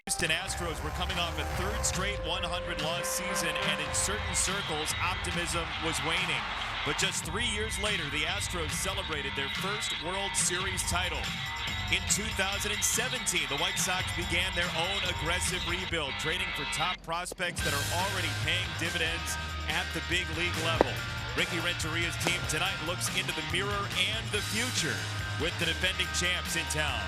Houston Astros were coming off a third straight 100-loss season, and in certain circles, optimism was waning. But just 3 years later, the Astros celebrated their first World Series title. In 2017, the White Sox began their own aggressive rebuild, trading for top prospects that are already paying dividends at the big league level. Ricky Renteria's team tonight looks into the mirror and the future with the defending champs in town.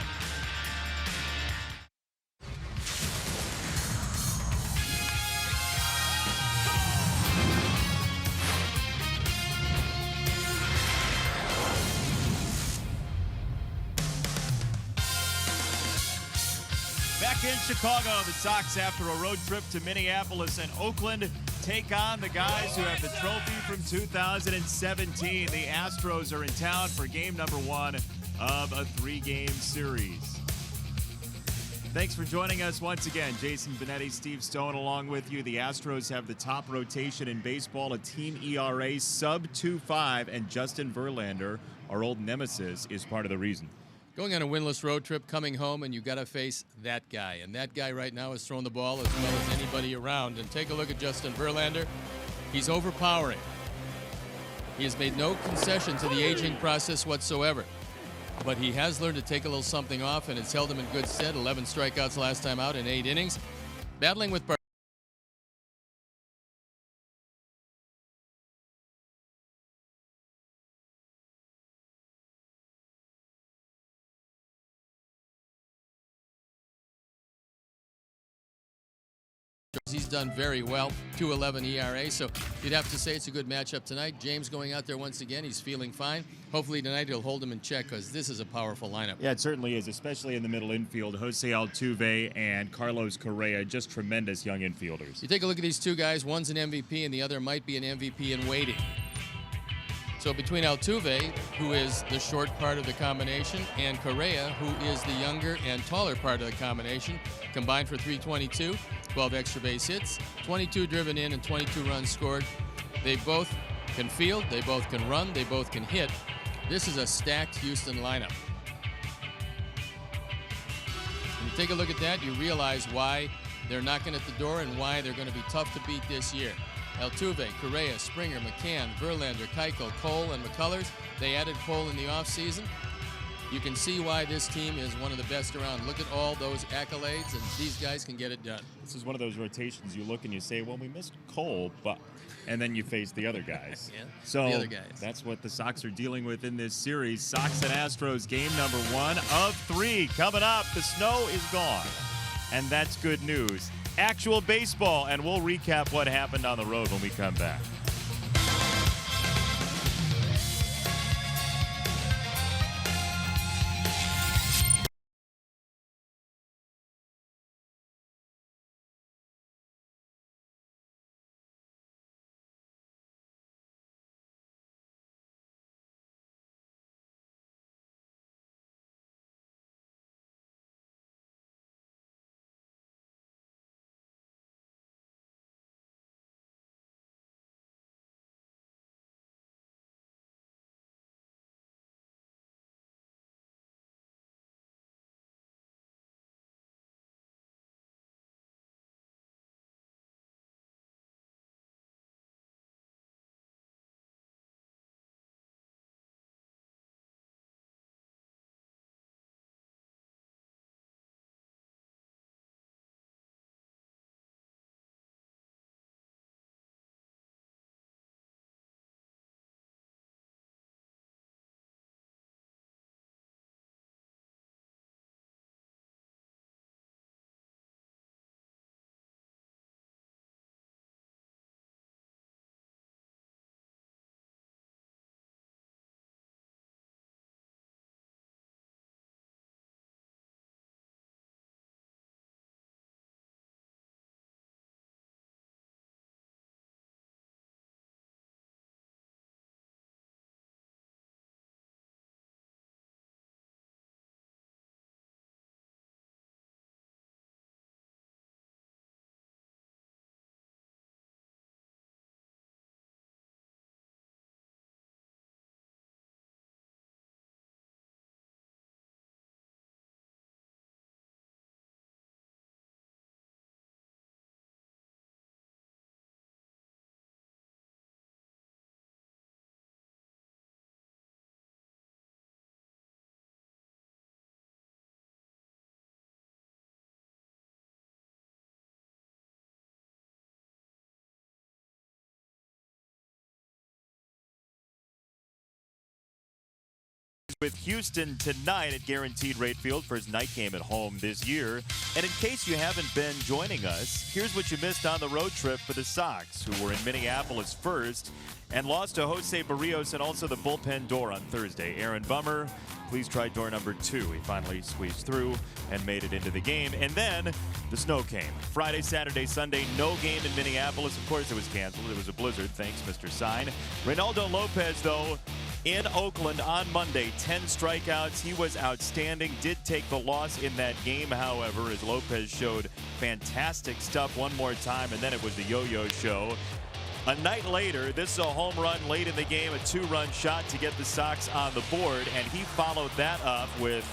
Back in Chicago, the Sox, after a road trip to Minneapolis and Oakland, take on the guys who have the trophy from 2017. The Astros are in town for game number 1 of a 3-game series. Thanks for joining us once again. Jason Benetti, Steve Stone along with you. The Astros have the top rotation in baseball, a team ERA sub 2.5, and Justin Verlander, our old nemesis, is part of the reason. Going on a winless road trip, coming home, and you got to face that guy. And that guy right now is throwing the ball as well as anybody around. And take a look at Justin Verlander. He's overpowering. He has made no concession to the aging process whatsoever. But he has learned to take a little something off, and it's held him in good stead. 11 strikeouts last time out in 8 innings. Battling with he's done very well, 2.11 ERA, so you'd have to say it's a good matchup tonight. James going out there once again. He's feeling fine. Hopefully tonight he'll hold him in check because this is a powerful lineup. Yeah, it certainly is, especially in the middle infield. Jose Altuve and Carlos Correa, just tremendous young infielders. You take a look at these two guys. One's an MVP and the other might be an MVP in waiting. So between Altuve, who is the short part of the combination, and Correa, who is the younger and taller part of the combination, combined for 322, 12 extra base hits, 22 driven in, and 22 runs scored. They both can field, they both can run, they both can hit. This is a stacked Houston lineup. When you take a look at that, you realize why they're knocking at the door and why they're going to be tough to beat this year. Altuve, Correa, Springer, McCann, Verlander, Keuchel, Cole, and McCullers. They added Cole in the offseason. You can see why this team is one of the best around. Look at all those accolades, and these guys can get it done. This is one of those rotations you look and you say, well, we missed Cole, but and then you face the other guys. Yeah, so the other guys. That's what the Sox are dealing with in this series. Sox and Astros game number 1 of 3 coming up. The snow is gone, and that's good news. Actual baseball, and we'll recap what happened on the road when we come back. with Houston tonight at Guaranteed Rate Field for his night game at home this year. And in case you haven't been joining us, here's what you missed on the road trip for the Sox, who were in Minneapolis first and lost to Jose Barrios and also the bullpen door on Thursday. Aaron Bummer, please try door number 2. He finally squeezed through and made it into the game. And then the snow came. Friday, Saturday, Sunday, no game in Minneapolis. Of course, it was canceled. It was a blizzard. Thanks, Mr. Sign. Reynaldo Lopez, though, in Oakland on Monday, 10 strikeouts. He was outstanding. Did take the loss in that game, however, as Lopez showed fantastic stuff one more time, and then it was the yo-yo show. A night later, this is a home run late in the game, a 2-run shot to get the Sox on the board, and he followed that up with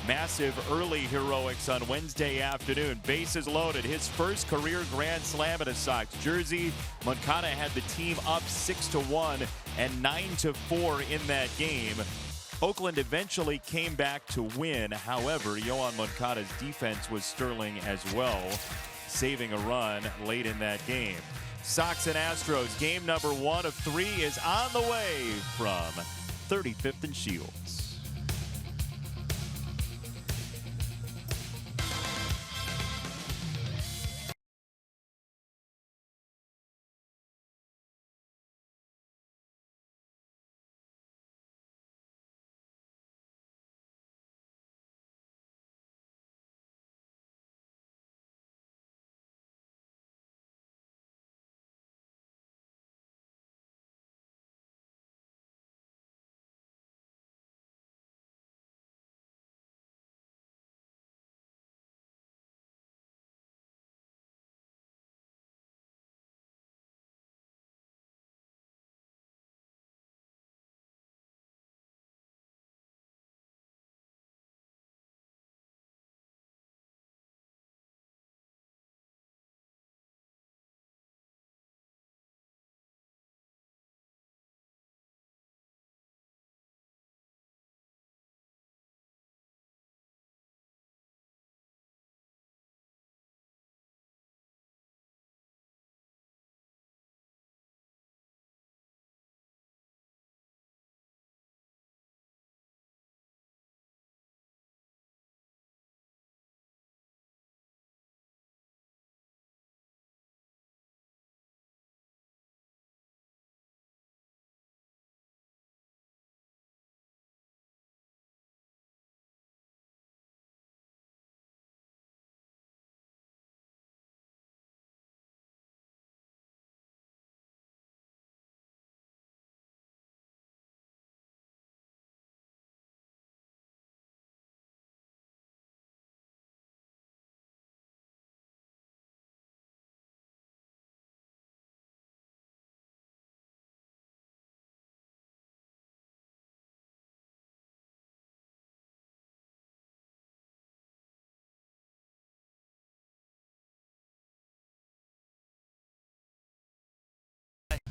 massive early heroics on Wednesday afternoon. Bases loaded, his first career grand slam in a Sox jersey. Moncada had the team up 6-1 and 9-4 in that game. Oakland eventually came back to win. However, Yoan Moncada's defense was sterling as well, saving a run late in that game. Sox and Astros, game number 1 of 3 is on the way from 35th and Shields.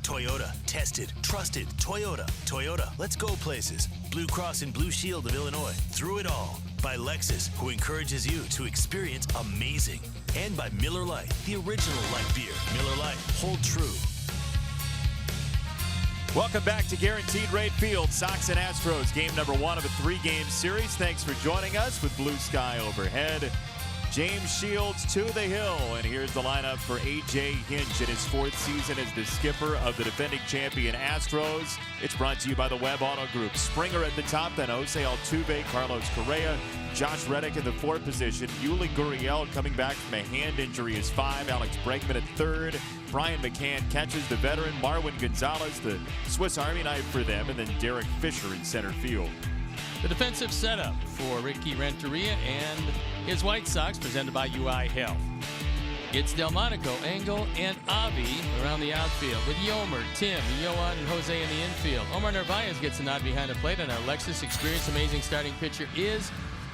Toyota, tested, trusted, Toyota. Toyota, let's go places. Blue Cross and Blue Shield of Illinois. Through it all. By Lexus, who encourages you to experience amazing. And by Miller Lite, the original light beer. Miller Lite, hold true. Welcome back to Guaranteed Rate Field. Sox and Astros, game number 1 of a 3-game series. Thanks for joining us with blue sky overhead. James Shields to the hill, and here's the lineup for A.J. Hinch in his 4th season as the skipper of the defending champion Astros. It's brought to you by the Webb Auto Group. Springer at the top, then Jose Altuve, Carlos Correa, Josh Reddick in the 4th position. Yuli Gurriel coming back from a hand injury is 5. Alex Bregman at 3rd. Brian McCann catches the veteran. Marwin Gonzalez, the Swiss Army knife for them, and then Derek Fisher in center field. The defensive setup for Ricky Renteria and his White Sox, presented by UI Health. It's Delmonico, Engel, and Avi around the outfield with Yomer, Tim, Yoan, and Jose in the infield. Omar Narvaez gets a nod behind the plate, and our Lexus Experience amazing starting pitcher is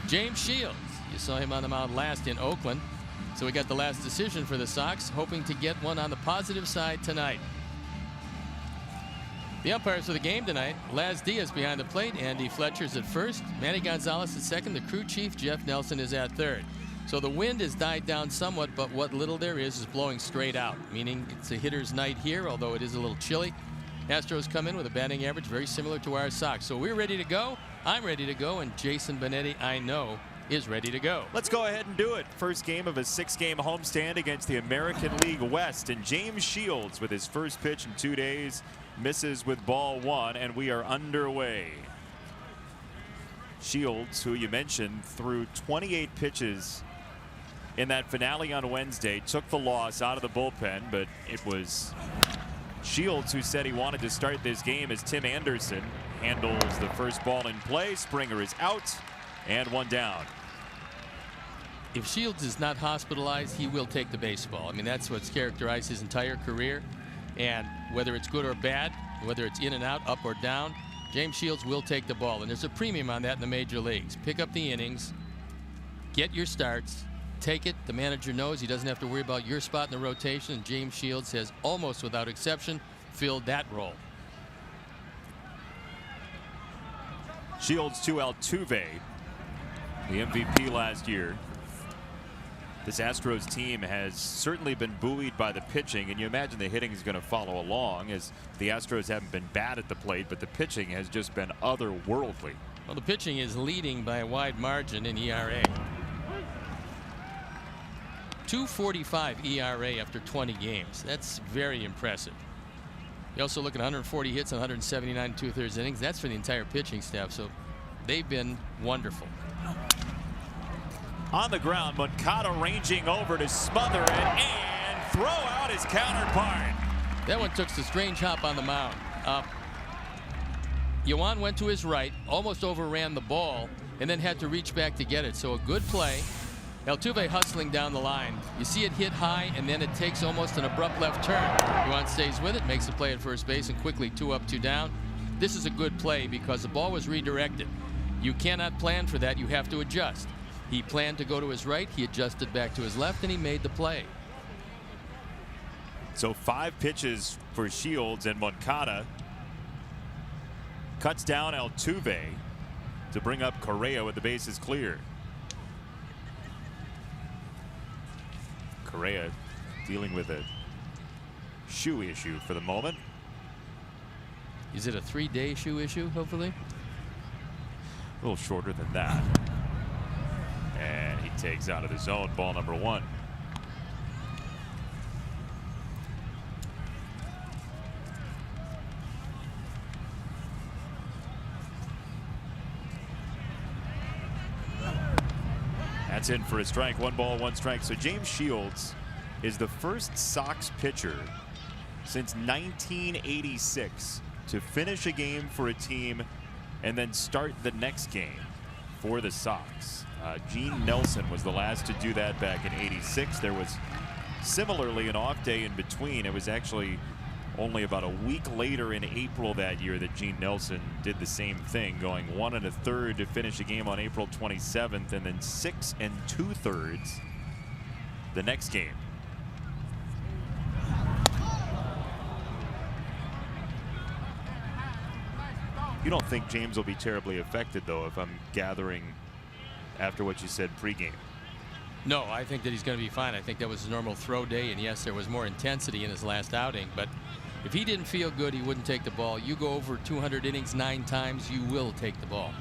James Shields. You saw him on the mound last in Oakland. So we got the last decision for the Sox, hoping to get one on the positive side tonight. The umpires for the game tonight: Laz Diaz behind the plate, Andy Fletcher's at first, Manny Gonzalez at second, the crew chief Jeff Nelson is at third. So the wind has died down somewhat, but what little there is blowing straight out, meaning it's a hitter's night here, although it is a little chilly. Astros come in with a batting average very similar to our Sox. So we're ready to go. I'm ready to go, and Jason Benetti, I know, is ready to go. Let's go ahead and do it. First game of a 6-game homestand against the American League West, and James Shields with his first pitch in 2 days misses with ball 1, and we are underway. Shields, who you mentioned, threw 28 pitches in that finale on Wednesday, took the loss out of the bullpen, but it was Shields who said he wanted to start this game as Tim Anderson handles the first ball in play. Springer is out and 1 down. If Shields is not hospitalized, he will take the baseball. I mean, that's what's characterized his entire career. And whether it's good or bad, whether it's in and out, up or down, James Shields will take the ball. And there's a premium on that in the major leagues. Pick up the innings, get your starts, take it. The manager knows he doesn't have to worry about your spot in the rotation. And James Shields has, almost without exception, filled that role. Shields to Altuve, the MVP last year. This Astros team has certainly been buoyed by the pitching, and you imagine the hitting is going to follow along, as the Astros haven't been bad at the plate, but the pitching has just been otherworldly. Well, the pitching is leading by a wide margin in ERA. 2.45 ERA after 20 games. That's very impressive. You also look at 140 hits and 179 2/3 innings. That's for the entire pitching staff, so they've been wonderful. On the ground, Moncada ranging over to smother it and throw out his counterpart. That one took the strange hop on the mound. Yoan went to his right, almost overran the ball, and then had to reach back to get it. So a good play. Altuve hustling down the line. You see it hit high, and then it takes almost an abrupt left turn. Yoan stays with it, makes the play at first base, and quickly 2 up, 2 down. This is a good play because the ball was redirected. You cannot plan for that. You have to adjust. He planned to go to his right. He adjusted back to his left, and he made the play. So 5 pitches for Shields, and Moncada cuts down Altuve to bring up Correa with the bases clear. Correa dealing with a shoe issue for the moment. Is it a 3-day shoe issue, hopefully? A little shorter than that. And he takes out of the zone, ball number 1. That's in for a strike. 1 ball, 1 strike. So James Shields is the first Sox pitcher since 1986 to finish a game for a team and then start the next game for the Sox. Gene Nelson was the last to do that back in '86. There was similarly an off day in between. It was actually only about a week later in April that year that Gene Nelson did the same thing, going 1 1/3 to finish a game on April 27th, and then 6 2/3 the next game. You don't think James will be terribly affected, though, if I'm gathering after what you said pregame? No, I think that he's going to be fine. I think that was his normal throw day, and yes, there was more intensity in his last outing, but if he didn't feel good, he wouldn't take the ball. You go over 200 innings 9 times, you will take the ball.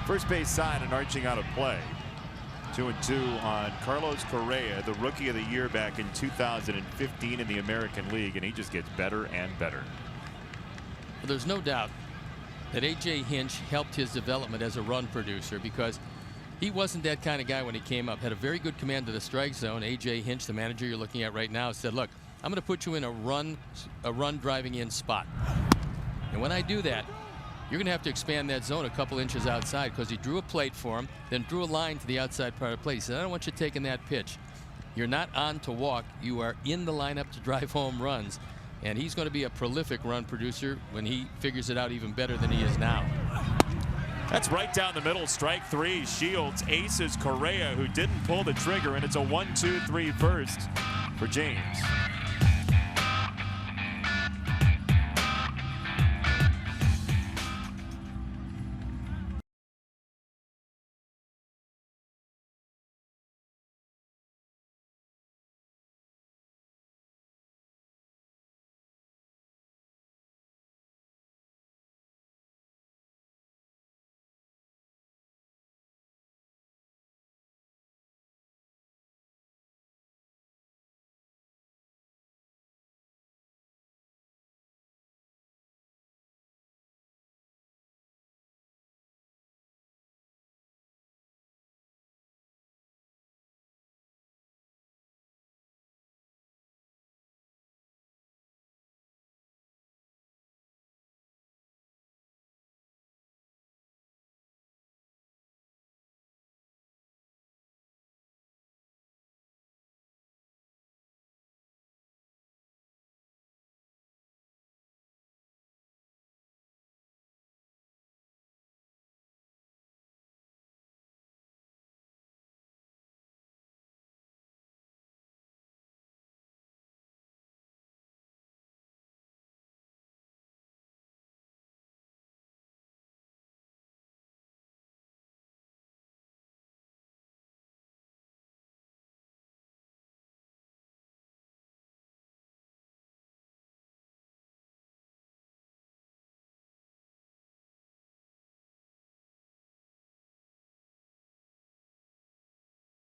First base side and arching out of play. 2-2 on Carlos Correa, the Rookie of the Year back in 2015 in the American League, and he just gets better and better. Well, there's no doubt that A.J. Hinch helped his development as a run producer, because he wasn't that kind of guy when he came up. Had a very good command of the strike zone. A.J. Hinch, the manager you're looking at right now, said, look, I'm going to put you in a run driving in spot. And when I do that, you're going to have to expand that zone a couple inches outside, because he drew a plate for him, then drew a line to the outside part of the plate. He said, I don't want you taking that pitch. You're not on to walk. You are in the lineup to drive home runs. And he's going to be a prolific run producer when he figures it out even better than he is now. That's right down the middle. Strike 3. Shields aces Correa, who didn't pull the trigger, and it's a 1-2-3 first for James.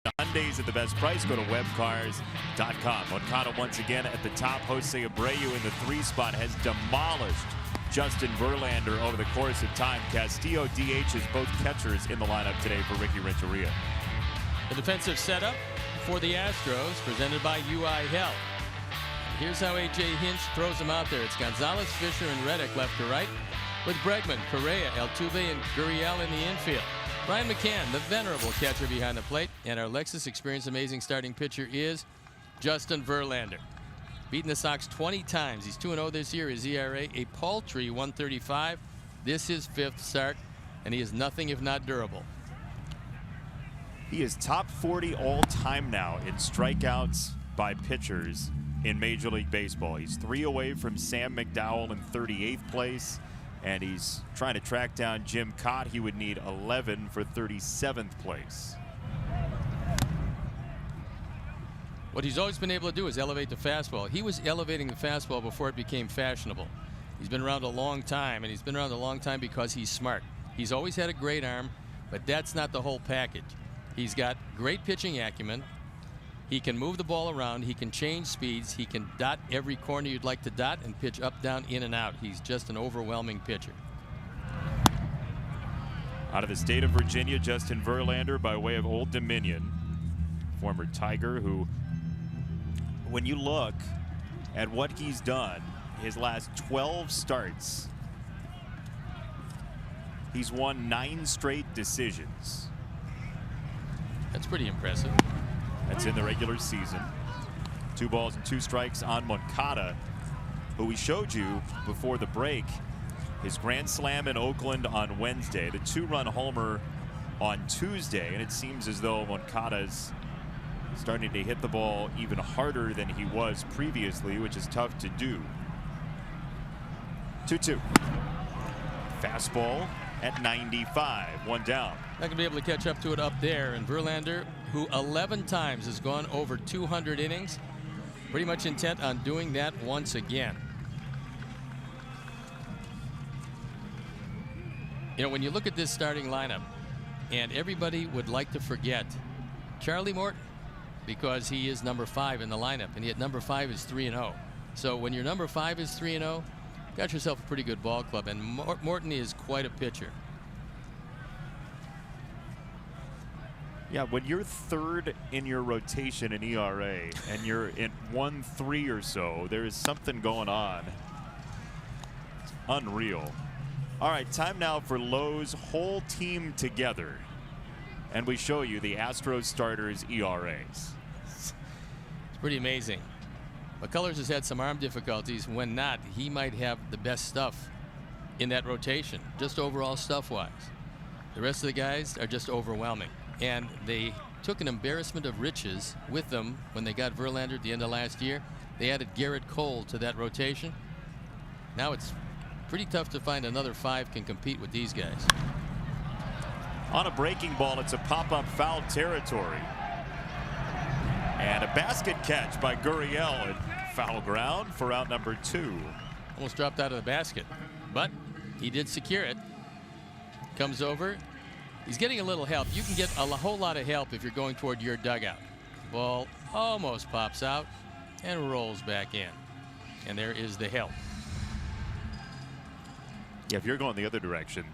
Hyundai's at the best price. Go to webcars.com. Moncada once again at the top. Jose Abreu in the 3 spot has demolished Justin Verlander over the course of time. Castillo, DH is both catchers in the lineup today for Ricky Renteria. The defensive setup for the Astros, presented by UI Health. Here's how A.J. Hinch throws them out there. It's Gonzalez, Fisher, and Reddick left to right, with Bregman, Correa, Altuve, and Gurriel in the infield. Brian McCann, the venerable catcher behind the plate, and our Lexus Experience Amazing starting pitcher is Justin Verlander. Beaten the Sox 20 times. He's 2-0 this year. His ERA, a paltry 1.35. This is 5th start, and he is nothing if not durable. He is top 40 all-time now in strikeouts by pitchers in Major League Baseball. He's 3 away from Sam McDowell in 38th place, and he's trying to track down Jim Cott. He would need 11 for 37th place. What he's always been able to do is elevate the fastball. He was elevating the fastball before it became fashionable. He's been around a long time, and he's been around a long time because he's smart. He's always had a great arm, but that's not the whole package. He's got great pitching acumen. He can move the ball around. He can change speeds. He can dot every corner you'd like to dot and pitch up, down, in, and out. He's just an overwhelming pitcher. Out of the state of Virginia, Justin Verlander by way of Old Dominion. Former Tiger who, when you look at what he's done, his last 12 starts, he's won 9 straight decisions. That's pretty impressive. That's in the regular season. 2 balls and 2 strikes on Moncada, who we showed you before the break. His grand slam in Oakland on Wednesday, the 2-run homer on Tuesday, and it seems as though Moncada's starting to hit the ball even harder than he was previously, which is tough to do. 2-2. Fastball at 95, 1 down. Not going to be able to catch up to it up there. And Verlander, who 11 times has gone over 200 innings, pretty much intent on doing that once again. You know, when you look at this starting lineup, and everybody would like to forget Charlie Morton, because he is number 5 in the lineup, and yet number 5 is 3-0. So when your number 5 is 3-0, got yourself a pretty good ball club, and Morton is quite a pitcher. Yeah, when you're 3rd in your rotation in ERA and you're in 1-3 or so, there is something going on. It's unreal. All right, time now for Lowe's whole team together. And we show you the Astros starters' ERAs. It's pretty amazing. McCullers has had some arm difficulties. When not, he might have the best stuff in that rotation, just overall stuff-wise. The rest of the guys are just overwhelming. And they took an embarrassment of riches with them when they got Verlander at the end of last year. They added Garrett Cole to that rotation. Now it's pretty tough to find another 5 can compete with these guys. On a breaking ball, it's a pop-up foul territory. And a basket catch by Gurriel at foul ground for out number 2. Almost dropped out of the basket, but he did secure it. Comes over. He's getting a little help. You can get a whole lot of help if you're going toward your dugout. Ball almost pops out and rolls back in. And there is the help. Yeah, if you're going the other direction,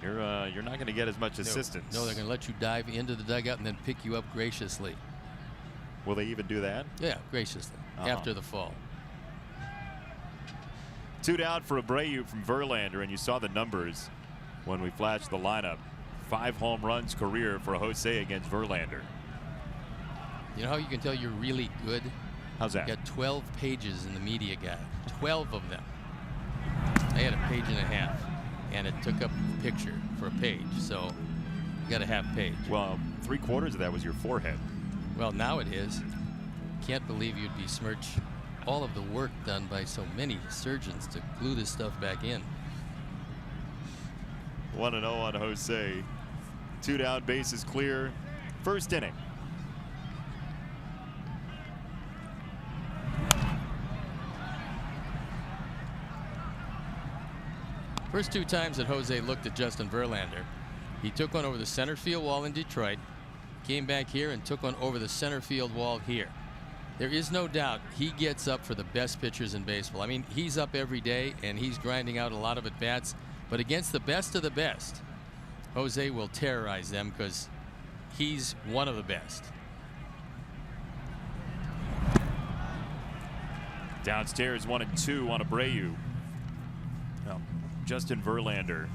you're not going to get as much assistance. No, they're going to let you dive into the dugout and then pick you up graciously. Will they even do that? Yeah, graciously, after the fall. 2 down for Abreu from Verlander, and you saw the numbers when we flashed the lineup. 5 home runs career for Jose against Verlander. You know how you can tell you're really good? How's that? You got 12 pages in the media guide. 12 of them. I had a page and a half, and it took up a picture for a page, so you got a half page. Well, 3/4 of that was your forehead. Well, now it is. Can't believe you'd besmirch all of the work done by so many surgeons to glue this stuff back in. 1-0 on Jose. 2 down, bases clear. First inning. First 2 times that Jose looked at Justin Verlander, he took one over the center field wall in Detroit, came back here and took one over the center field wall here. There is no doubt he gets up for the best pitchers in baseball. I mean, he's up every day and he's grinding out a lot of at-bats, but against the best of the best, Jose will terrorize them because he's one of the best. Downstairs 1-2 on Abreu. Now, Justin Verlander,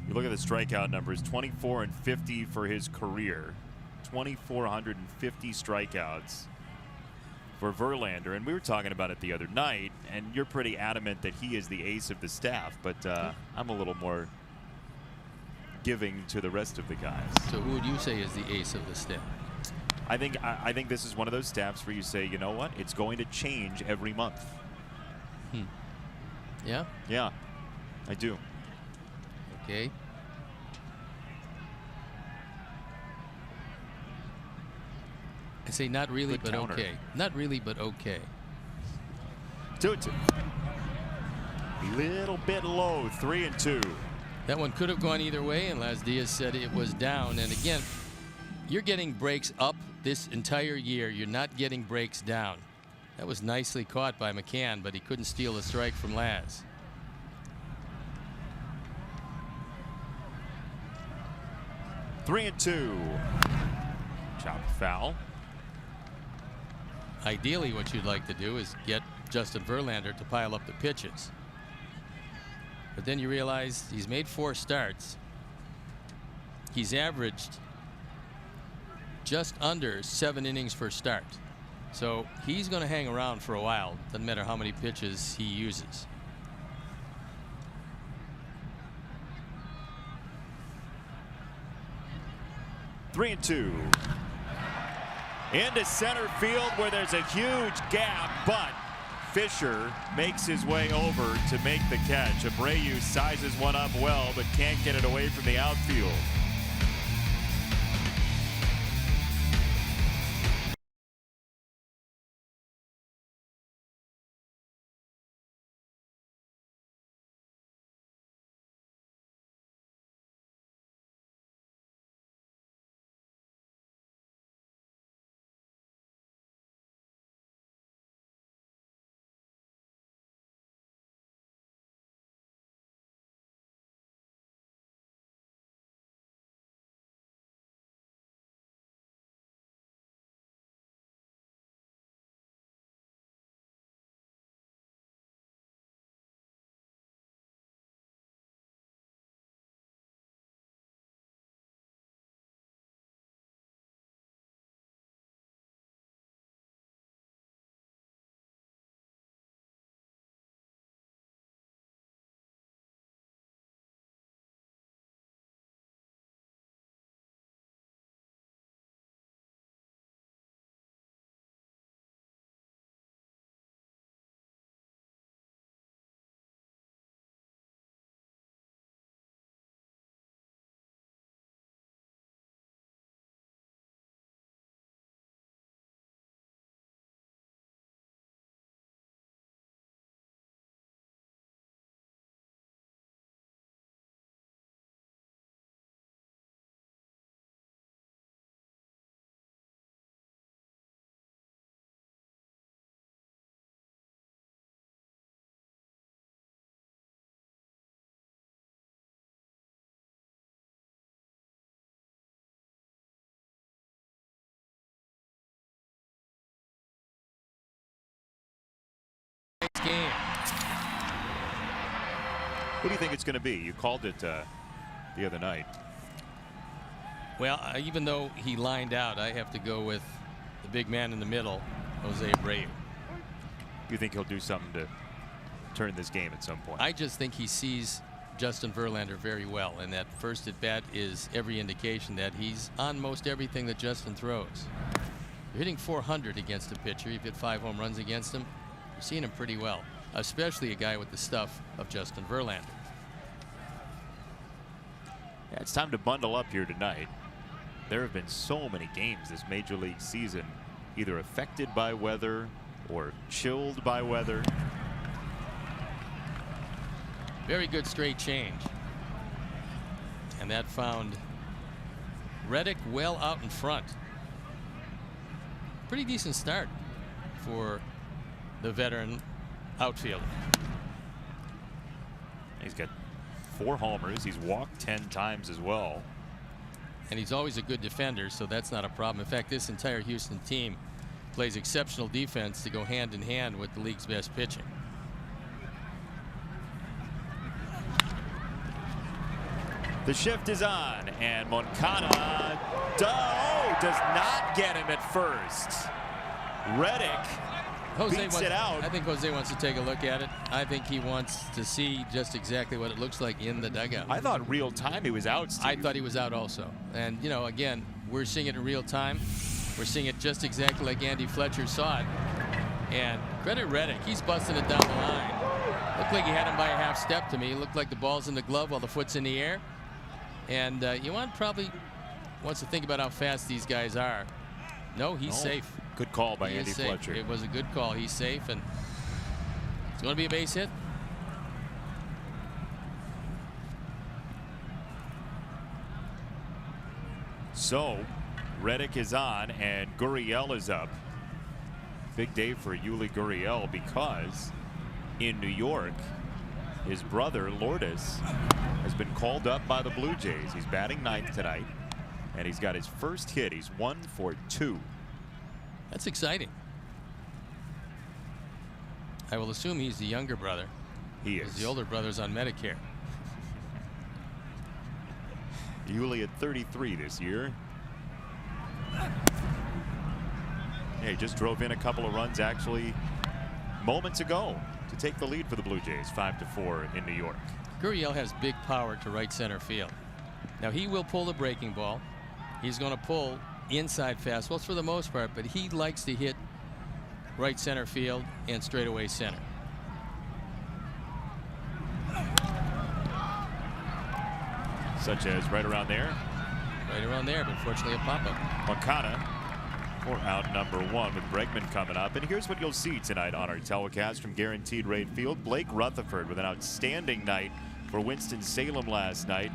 you look at the strikeout numbers, 24 and 50 for his career, 2,450 strikeouts for Verlander. And we were talking about it the other night, and you're pretty adamant that he is the ace of the staff, but I'm a little more giving to the rest of the guys. So who would you say is the ace of the staff? I think this is one of those staffs where you say, you know what, it's going to change every month. Yeah? Yeah, I do. Okay. I say not really, but okay. Not really, but okay. 2-2. A little bit low, 3-2. That one could have gone either way, and Las Diaz said it was down. And again, you're getting breaks up this entire year. You're not getting breaks down. That was nicely caught by McCann, but he couldn't steal a strike from Laz. Three and two. Chop foul. Ideally, what you'd like to do is get Justin Verlander to pile up the pitches. But then you realize he's made 4 starts. He's averaged just under 7 innings per start. So he's going to hang around for a while. Doesn't matter how many pitches he uses. Three and two. Into center field where there's a huge gap, but Fisher makes his way over to make the catch. Abreu sizes one up well, but can't get it away from the outfield. Game. Who do you think it's going to be? You called it the other night. Well, even though he lined out, I have to go with the big man in the middle, Jose Abreu. You think he'll do something to turn this game at some point? I just think he sees Justin Verlander very well, and that first at bat is every indication that he's on most everything that Justin throws. You're hitting .400 against a pitcher. You've hit 5 home runs against him. You're seeing him pretty well, especially a guy with the stuff of Justin Verlander. Yeah, it's time to bundle up here tonight. There have been so many games this Major League season either affected by weather or chilled by weather. Very good straight change. And that found Reddick well out in front. Pretty decent start for the veteran outfielder. He's got 4 homers. He's walked 10 times as well. And he's always a good defender, so that's not a problem. In fact, this entire Houston team plays exceptional defense to go hand in hand with the league's best pitching. The shift is on, and Moncada does not get him at first. Reddick beats it out. I think Jose wants to take a look at it. I think he wants to see just exactly what it looks like in the dugout. I thought real time he was out, Steve. I thought he was out also. And, you know, again, we're seeing it in real time. We're seeing it just exactly like Andy Fletcher saw it. And credit Reddick. He's busting it down the line. Looked like he had him by a half step to me. Looked like the ball's in the glove while the foot's in the air. And Yuan probably wants to think about how fast these guys are. No, he's safe. Good call by Andy Fletcher. It was a good call. He's safe, and it's going to be a base hit. So Reddick is on, and Gurriel is up. Big day for Yuli Gurriel because in New York, his brother Lourdes has been called up by the Blue Jays. He's batting 9th tonight, and he's got his first hit. He's 1 for 2. That's exciting. I will assume he's the younger brother. He is. The older brother's on Medicare. Yuli at 33 this year. Yeah, he just drove in a couple of runs actually moments ago to take the lead for the Blue Jays, 5-4 in New York. Gurriel has big power to right center field. Now he will pull the breaking ball. He's going to pull inside fastballs for the most part, but he likes to hit right center field and straightaway center. Such as right around there. Right around there, but fortunately a pop-up. Moncada for out number 1 with Bregman coming up. And here's what you'll see tonight on our telecast from Guaranteed Rate Field. Blake Rutherford with an outstanding night for Winston-Salem last night.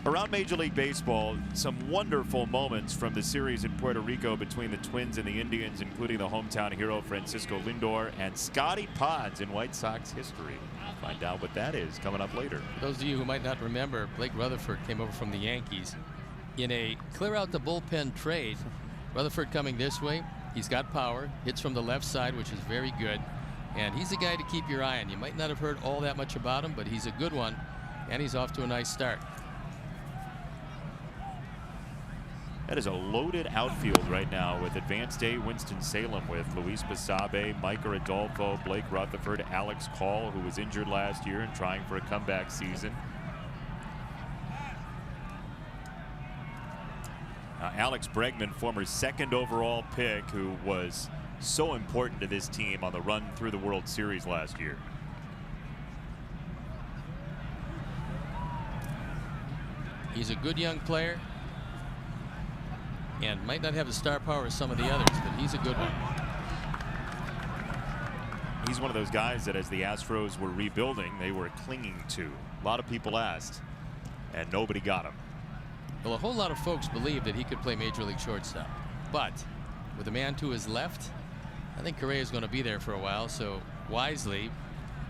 Around Major League Baseball, some wonderful moments from the series in Puerto Rico between the Twins and the Indians, including the hometown hero Francisco Lindor and Scotty Pods in White Sox history. Find out what that is coming up later. For those of you who might not remember, Blake Rutherford came over from the Yankees in a clear out the bullpen trade. Rutherford coming this way. He's got power, hits from the left side, which is very good. And he's a guy to keep your eye on. You might not have heard all that much about him, but he's a good one. And he's off to a nice start. That is a loaded outfield right now with Advanced A Winston-Salem with Luis Basabe, Micah Adolfo, Blake Rutherford, Alex Call, who was injured last year and trying for a comeback season. Alex Bregman, former 2nd overall pick, who was so important to this team on the run through the World Series last year. He's a good young player and might not have the star power of some of the others, but he's a good one. He's one of those guys that as the Astros were rebuilding, they were clinging to. A lot of people asked, and nobody got him. Well, a whole lot of folks believe that he could play Major League shortstop, but with a man to his left, I think Correa is going to be there for a while. So wisely,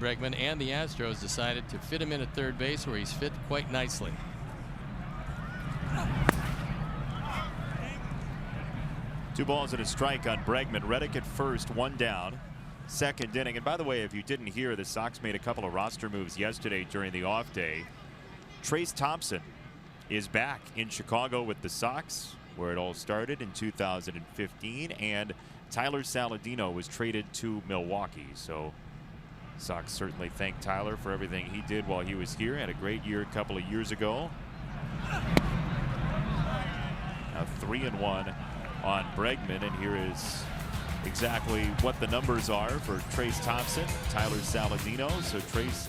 Bregman and the Astros decided to fit him in at third base, where he's fit quite nicely. Two balls and a strike on Bregman. Reddick at first, 1 down. 2nd inning. And by the way, if you didn't hear, the Sox made a couple of roster moves yesterday during the off day. Trace Thompson is back in Chicago with the Sox, where it all started in 2015, and Tyler Saladino was traded to Milwaukee. So Sox certainly thank Tyler for everything he did while he was here. Had a great year a couple of years ago. Now 3-1 on Bregman, and here is exactly what the numbers are for Trace Thompson, Tyler Saladino. So Trace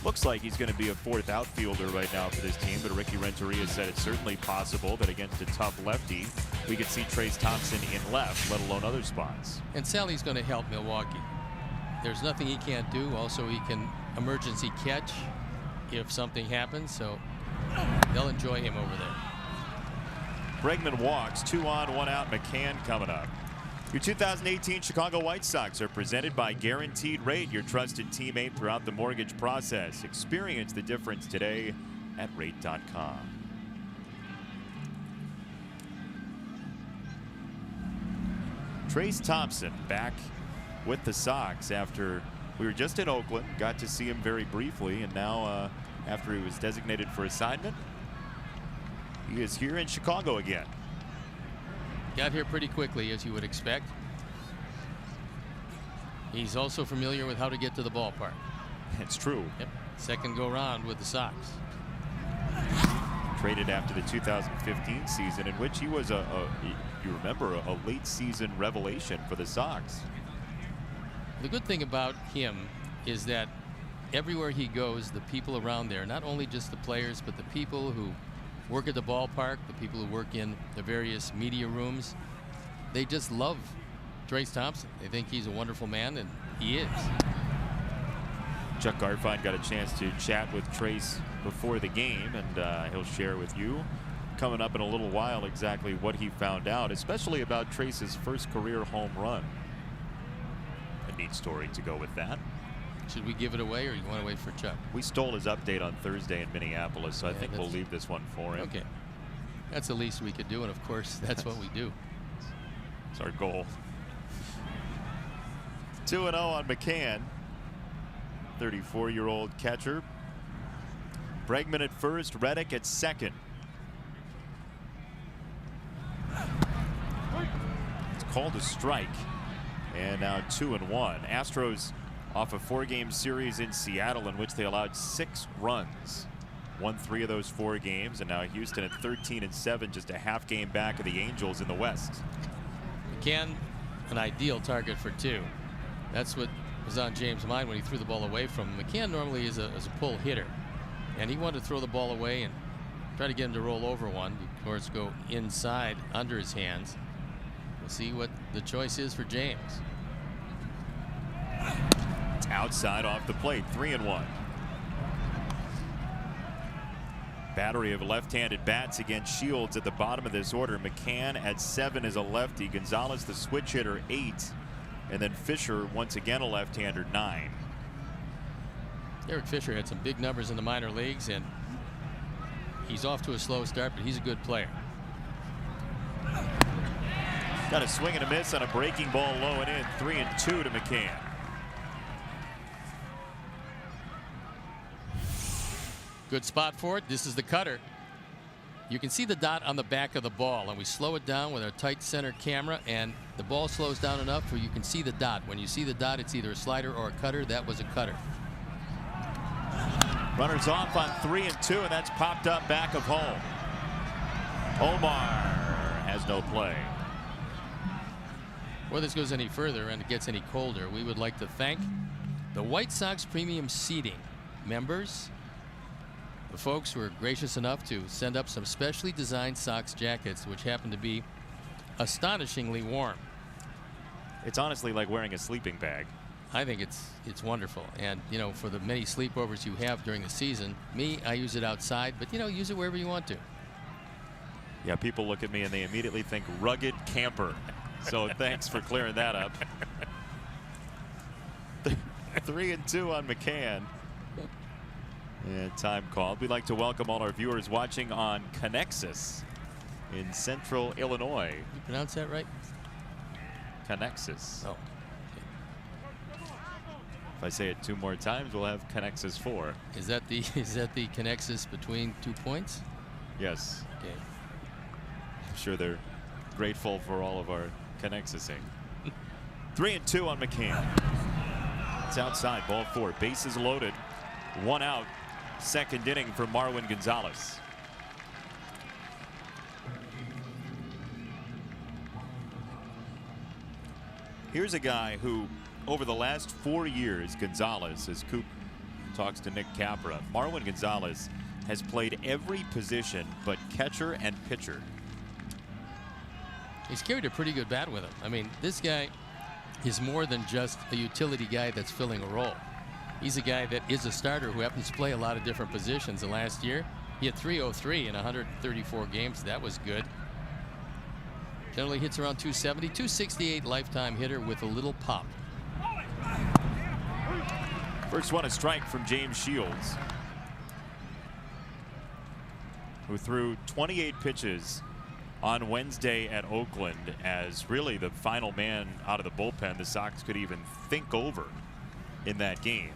looks like he's going to be a 4th outfielder right now for this team, but Ricky Renteria said it's certainly possible that against a tough lefty, we could see Trace Thompson in left, let alone other spots. And Sally's going to help Milwaukee. There's nothing he can't do. Also, he can emergency catch if something happens, so they'll enjoy him over there. Bregman walks. 2 on, 1 out. McCann coming up. Your 2018 Chicago White Sox are presented by Guaranteed Rate, your trusted teammate throughout the mortgage process. Experience the difference today at rate.com. Trayce Thompson back with the Sox after we were just in Oakland, got to see him very briefly, and now after he was designated for assignment, he is here in Chicago again. Got here pretty quickly, as you would expect. He's also familiar with how to get to the ballpark. It's true. Yep. Second go round with the Sox. Traded after the 2015 season, in which he was you remember, a late season revelation for the Sox. The good thing about him is that everywhere he goes, the people around there, not only just the players, but the people who work at the ballpark, the people who work in the various media rooms, they just love Trayce Thompson. They think he's a wonderful man, and he is. Chuck Garfien got a chance to chat with Trayce before the game, and he'll share with you coming up in a little while exactly what he found out, especially about Trayce's first career home run. A neat story to go with that. Should we give it away, or you want to wait for Chuck? We stole his update on Thursday in Minneapolis, so I think we'll leave this one for him. Okay. That's the least we could do, and of course, that's what we do. It's our goal. 2-0 on McCann. 34-year-old catcher. Bregman at first, Reddick at second. It's called a strike. And now 2-1. Astros off a 4-game series in Seattle in which they allowed 6 runs. Won 3 of those 4 games, and now Houston at 13-7, just a half game back of the Angels in the West. McCann, an ideal target for 2. That's what was on James' mind when he threw the ball away from him. McCann normally is a pull hitter, and he wanted to throw the ball away and try to get him to roll over one. Of course, go inside under his hands. We'll see what the choice is for James. It's outside off the plate. 3-1. Battery of left-handed bats against Shields at the bottom of this order. McCann at 7 is a lefty. Gonzalez, the switch hitter, 8. And then Fisher, once again a left-hander, 9. Eric Fisher had some big numbers in the minor leagues, and he's off to a slow start, but he's a good player. Got a swing and a miss on a breaking ball low and in. 3-2 to McCann. Good spot for it. This is the cutter. You can see the dot on the back of the ball, and we slow it down with our tight center camera, and the ball slows down enough where you can see the dot. When you see the dot, it's either a slider or a cutter. That was a cutter. Runners off on 3-2, and that's popped up back of home. Omar has no play. Before this goes any further and it gets any colder, we would like to thank the White Sox Premium Seating members, the folks who were gracious enough to send up some specially designed Sox jackets, which happen to be astonishingly warm. It's honestly like wearing a sleeping bag. I think it's wonderful, and you know, for the many sleepovers you have during the season, I use it outside, but you know, use it wherever you want to. Yeah, people look at me and they immediately think rugged camper. So thanks for clearing that up. 3-2 on McCann. And time called. We'd like to welcome all our viewers watching on Connexus in central Illinois. You pronounce that right? Connexus. Oh. If I say it 2 more times, we'll have Connexus 4. Is that the Connexus between 2 points? Yes. Okay. I'm sure they're grateful for all of our Connexusing. 3-2 on McCann. It's outside, ball 4. Bases loaded. 1 out. Second inning for Marwin Gonzalez. Here's a guy who, over the last 4 years, Gonzalez, as Coop talks to Nick Capra, Marwin Gonzalez has played every position but catcher and pitcher. He's carried a pretty good bat with him. I mean, this guy is more than just a utility guy that's filling a role. He's a guy that is a starter who happens to play a lot of different positions. And last year, he had 303 in 134 games. That was good. Generally hits around 270, 268 lifetime hitter with a little pop. First one, a strike from James Shields, who threw 28 pitches on Wednesday at Oakland as really the final man out of the bullpen the Sox could even think over in that game.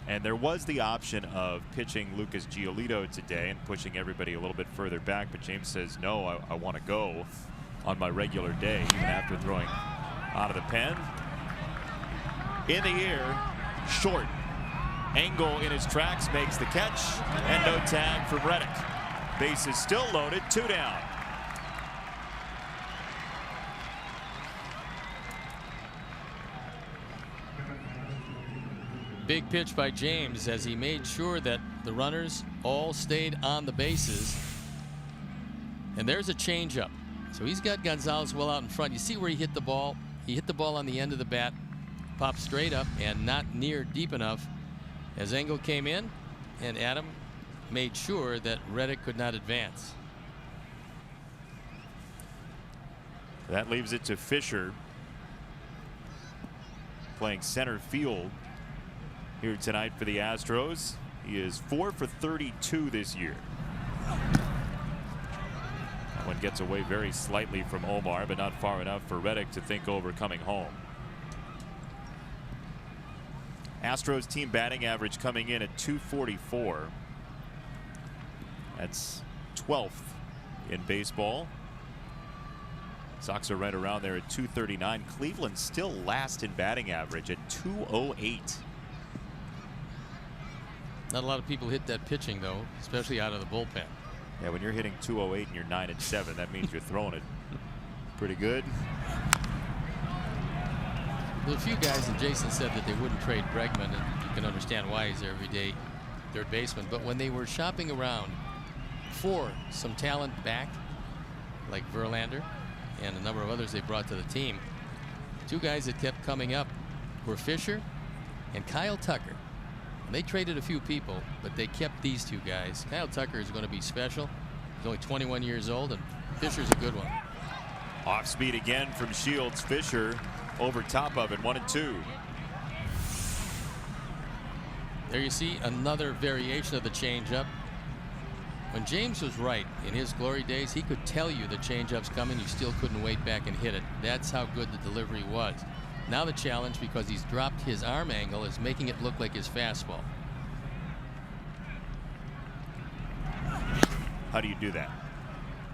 And there was the option of pitching Lucas Giolito today and pushing everybody a little bit further back, but James says, no, I want to go on my regular day, even after throwing out of the pen. In the air, short. Engel in his tracks makes the catch, and no tag from Reddick. Bases still loaded, 2 down. Big pitch by James as he made sure that the runners all stayed on the bases. And there's a changeup. So he's got Gonzalez well out in front. You see where he hit the ball? He hit the ball on the end of the bat, popped straight up and not near deep enough as Engel came in, and Adam made sure that Reddick could not advance. That leaves it to Fisher, playing center field here tonight for the Astros. He is 4 for 32 this year. That one gets away very slightly from Omar, but not far enough for Reddick to think over coming home. Astros team batting average coming in at 244. That's 12th in baseball. Sox are right around there at 239. Cleveland still last in batting average at 208. Not a lot of people hit that pitching, though, especially out of the bullpen. Yeah, when you're hitting 208 and you're 9-7, that means you're throwing it pretty good. There's a few guys, and Jason said that they wouldn't trade Bregman, and you can understand why. He's their everyday third baseman. But when they were shopping around for some talent back, like Verlander and a number of others they brought to the team, 2 guys that kept coming up were Fisher and Kyle Tucker. And they traded a few people, but they kept these 2 guys. Kyle Tucker is going to be special. He's only 21 years old, and Fisher's a good one. Off speed again from Shields. Fisher over top of it, 1-2. There you see another variation of the changeup. When James was right in his glory days, he could tell you the changeup's coming. You still couldn't wait back and hit it. That's how good the delivery was. Now the challenge, because he's dropped his arm angle, is making it look like his fastball. How do you do that?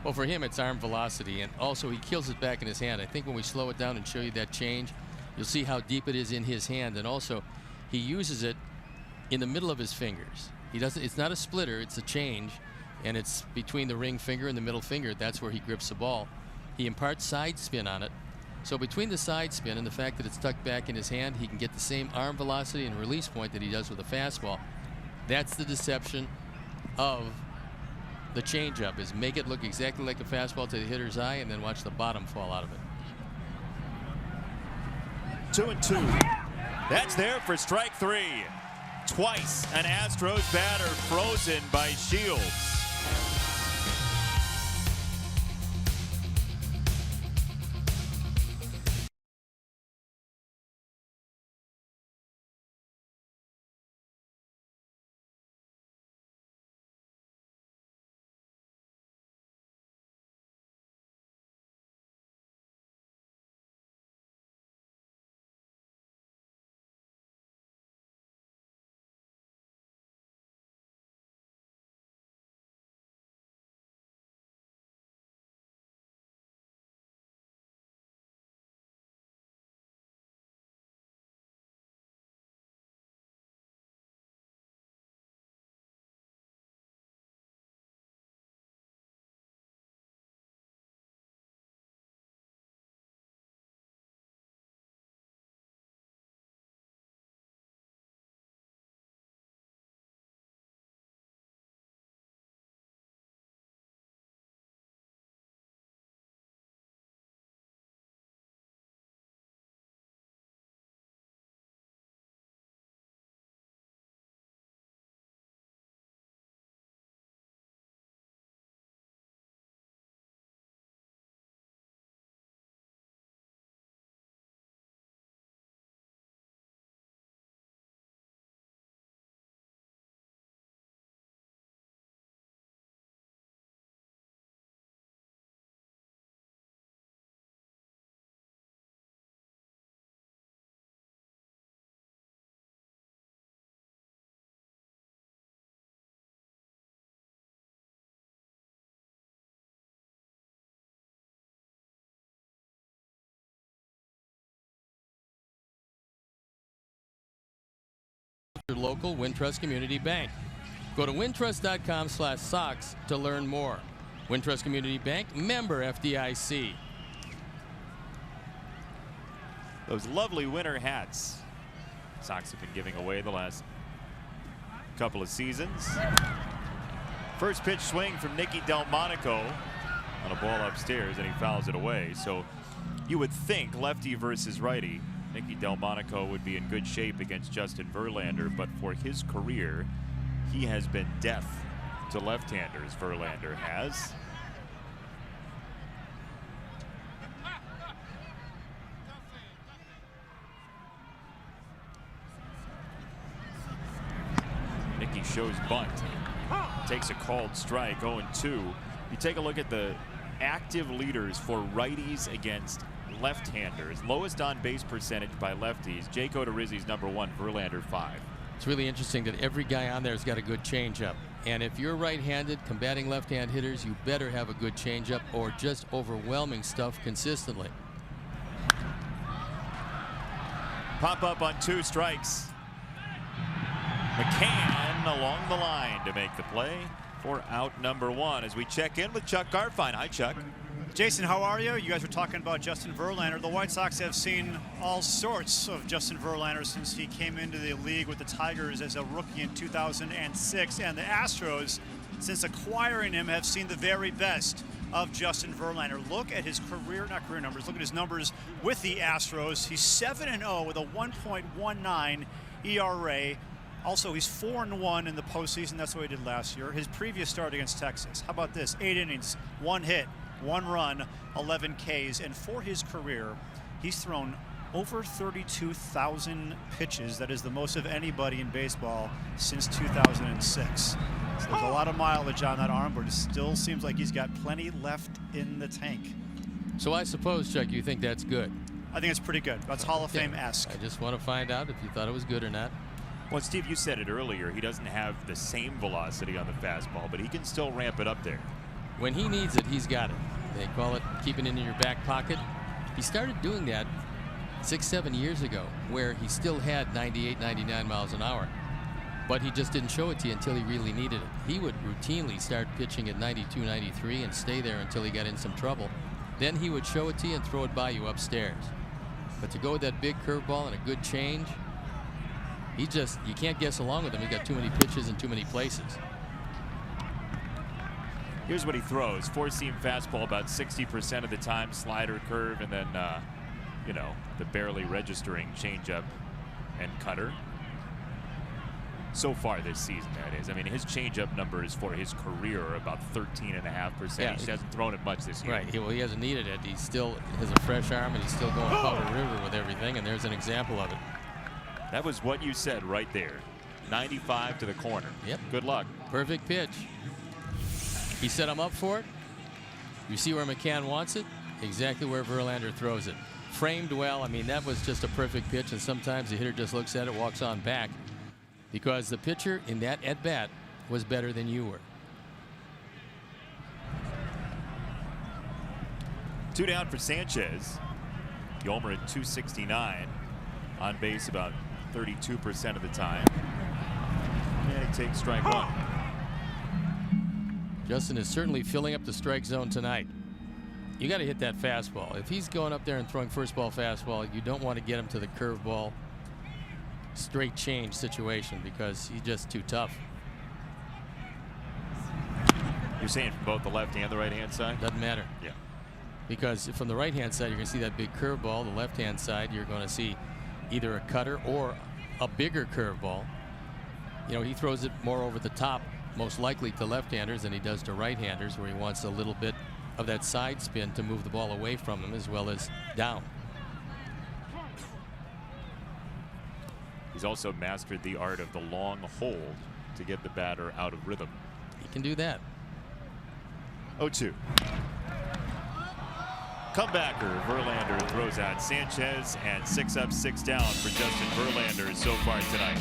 Well, for him, it's arm velocity, and also he kills it back in his hand. I think when we slow it down and show you that change, you'll see how deep it is in his hand, and also he uses it in the middle of his fingers. He doesn't. It's not a splitter. It's a change, and it's between the ring finger and the middle finger. That's where he grips the ball. He imparts side spin on it. So between the side spin and the fact that it's tucked back in his hand, he can get the same arm velocity and release point that he does with a fastball. That's the deception of the changeup, is make it look exactly like a fastball to the hitter's eye and then watch the bottom fall out of it. 2-2. That's there for strike 3. Twice an Astros batter frozen by Shields. your local Wintrust Community Bank. Go to wintrust.com/socks to learn more. Wintrust Community Bank, member FDIC. Those lovely winter hats Sox have been giving away the last couple of seasons. First pitch swing from Nicky Delmonico on a ball upstairs, and he fouls it away. So you would think lefty versus righty, Nicky Delmonico would be in good shape against Justin Verlander, but for his career, he has been deaf to left-handers. Verlander has. Nicky shows bunt. Takes a called strike, 0-2. You take a look at the active leaders for righties against left-handers. Lowest on-base percentage by lefties. Jake Odorizzi's #1, Verlander 5. It's really interesting that every guy on there has got a good changeup. And if you're right-handed combating left-hand hitters, you better have a good changeup or just overwhelming stuff consistently. Pop up on 2 strikes. McCann along the line to make the play for out #1 as we check in with Chuck Garfien. Hi, Chuck. Jason, how are you? You guys were talking about Justin Verlander. The White Sox have seen all sorts of Justin Verlander since he came into the league with the Tigers as a rookie in 2006. And the Astros, since acquiring him, have seen the very best of Justin Verlander. Look at his not career numbers, look at his numbers with the Astros. He's 7-0 with a 1.19 ERA. Also, he's 4-1 in the postseason. That's what he did last year. His previous start against Texas. How about this? 8 innings, 1 hit, 1 run, 11 Ks. And for his career, he's thrown over 32,000 pitches. That is the most of anybody in baseball since 2006. So there's a lot of mileage on that arm, but it still seems like he's got plenty left in the tank. So I suppose, Chuck, you think that's good? I think it's pretty good. That's Hall of Fame-esque. I just want to find out if you thought it was good or not. Well, Steve, you said it earlier. He doesn't have the same velocity on the fastball, but he can still ramp it up there. When he needs it, he's got it. They call it keeping it in your back pocket. He started doing that 6-7 years ago, where he still had 98, 99 miles an hour. But he just didn't show it to you until he really needed it. He would routinely start pitching at 92, 93 and stay there until he got in some trouble. Then he would show it to you and throw it by you upstairs. But to go with that big curveball and a good change, you can't guess along with him. He got too many pitches in too many places. Here's what he throws. 4-seam fastball about 60% of the time, slider, curve, and then, you know, the barely registering changeup and cutter. So far this season, that is. I mean, his changeup numbers for his career are about 13.5%. Yeah, he just hasn't thrown it much this year. Right. Well, he hasn't needed it. He still has a fresh arm, and he's still going Powder River with everything, and there's an example of it. That was what you said right there. 95 to the corner. Yep. Good luck. Perfect pitch. He set him up for it. You see where McCann wants it? Exactly where Verlander throws it. Framed well. I mean, that was just a perfect pitch, and sometimes the hitter just looks at it, walks on back, because the pitcher in that at-bat was better than you were. 2 down for Sanchez. Yolmer at 269. On base about 32% of the time. And he takes strike 1. Justin is certainly filling up the strike zone tonight. You got to hit that fastball. If he's going up there and throwing first ball fastball, you don't want to get him to the curveball straight change situation because he's just too tough. You're saying from both the left and the right hand side? Doesn't matter. Yeah. Because from the right hand side, you're going to see that big curveball. The left hand side, you're going to see either a cutter or a bigger curveball. You know, he throws it more over the top, most likely to left-handers than he does to right-handers, where he wants a little bit of that side spin to move the ball away from him as well as down. He's also mastered the art of the long hold to get the batter out of rhythm. He can do that. 0-2. Comebacker Verlander throws out Sanchez, and 6 up, 6 down for Justin Verlander so far tonight.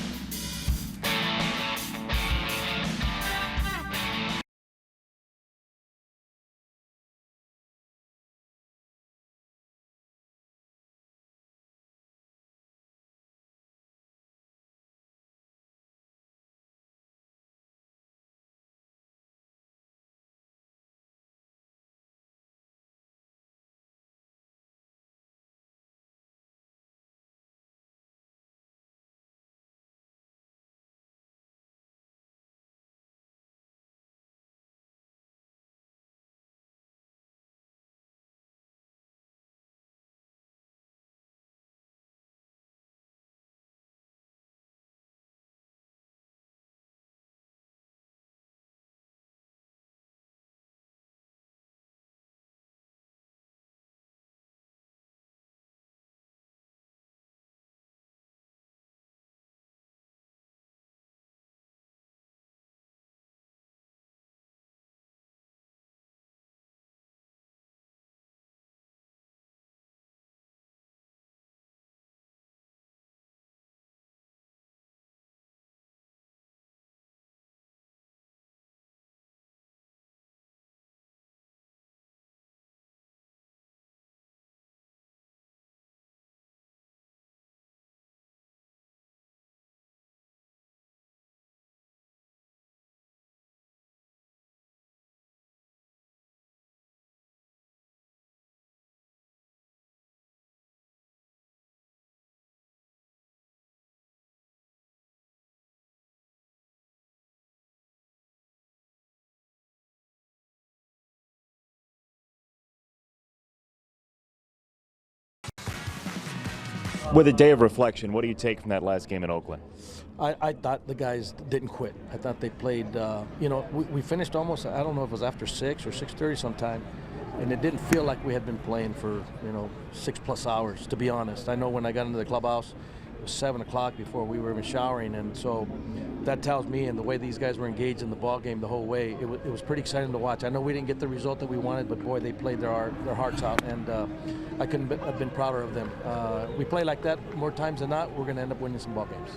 With a day of reflection, what do you take from that last game in Oakland? I thought the guys didn't quit. I thought they played, we finished almost, I don't know if it was after 6 or 6:30 sometime, and it didn't feel like we had been playing for, 6+ hours, to be honest. I know when I got into the clubhouse, it was 7 o'clock before we were even showering, and so that tells me, and the way these guys were engaged in the ball game the whole way, it was pretty exciting to watch. I know we didn't get the result that we wanted, but boy, they played their hearts out, and I couldn't have been prouder of them. We play like that more times than not, we're going to end up winning some ball games.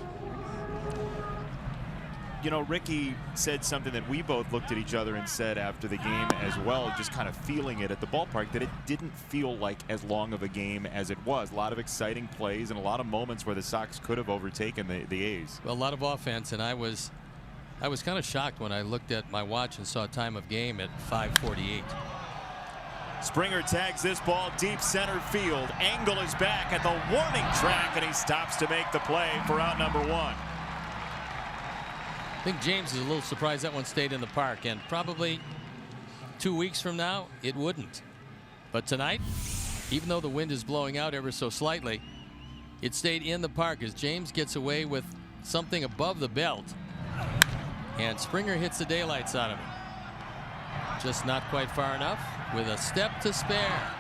Ricky said something that we both looked at each other and said after the game as well, just kind of feeling it at the ballpark, that it didn't feel like as long of a game as it was. A lot of exciting plays and a lot of moments where the Sox could have overtaken the A's. Well, a lot of offense, and I was kind of shocked when I looked at my watch and saw time of game at 5:48. Springer tags this ball deep center field. Engel is back at the warning track, and he stops to make the play for out number 1. I think James is a little surprised that one stayed in the park, and probably 2 weeks from now it wouldn't. But tonight, even though the wind is blowing out ever so slightly, it stayed in the park as James gets away with something above the belt, and Springer hits the daylights out of it. Just not quite far enough with a step to spare.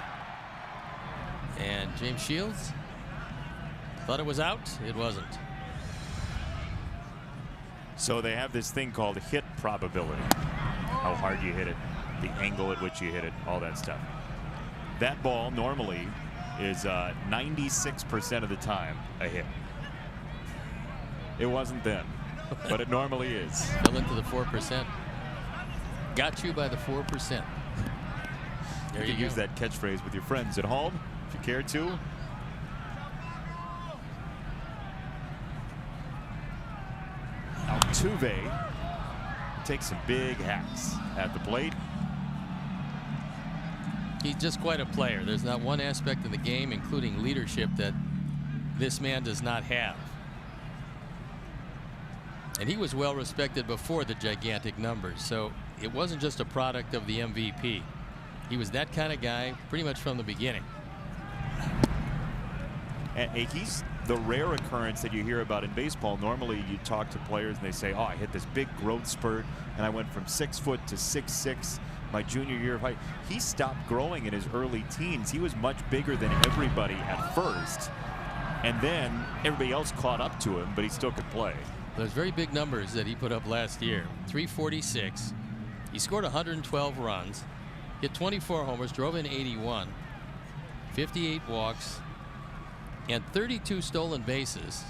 And James Shields thought it was out. It wasn't. So they have this thing called hit probability. How hard you hit it, the angle at which you hit it, all that stuff. That ball normally is 96% of the time a hit. It wasn't then, but it normally is. Fell into the 4%. Got you by the 4%. There You you can use go. that catchphrase with your friends at home if you care to. Altuve takes some big hacks at the plate. He's just quite a player. There's not one aspect of the game, including leadership, that this man does not have. And he was well respected before the gigantic numbers, so it wasn't just a product of the MVP. He was that kind of guy pretty much from the beginning. And he's the rare occurrence that you hear about in baseball. Normally you talk to players and they say, oh, I hit this big growth spurt and I went from 6 foot to 6'6" my junior year of height. He stopped growing in his early teens. He was much bigger than everybody at first, and then everybody else caught up to him, but he still could play. Those very big numbers that he put up last year. 346. He scored 112 runs, hit 24 homers, drove in 81, 58 walks, and 32 stolen bases,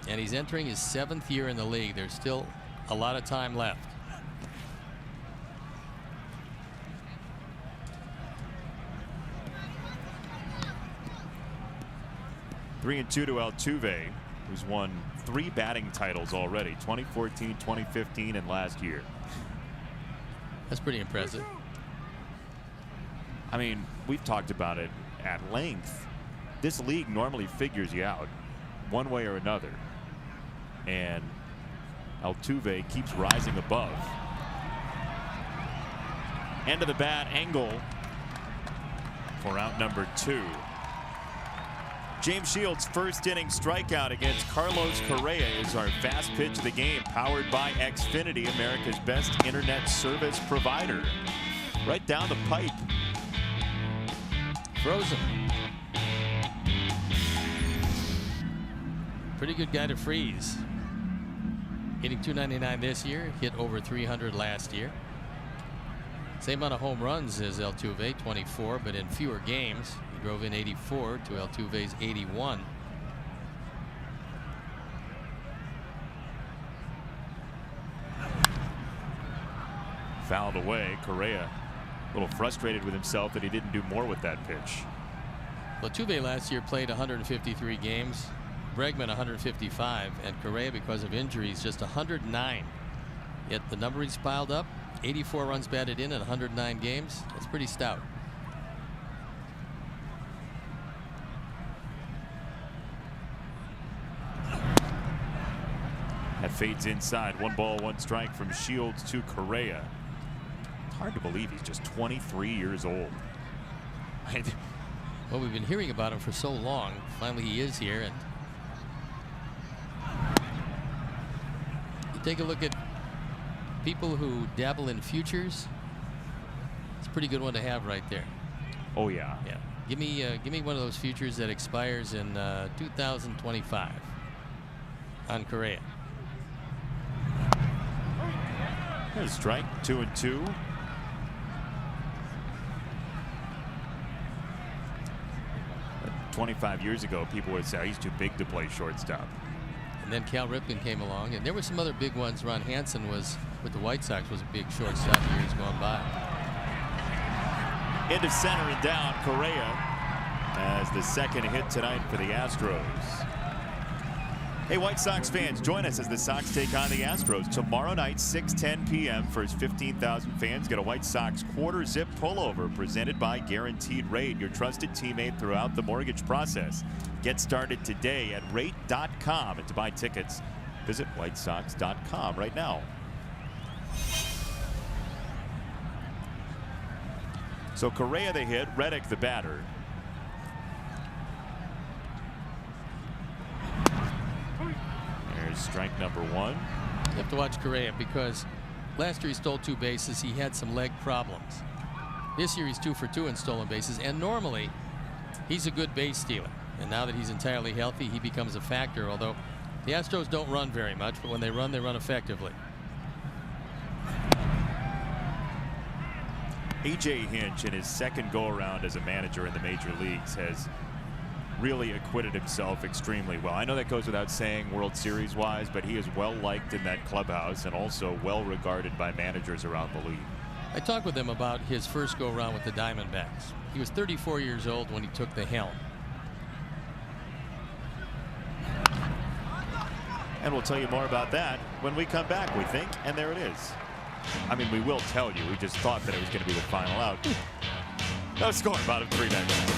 and he's entering his 7th year in the league. There's still a lot of time left. (3-2) to Altuve, who's won 3 batting titles already, 2014, 2015, and last year. That's pretty impressive. I mean, we've talked about it at length. This league normally figures you out one way or another, and Altuve keeps rising above. End of the bat, Engel for out number 2. James Shields' first inning strikeout against Carlos Correa is our fast pitch of the game, powered by Xfinity, America's best internet service provider. Right down the pipe. Frozen. Pretty good guy to freeze. Hitting .299 this year, hit over 300 last year. Same amount of home runs as Altuve, 24, but in fewer games. He drove in 84 to Altuve's 81. Fouled away. Correa a little frustrated with himself that he didn't do more with that pitch. Altuve last year played 153 games. Bregman 155, and Correa, because of injuries, just 109. Yet the number he's piled up, 84 runs batted in 109 games. That's pretty stout. That fades inside. 1 ball, 1 strike from Shields to Correa. It's hard to believe he's just 23 years old. Well, we've been hearing about him for so long. Finally, he is here, and take a look at people who dabble in futures. It's a pretty good one to have right there. Oh, yeah. Yeah. Give me one of those futures that expires in 2025 on Correa. Here's strike, 2-2. 25 years ago, people would say, oh, he's too big to play shortstop. And then Cal Ripken came along, and there were some other big ones. Ron Hansen was with the White Sox, was a big shortstop years gone by. Into center and down, Correa as the second hit tonight for the Astros. Hey, White Sox fans, join us as the Sox take on the Astros tomorrow night, 6:10 p.m. First 15,000 fans get a White Sox quarter zip pullover presented by Guaranteed Rate, your trusted teammate throughout the mortgage process. Get started today at rate.com, and to buy tickets, visit whitesox.com right now. So Correa the hit, Reddick the batter. There's strike number one. You have to watch Correa because last year he stole 2 bases. He had some leg problems. This year he's 2 for 2 in stolen bases, and normally he's a good base stealer. And now that he's entirely healthy, he becomes a factor, although the Astros don't run very much, but when they run effectively. A.J. Hinch, in his second go-around as a manager in the major leagues, has really acquitted himself extremely well. I know that goes without saying World Series wise, but he is well liked in that clubhouse and also well regarded by managers around the league. I talked with him about his first go-around with the Diamondbacks. He was 34 years old when he took the helm. And we'll tell you more about that when we come back, we think. And there it is. I mean, we will tell you. We just thought that it was going to be the final out. No score, bottom 3 minutes.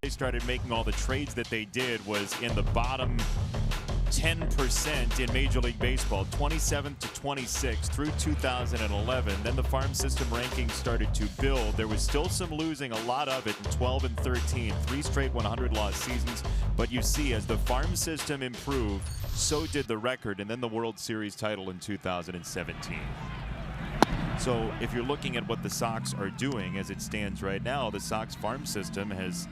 They started making all the trades that they did was in the bottom 10% in Major League Baseball, 27th to 26th through 2011. Then the farm system rankings started to build. There was still some losing, a lot of it in 12 and 13, 3 straight 100-loss seasons. But you see, as the farm system improved, so did the record, and then the World Series title in 2017. So if you're looking at what the Sox are doing as it stands right now, the Sox farm system has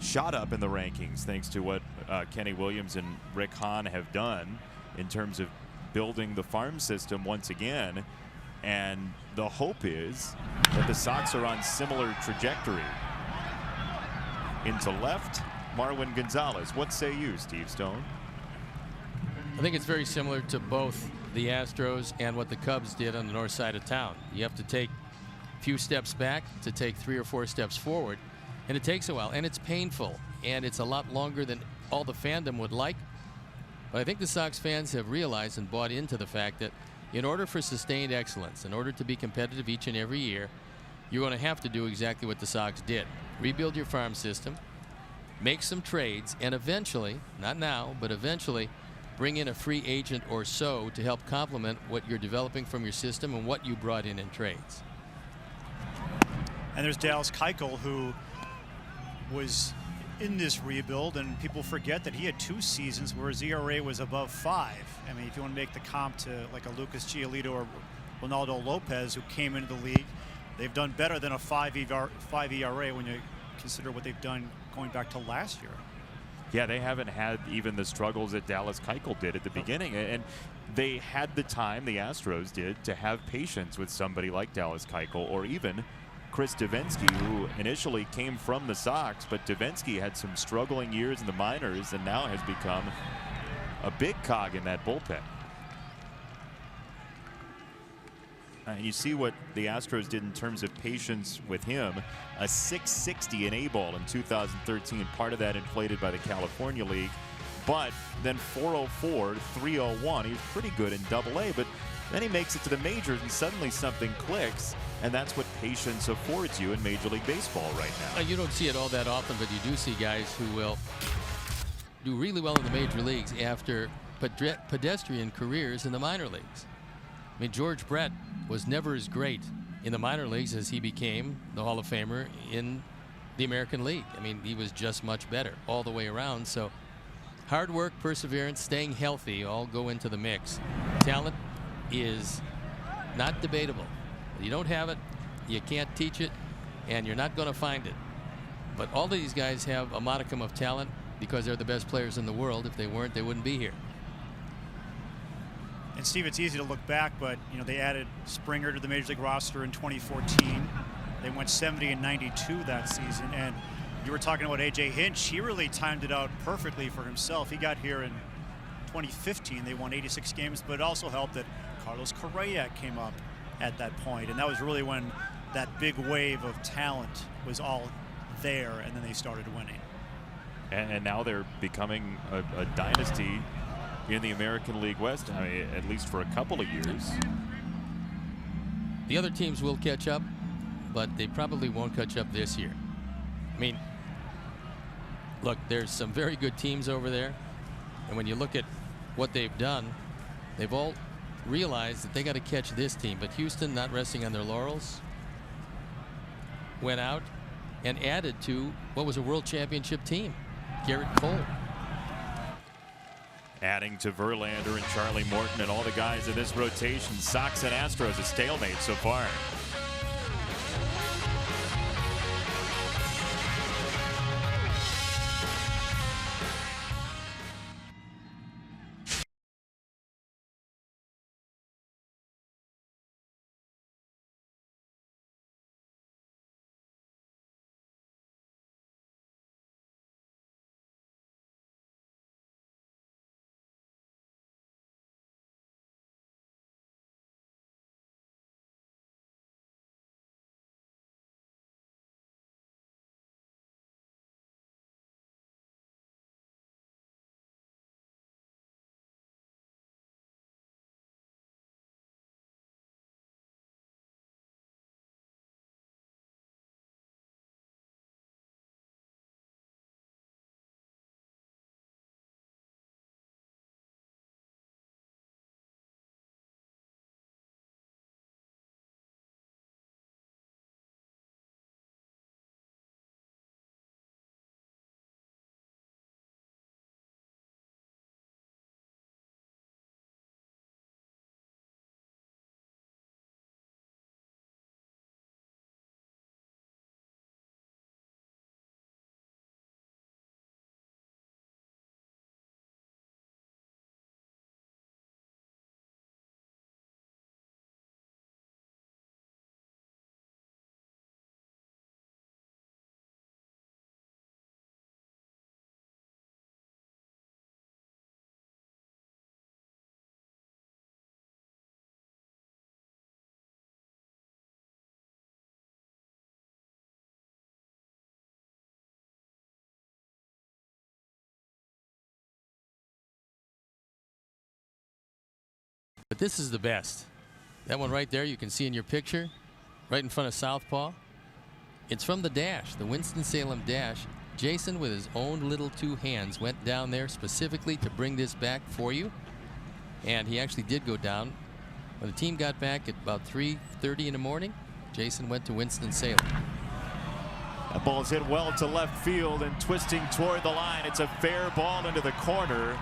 shot up in the rankings thanks to what Kenny Williams and Rick Hahn have done in terms of building the farm system once again. And the hope is that the Sox are on similar trajectory. Into left, Marwin Gonzalez. What say you, Steve Stone? I think it's very similar to both the Astros and what the Cubs did on the north side of town. You have to take a few steps back to take 3 or 4 steps forward. And it takes a while, and it's painful, and it's a lot longer than all the fandom would like. But I think the Sox fans have realized and bought into the fact that in order for sustained excellence, in order to be competitive each and every year, you're going to have to do exactly what the Sox did. Rebuild your farm system, make some trades, and eventually, not now, but eventually, bring in a free agent or so to help complement what you're developing from your system and what you brought in trades. And there's Dallas Keuchel, who was in this rebuild, and people forget that he had 2 seasons where his ERA was above 5. I mean, if you want to make the comp to like a Lucas Giolito or Ronaldo Lopez, who came into the league, they've done better than a 5 ERA when you consider what they've done going back to last year. Yeah, they haven't had even the struggles that Dallas Keuchel did at the beginning, and they had the time, the Astros did, to have patience with somebody like Dallas Keuchel or even Chris Davinsky, who initially came from the Sox, but Davinsky had some struggling years in the minors and now has become a big cog in that bullpen. And you see what the Astros did in terms of patience with him. A 660 in A-ball in 2013, part of that inflated by the California League. But then 404, 301, he was pretty good in Double-A, but then he makes it to the majors and suddenly something clicks, and that's what patience affords you in Major League Baseball right now. You don't see it all that often, but you do see guys who will do really well in the major leagues after pedestrian careers in the minor leagues. I mean, George Brett was never as great in the minor leagues as he became the Hall of Famer in the American League. I mean, he was just much better all the way around. So hard work, perseverance, staying healthy all go into the mix. Talent is not debatable. You don't have it, you can't teach it, and you're not going to find it. But all of these guys have a modicum of talent because they're the best players in the world. If they weren't, they wouldn't be here. And Steve, it's easy to look back, but you know, they added Springer to the Major League roster in 2014. They went 70 and 92 that season, and you were talking about A.J. Hinch. He really timed it out perfectly for himself. He got here in 2015. They won 86 games, but it also helped that Carlos Correa came up at that point, and that was really when that big wave of talent was all there, and then they started winning. And now they're becoming a dynasty in the American League West, I mean, at least for a couple of years. The other teams will catch up, but they probably won't catch up this year. I mean, look, there's some very good teams over there, and when you look at what they've done, they've all realized that they got to catch this team. But Houston, not resting on their laurels, went out and added to what was a world championship team, Garrett Cole. Adding to Verlander and Charlie Morton and all the guys in this rotation. Sox and Astros a stalemate so far. But this is the best. That one right there, you can see in your picture, right in front of Southpaw. It's from the dash, the Winston-Salem dash. Jason, with his own little 2 hands, went down there specifically to bring this back for you. And he actually did go down. When the team got back at about 3:30 in the morning, Jason went to Winston-Salem. That ball's hit well to left field and twisting toward the line. It's a fair ball into the corner.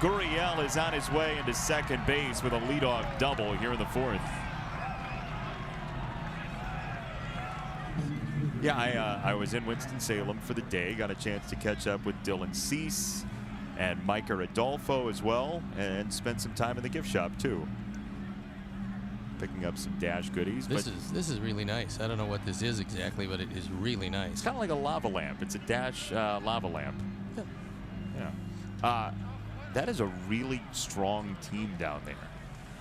Gurriel is on his way into second base with a leadoff double here in the 4th. Yeah, I was in Winston-Salem for the day. Got a chance to catch up with Dylan Cease and Micah Rodolfo as well, and spent some time in the gift shop too, picking up some dash goodies. This is really nice. I don't know what this is exactly, but it is really nice. It's kind of like a lava lamp. It's a dash lava lamp. Yeah. That is a really strong team down there.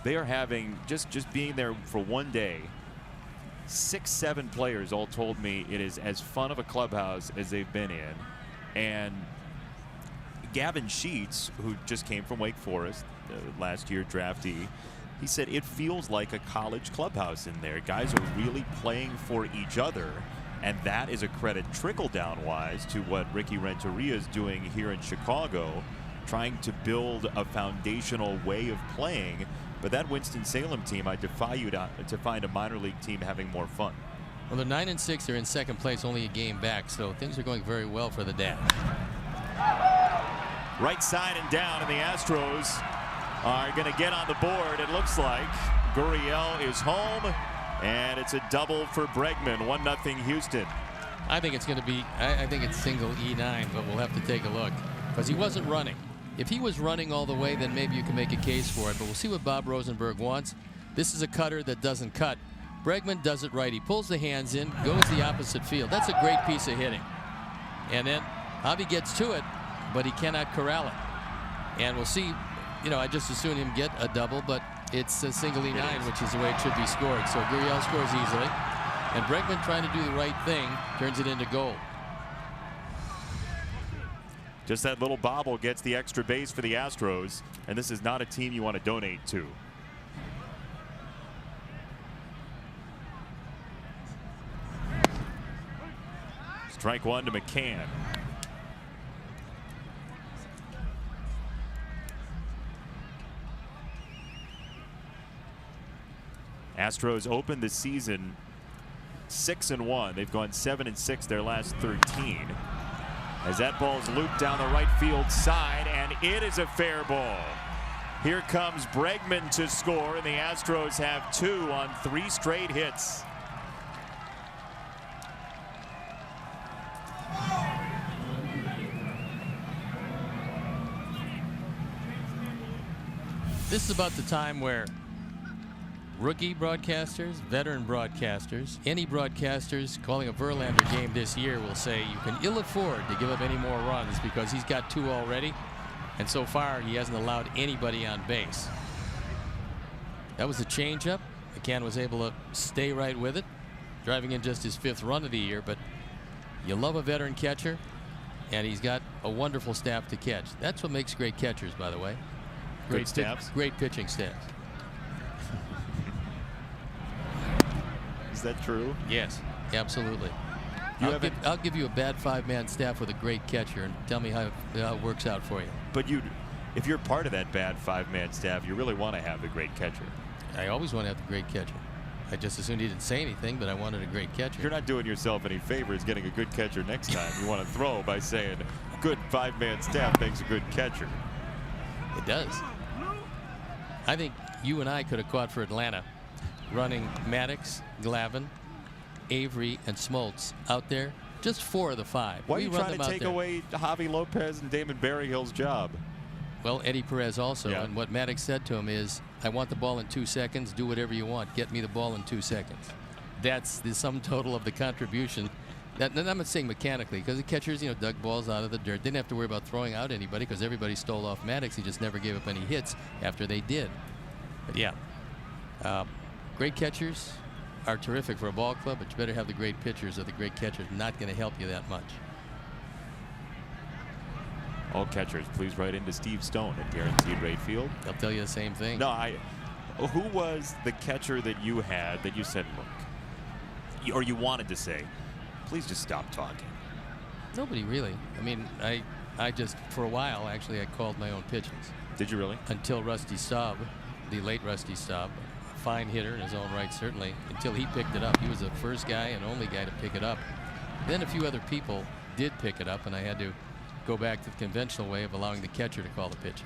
They are having, just being there for one day, 6-7 players all told me it is as fun of a clubhouse as they've been in. And Gavin Sheets, who just came from Wake Forest, last year draftee, he said it feels like a college clubhouse in there. Guys are really playing for each other, and that is a credit trickle-down wise to what Ricky Renteria is doing here in Chicago, trying to build a foundational way of playing. But that Winston-Salem team, I defy you to find a minor league team having more fun. Well, they're 9-6. They're in second place, only a game back, so things are going very well for the Dash. Right side and down, and the Astros are going to get on the board. It looks like Gurriel is home, and it's a double for Bregman. 1-0 Houston. I think it's going to be, I think it's single E9, but we'll have to take a look because he wasn't running. If he was running all the way, then maybe you can make a case for it, but we'll see what Bob Rosenberg wants. This is a cutter that doesn't cut. Bregman does it right. He pulls the hands in, goes the opposite field. That's a great piece of hitting. And then Javi gets to it, but he cannot corral it. And we'll see, you know, I just assume him get a double, but it's a single E9, which is the way it should be scored. So Gurriel scores easily. And Bregman, trying to do the right thing, turns it into goal. Just that little bobble gets the extra base for the Astros, and this is not a team you want to donate to. Strike one to McCann. Astros opened the season 6-1. They've gone 7-6 their last 13. As that ball's looped down the right field side, and it is a fair ball. Here comes Bregman to score, and the Astros have 2 on 3 straight hits. This is about the time where rookie broadcasters, veteran broadcasters, any broadcasters calling a Verlander game this year will say you can ill afford to give up any more runs because he's got 2 already, and so far he hasn't allowed anybody on base. That was a changeup. McCann was able to stay right with it, driving in just his 5th run of the year, but you love a veteran catcher, and he's got a wonderful staff to catch. That's what makes great catchers, by the way. Great staffs? Great pitching staffs. Is that true? Yes, absolutely. I'll give you a bad 5-man staff with a great catcher and tell me how it works out for you. But if you're part of that bad 5-man staff, you really want to have the great catcher. I always want to have the great catcher. I just assumed he didn't say anything, but I wanted a great catcher. You're not doing yourself any favors getting a good catcher next time. You want to throw by saying good 5-man staff makes a good catcher. It does. I think you and I could have caught for Atlanta, running Maddox, Glavine, Avery, and Smoltz out there. Just 4 of the 5. Why are you trying to take away Javi Lopez and Damon Berryhill's job? Well, Eddie Perez also. Yeah. And what Maddox said to him is, I want the ball in 2 seconds. Do whatever you want. Get me the ball in 2 seconds. That's the sum total of the contribution. And I'm not saying mechanically, because the catchers, you know, dug balls out of the dirt. Didn't have to worry about throwing out anybody because everybody stole off Maddox. He just never gave up any hits after they did. But yeah, great catchers are terrific for a ball club, but you better have the great pitchers, or the great catchers not going to help you that much. All catchers, please write into Steve Stone at Guaranteed Rate Field. They'll tell you the same thing. No, Who was the catcher that you had that you said, look, or you wanted to say, please just stop talking? Nobody really. I mean, I just, for a while, actually, I called my own pitches. Did you really? Until Rusty Staub, the late Rusty Staub, fine hitter in his own right, certainly, until he picked it up. He was the first guy and only guy to pick it up. Then a few other people did pick it up, and I had to go back to the conventional way of allowing the catcher to call the pitches.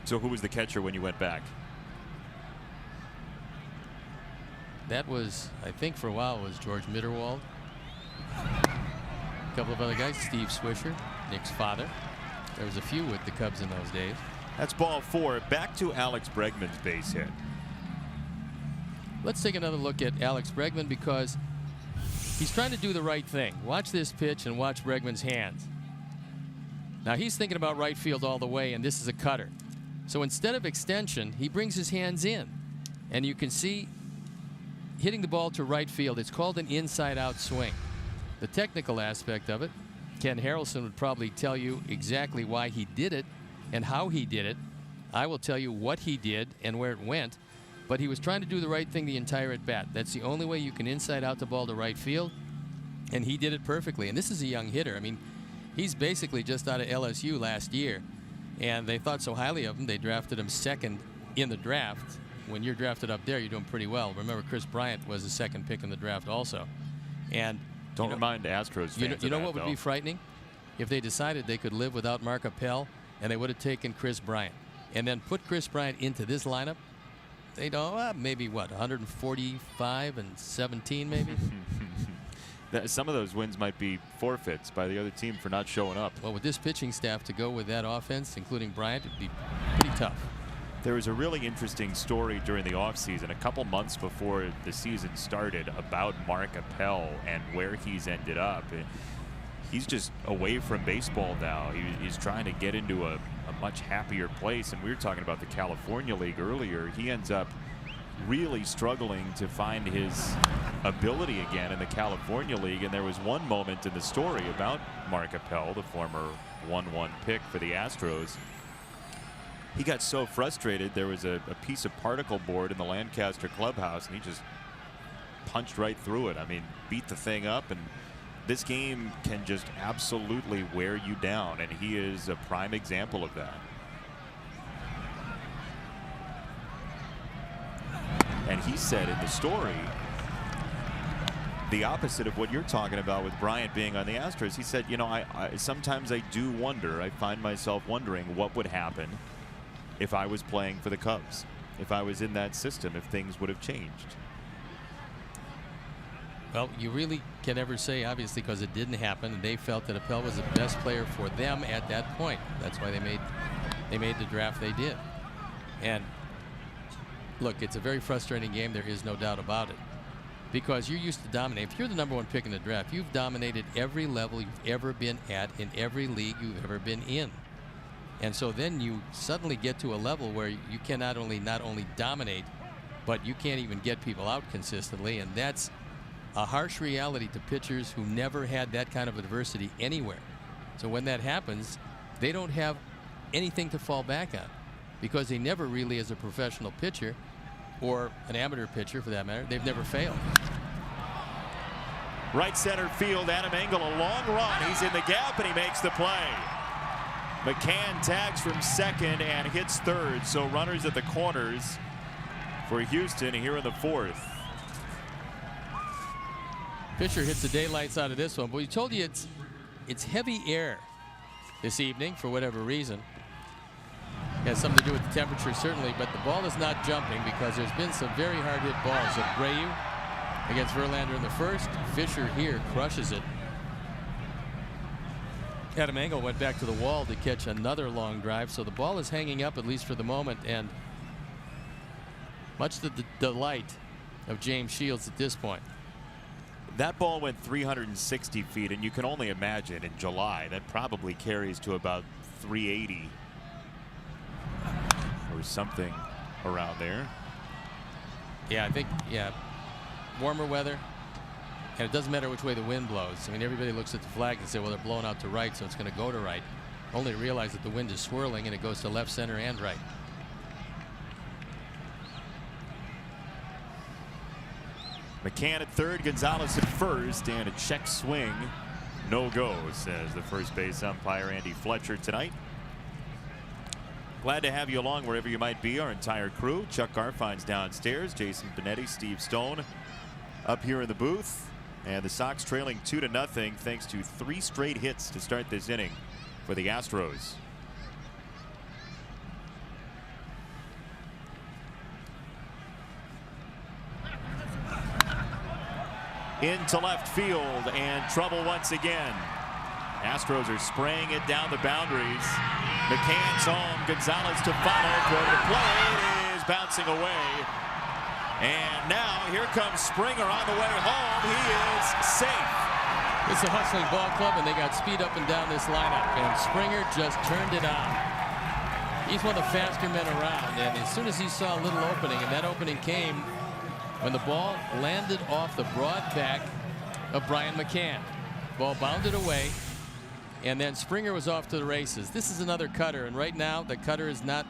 So who was the catcher when you went back? That was, I think for a while, was George Mitterwald. A couple of other guys, Steve Swisher, Nick's father. There was a few with the Cubs in those days. That's ball 4. Back to Alex Bregman's base hit. Let's take another look at Alex Bregman because he's trying to do the right thing. Watch this pitch and watch Bregman's hands. Now he's thinking about right field all the way, and this is a cutter. So instead of extension, he brings his hands in. And you can see hitting the ball to right field. It's called an inside-out swing. The technical aspect of it, Ken Harrelson would probably tell you exactly why he did it and how he did it. I will tell you what he did and where it went. But he was trying to do the right thing the entire at-bat. That's the only way you can inside out the ball to right field. And he did it perfectly. And this is a young hitter. I mean, he's basically just out of LSU last year. And they thought so highly of him, they drafted him second in the draft. When you're drafted up there, you're doing pretty well. Remember, Chris Bryant was the second pick in the draft also. And don't remind Astros fans you know what would be frightening? If they decided they could live without Mark Appel and they would have taken Chris Bryant and then put Chris Bryant into this lineup, they'd maybe what, 145 and 17 maybe? Some of those wins might be forfeits by the other team for not showing up. Well, with this pitching staff to go with that offense, including Bryant, it'd be pretty tough. There was a really interesting story during the offseason, a couple months before the season started, about Mark Appel and where he's ended up. He's just away from baseball now. He's trying to get into a much happier place. And we were talking about the California League earlier. He ends up really struggling to find his ability again in the California League. And there was one moment in the story about Mark Appel, the former 1-1 pick for the Astros. He got so frustrated, there was a piece of particle board in the Lancaster clubhouse, and he just punched right through it. I mean, beat the thing up, and this game can just absolutely wear you down, and he is a prime example of that. And he said in the story the opposite of what you're talking about with Bryant being on the Astros. He said, you know, sometimes I do wonder, I find myself wondering what would happen if I was playing for the Cubs, if I was in that system, if things would have changed. Well, you really can never say, obviously, because it didn't happen, and they felt that Appel was the best player for them at that point. That's why they made the draft they did. And look, it's a very frustrating game. There is no doubt about it, because you're used to dominating. If you're the #1 pick in the draft, you've dominated every level you've ever been at in every league you've ever been in. And so then you suddenly get to a level where you can not only dominate, but you can't even get people out consistently. And that's a harsh reality to pitchers who never had that kind of adversity anywhere. So when that happens, they don't have anything to fall back on, because they never really, as a professional pitcher or an amateur pitcher for that matter, they've never failed. Right center field, Adam Engel, a long run. He's in the gap, and he makes the play. McCann tags from second and hits third. So runners at the corners for Houston here in the 4th. Pitcher hits the daylights out of this one, but we told you it's heavy air this evening for whatever reason. It has something to do with the temperature, certainly, but the ball is not jumping because there's been some very hard hit balls. Abreu against Verlander in the 1st. Fisher here crushes it. Adam Engel went back to the wall to catch another long drive, so the ball is hanging up, at least for the moment, and much to the delight of James Shields at this point. That ball went 360 feet, and you can only imagine in July that probably carries to about 380 or something around there. Yeah, I think, yeah, warmer weather. And it doesn't matter which way the wind blows. I mean, everybody looks at the flag and say, well, they're blowing out to right, so it's going to go to right. only to realize that the wind is swirling and it goes to left, center, and right. McCann at third, Gonzalez at first, and a check swing. No go, says the first base umpire Andy Fletcher tonight. Glad to have you along wherever you might be. Our entire crew. Chuck Garfine's downstairs. Jason Benetti, Steve Stone up here in the booth. And the Sox trailing 2-0 thanks to 3 straight hits to start this inning for the Astros. Into left field, and trouble once again. Astros are spraying it down the boundaries. McCann's home. Gonzalez to follow. Throw to the plate. It is bouncing away. And now here comes Springer on the way home. He is safe. It's a hustling ball club, and they got speed up and down this lineup. And Springer just turned it on. He's one of the faster men around. And as soon as he saw a little opening, and that opening came when the ball landed off the broad back of Brian McCann. Ball bounded away, and then Springer was off to the races. This is another cutter, and right now the cutter is not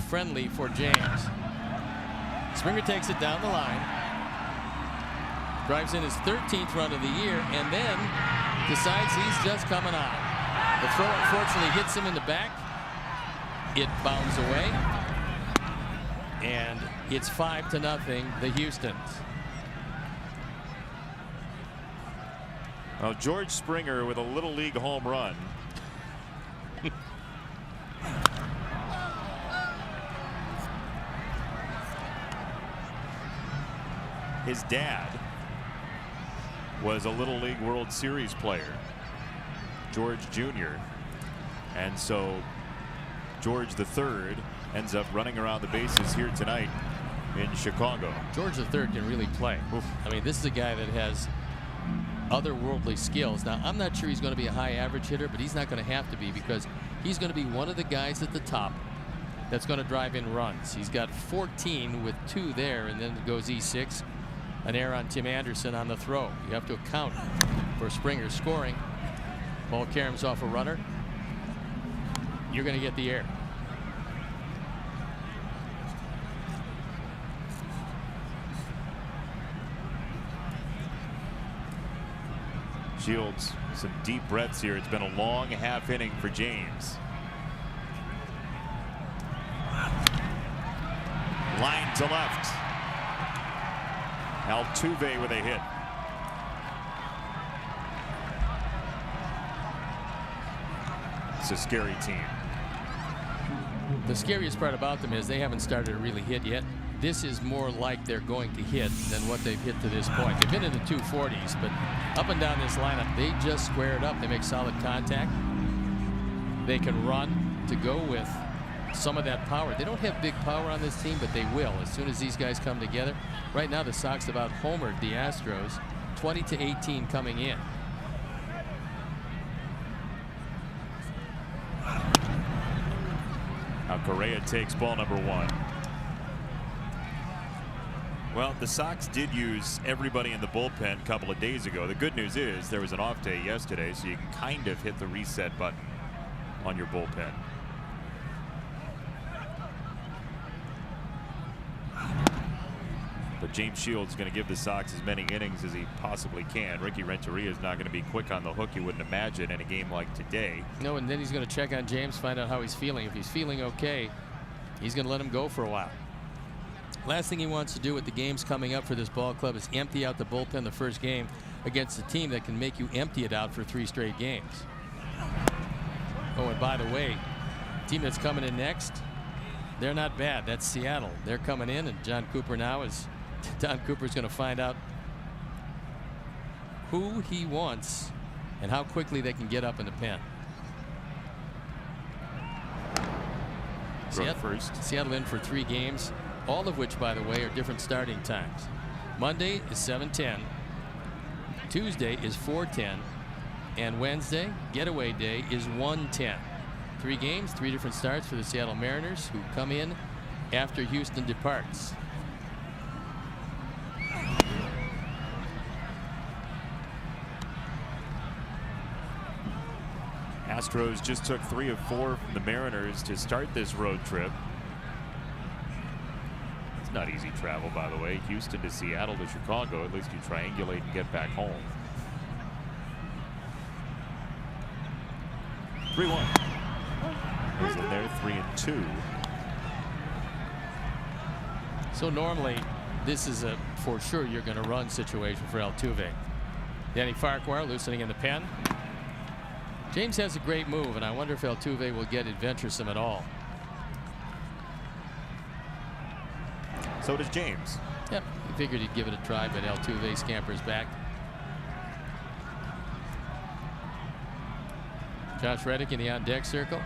friendly for James. Springer takes it down the line, drives in his 13th run of the year, and then decides he's just coming on. The throw unfortunately hits him in the back. It bounds away, and it's 5-0, the Houstons. Well, George Springer with a little league home run. His dad was a Little League World Series player, George Jr. And so George III ends up running around the bases here tonight in Chicago. George III can really play. Oof. I mean, this is a guy that has otherworldly skills. Now, I'm not sure he's going to be a high average hitter, but he's not going to have to be, because he's going to be one of the guys at the top that's going to drive in runs. He's got 14 with 2 there, and then it goes E6. An error on Tim Anderson on the throw. You have to account for Springer scoring. Ball caroms off a runner. You're going to get the error. Shields, some deep breaths here. It's been a long half inning for James. Line to left. Altuve with a hit. It's a scary team. The scariest part about them is they haven't started to really hit yet. This is more like they're going to hit than what they've hit to this point. They've been in the 240s, but up and down this lineup, they just square it up. They make solid contact. They can run to go with some of that power. They don't have big power on this team, but they will as soon as these guys come together. Right now, the Sox have out homered the Astros 20-18 coming in. Now Correa takes ball number 1. Well, the Sox did use everybody in the bullpen a couple of days ago. The good news is there was an off day yesterday, so you can kind of hit the reset button on your bullpen. But James Shields is going to give the Sox as many innings as he possibly can. Ricky Renteria is not going to be quick on the hook, you wouldn't imagine, in a game like today. No, and then he's going to check on James, find out how he's feeling. If he's feeling okay, he's going to let him go for a while. Last thing he wants to do with the games coming up for this ball club is empty out the bullpen the first game against a team that can make you empty it out for 3 straight games. Oh, and by the way, the team that's coming in next, they're not bad. That's Seattle. They're coming in, and Don Cooper's going to find out who he wants and how quickly they can get up in the pen. Seattle in for 3 games, all of which, by the way, are different starting times. Monday is 7:10. Tuesday is 4:10. And Wednesday, getaway day, is 1:10. 3 games, 3 different starts for the Seattle Mariners, who come in after Houston departs. Astros just took 3 of 4 from the Mariners to start this road trip. It's not easy travel, by the way. Houston to Seattle to Chicago. At least you triangulate and get back home. 3-1. Goes in there, 3-2. So normally, this is a for sure you're going to run situation for Altuve. Danny Farquhar loosening in the pen. James has a great move, and I wonder if Altuve will get adventuresome at all. So does James. Yep, he figured he'd give it a try, but Altuve scampers back. Josh Reddick in the on-deck circle.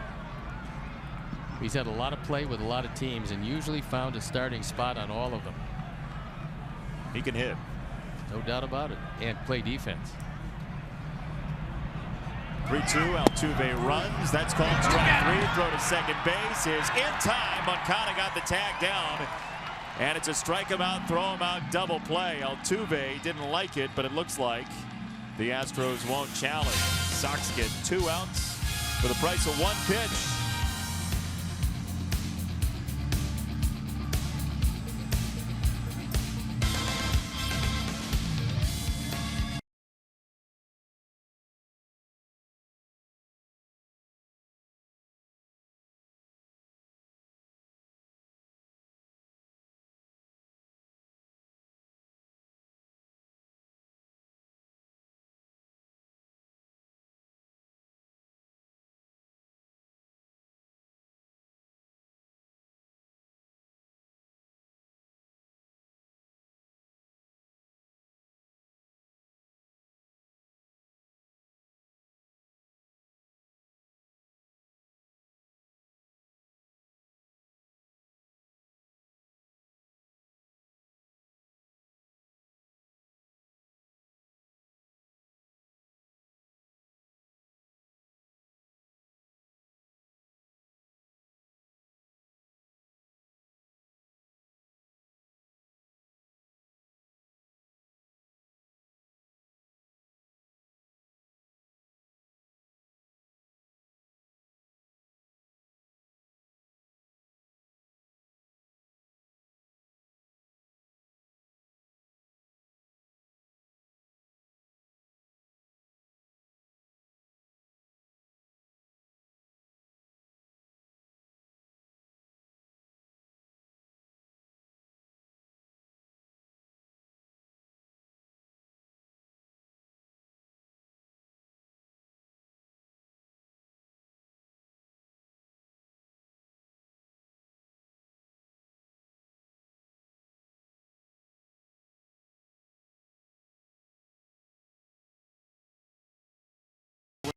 He's had a lot of play with a lot of teams and usually found a starting spot on all of them. He can hit. No doubt about it. And play defense. 3-2. Altuve runs. That's called strike 3. Throw to second base is in time. Moncada got the tag down. And it's a strike him out, throw him out, double play. Altuve didn't like it, but it looks like the Astros won't challenge. Sox get 2 outs for the price of 1 pitch.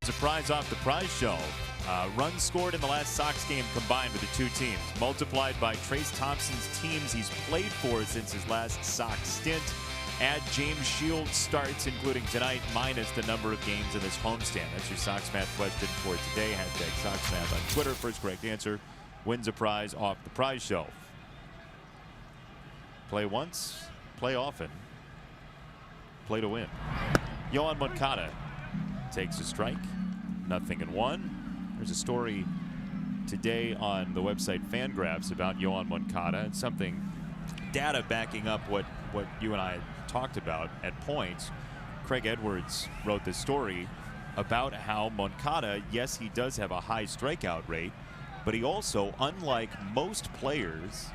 Surprise off the prize show. Runs scored in the last Sox game combined with the 2 teams, multiplied by Trace Thompson's teams he's played for since his last Sox stint. Add James Shields starts, including tonight, minus the number of games in this homestand. That's your Sox Math question for today. Hashtag Sox Math on Twitter. First correct answer wins a prize off the prize shelf. Play once, play often, play to win. Yohan Moncada takes a strike. 0-1. There's a story today on the website Fangraphs about Yohan Moncada and something, data backing up what you and I talked about at points. Craig Edwards wrote this story about how Moncada, yes, he does have a high strikeout rate, but he also, unlike most players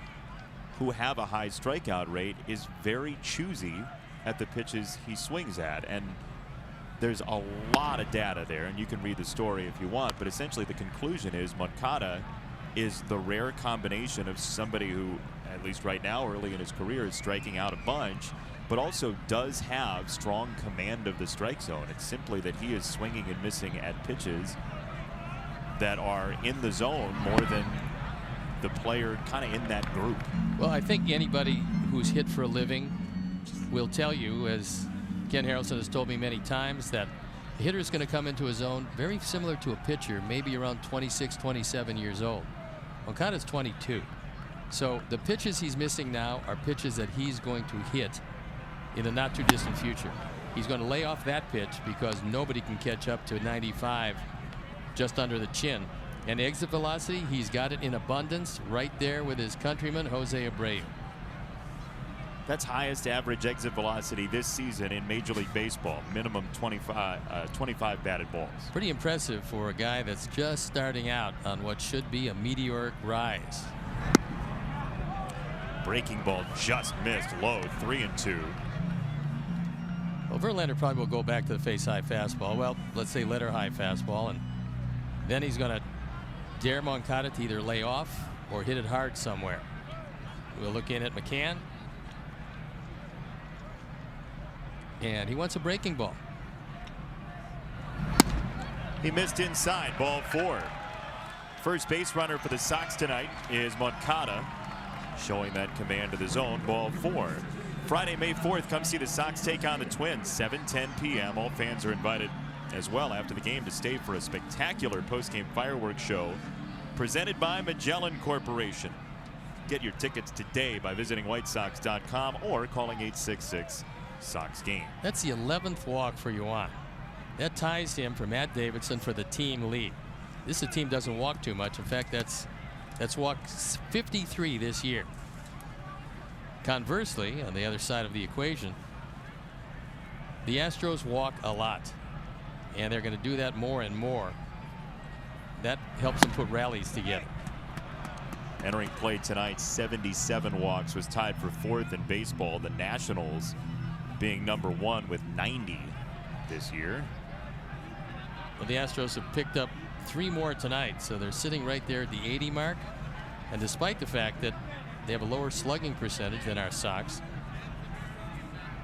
who have a high strikeout rate, is very choosy at the pitches he swings at. And there's a lot of data there, and you can read the story if you want, but essentially the conclusion is Moncada is the rare combination of somebody who, at least right now, early in his career, is striking out a bunch, but also does have strong command of the strike zone. It's simply that he is swinging and missing at pitches that are in the zone more than the player kind of in that group. Well, I think anybody who's hit for a living will tell you, as Ken Harrelson has told me many times, that the hitter is going to come into a zone very similar to a pitcher, maybe around 26, 27 years old. Moncada's 22. So the pitches he's missing now are pitches that he's going to hit in the not too distant future. He's going to lay off that pitch because nobody can catch up to 95 just under the chin. And exit velocity, he's got it in abundance right there with his countryman, Jose Abreu. That's highest average exit velocity this season in Major League Baseball. Minimum 25 batted balls. Pretty impressive for a guy that's just starting out on what should be a meteoric rise. Breaking ball just missed low, 3-2. Well, Verlander probably will go back to the face-high fastball. Well, let's say letter-high fastball, and then he's going to dare Moncada to either lay off or hit it hard somewhere. We'll look in at McCann. And he wants a breaking ball. He missed inside, ball 4. First base runner for the Sox tonight is Moncada, showing that command of the zone, ball 4. Friday, May 4th, come see the Sox take on the Twins, 7:10 p.m. All fans are invited as well after the game to stay for a spectacular postgame fireworks show presented by Magellan Corporation. Get your tickets today by visiting WhiteSox.com or calling 866-SOX game. That's the 11th walk for Yuan. That ties him for Matt Davidson for the team lead. This team doesn't walk too much. In fact, that's walk 53 this year. Conversely, on the other side of the equation, the Astros walk a lot, and they're going to do that more and more. That helps them put rallies together. Entering play tonight, 77 walks, was tied for 4th in baseball. The Nationals being number 1 with 90 this year. Well, the Astros have picked up 3 more tonight, so they're sitting right there at the 80 mark. And despite the fact that they have a lower slugging percentage than our Sox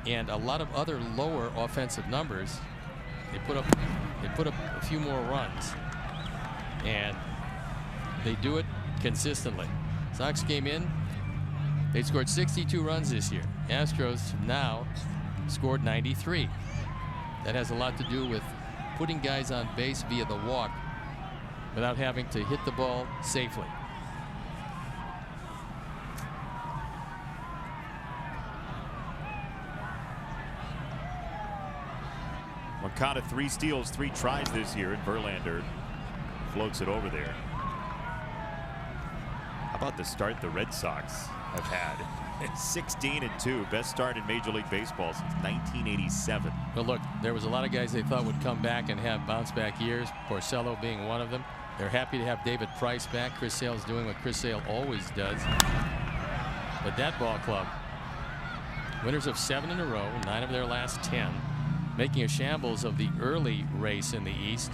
and a lot of other lower offensive numbers, they put up a few more runs, and they do it consistently. Sox came in, they scored 62 runs this year. Astros now scored 93. That has a lot to do with putting guys on base via the walk without having to hit the ball safely. Moncada 3 steals, 3 tries this year, and Verlander floats it over there. How about the start the Red Sox have had? 16-2, best start in Major League Baseball since 1987. Well, look, there was a lot of guys they thought would come back and have bounce-back years, Porcello being one of them. They're happy to have David Price back. Chris Sale's doing what Chris Sale always does. But that ball club, winners of 7 in a row, 9 of their last 10, making a shambles of the early race in the East.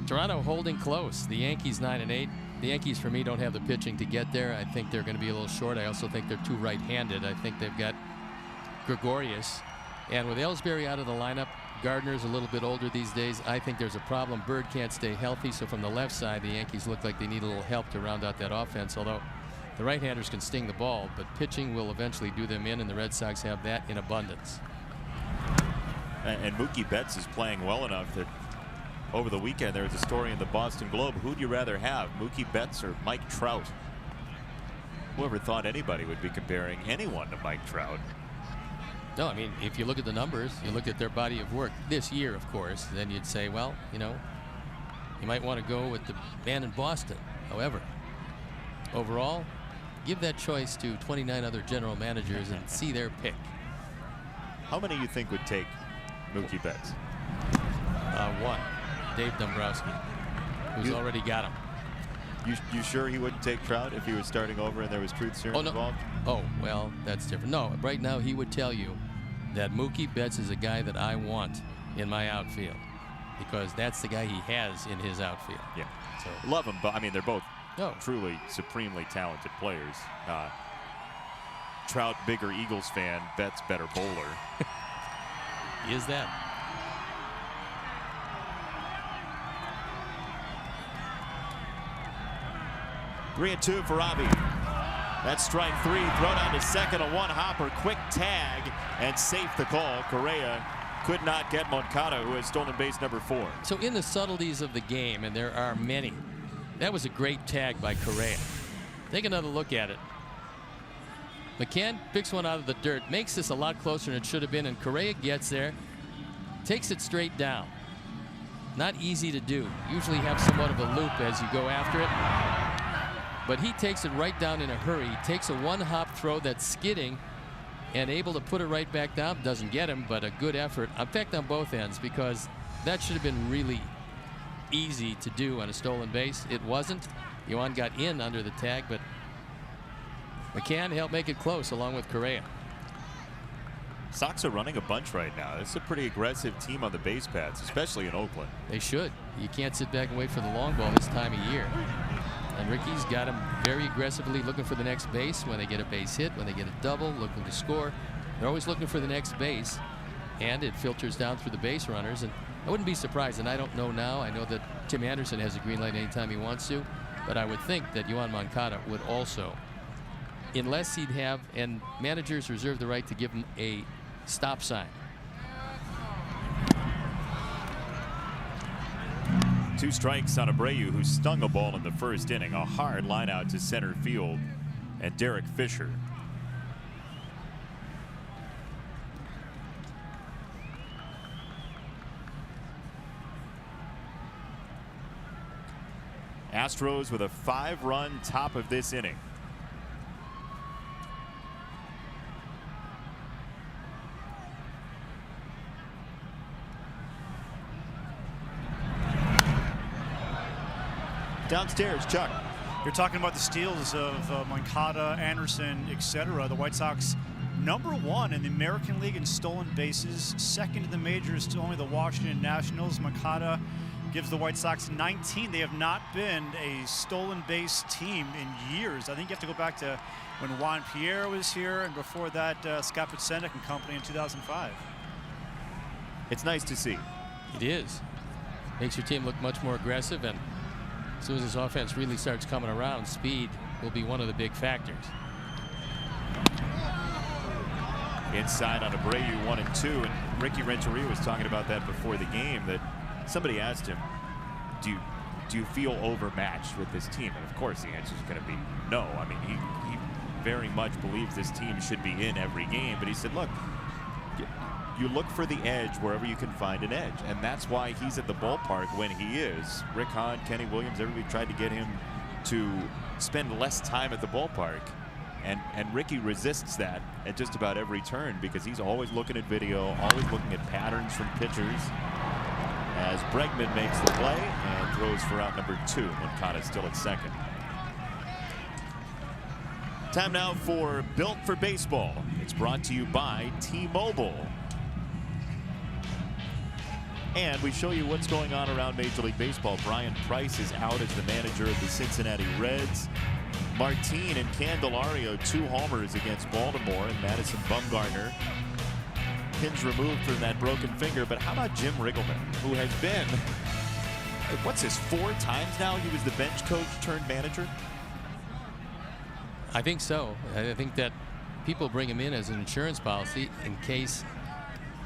Toronto holding close. The Yankees 9-8. The Yankees, for me, don't have the pitching to get there. I think they're going to be a little short. I also think they're too right-handed. I think they've got Gregorius. And with Ellsbury out of the lineup, Gardner's a little bit older these days. I think there's a problem. Bird can't stay healthy. So from the left side, the Yankees look like they need a little help to round out that offense. Although the right-handers can sting the ball, but pitching will eventually do them in, and the Red Sox have that in abundance. And Mookie Betts is playing well enough that over the weekend there was a story in the Boston Globe. Who'd you rather have, Mookie Betts or Mike Trout? Whoever thought anybody would be comparing anyone to Mike Trout? No, I mean, if you look at the numbers, you look at their body of work this year, of course, then you'd say, well, you know, you might want to go with the man in Boston. However, overall, give that choice to 29 other general managers and see their pick. How many you think would take Mookie Betts? 1. Dave Dombrowski, who's already got him. You sure he wouldn't take Trout if he was starting over and there was truth serum involved? Oh, well, that's different. No, right now he would tell you that Mookie Betts is a guy that I want in my outfield because that's the guy he has in his outfield. Yeah. So, love him, but I mean, they're both truly supremely talented players. Trout, bigger Eagles fan. Betts, better bowler. Is that? 3-2 for Robbie. That's strike 3. Thrown on to second. A 1-hopper. Quick tag and safe the call. Correa could not get Moncada, who has stolen base number 4. So in the subtleties of the game, and there are many, that was a great tag by Correa. Take another look at it. McCann picks one out of the dirt, makes this a lot closer than it should have been, and Correa gets there, takes it straight down. Not easy to do. Usually have somewhat of a loop as you go after it. But he takes it right down in a hurry. He takes a one-hop throw that's skidding and able to put it right back down. Doesn't get him, but a good effort. In fact, on both ends, because that should have been really easy to do on a stolen base. It wasn't. Yuan got in under the tag, but McCann helped make it close along with Correa. Sox are running a bunch right now. It's a pretty aggressive team on the base paths, especially in Oakland. They should. You can't sit back and wait for the long ball this time of year. And Ricky's got them very aggressively looking for the next base when they get a base hit, when they get a double, looking to score. They're always looking for the next base, and it filters down through the base runners. And I wouldn't be surprised, and I don't know now. I know that Tim Anderson has a green light anytime he wants to, but I would think that Yoan Moncada would also, unless he'd have, and managers reserve the right to give him a stop sign. Two strikes on Abreu, who stung a ball in the first inning. A hard line out to center field, and Derek Fisher. Astros with a 5-run top of this inning. Downstairs, Chuck. You're talking about the steals of Moncada, Anderson, etc. The White Sox #1 in the American League in stolen bases. Second in the majors to only the Washington Nationals. Moncada gives the White Sox 19. They have not been a stolen base team in years. I think you have to go back to when Juan Pierre was here, and before that, Scott Podsednik and company in 2005. It's nice to see. It is. Makes your team look much more aggressive, and as soon as this offense really starts coming around, speed will be one of the big factors. Inside on Abreu, 1-2, and Ricky Renteria was talking about that before the game, that somebody asked him, do you feel overmatched with this team? And of course the answer is going to be no. I mean, he very much believes this team should be in every game, but he said, look, you look for the edge wherever you can find an edge, and that's why he's at the ballpark when he is. Rick Hahn, Kenny Williams, everybody tried to get him to spend less time at the ballpark, and Ricky resists that at just about every turn, because he's always looking at video, always looking at patterns from pitchers. As Bregman makes the play and throws for out number 2. Moncada still at second. Time now for Built for Baseball. It's brought to you by T-Mobile. And we show you what's going on around Major League Baseball. Brian Price is out as the manager of the Cincinnati Reds. Martin and Candelario, 2 homers against Baltimore, and Madison Bumgarner, pins removed from that broken finger. But how about Jim Riggleman, who has been, what's this, 4 times now he was the bench coach turned manager? I think so. I think that people bring him in as an insurance policy in case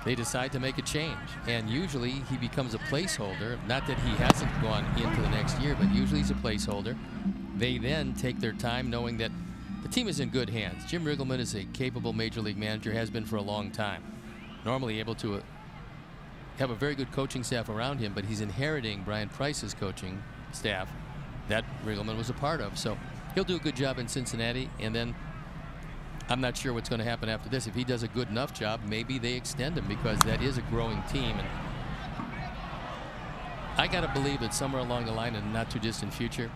they decide to make a change, and usually he becomes a placeholder. Not that he hasn't gone into the next year, but usually he's a placeholder. They then take their time knowing that the team is in good hands. Jim Riggleman is a capable major league manager, has been for a long time. Normally able to have a very good coaching staff around him, but he's inheriting Brian Price's coaching staff that Riggleman was a part of. So he'll do a good job in Cincinnati, and then I'm not sure what's going to happen after this. If he does a good enough job, maybe they extend him, because that is a growing team. And I got to believe that somewhere along the line in the not too distant future,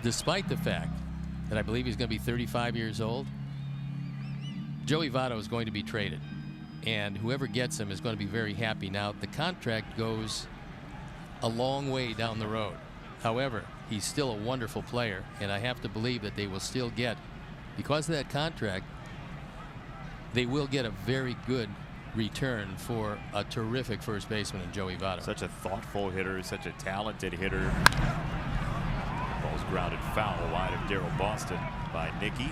despite the fact that I believe he's going to be 35 years old, Joey Votto is going to be traded, and whoever gets him is going to be very happy. Now, the contract goes a long way down the road. However, he's still a wonderful player, and I have to believe that they will still get, because of that contract, they will get a very good return for a terrific first baseman in Joey Votto. Such a thoughtful hitter, such a talented hitter. Ball's grounded foul wide of Darryl Boston by Nicky.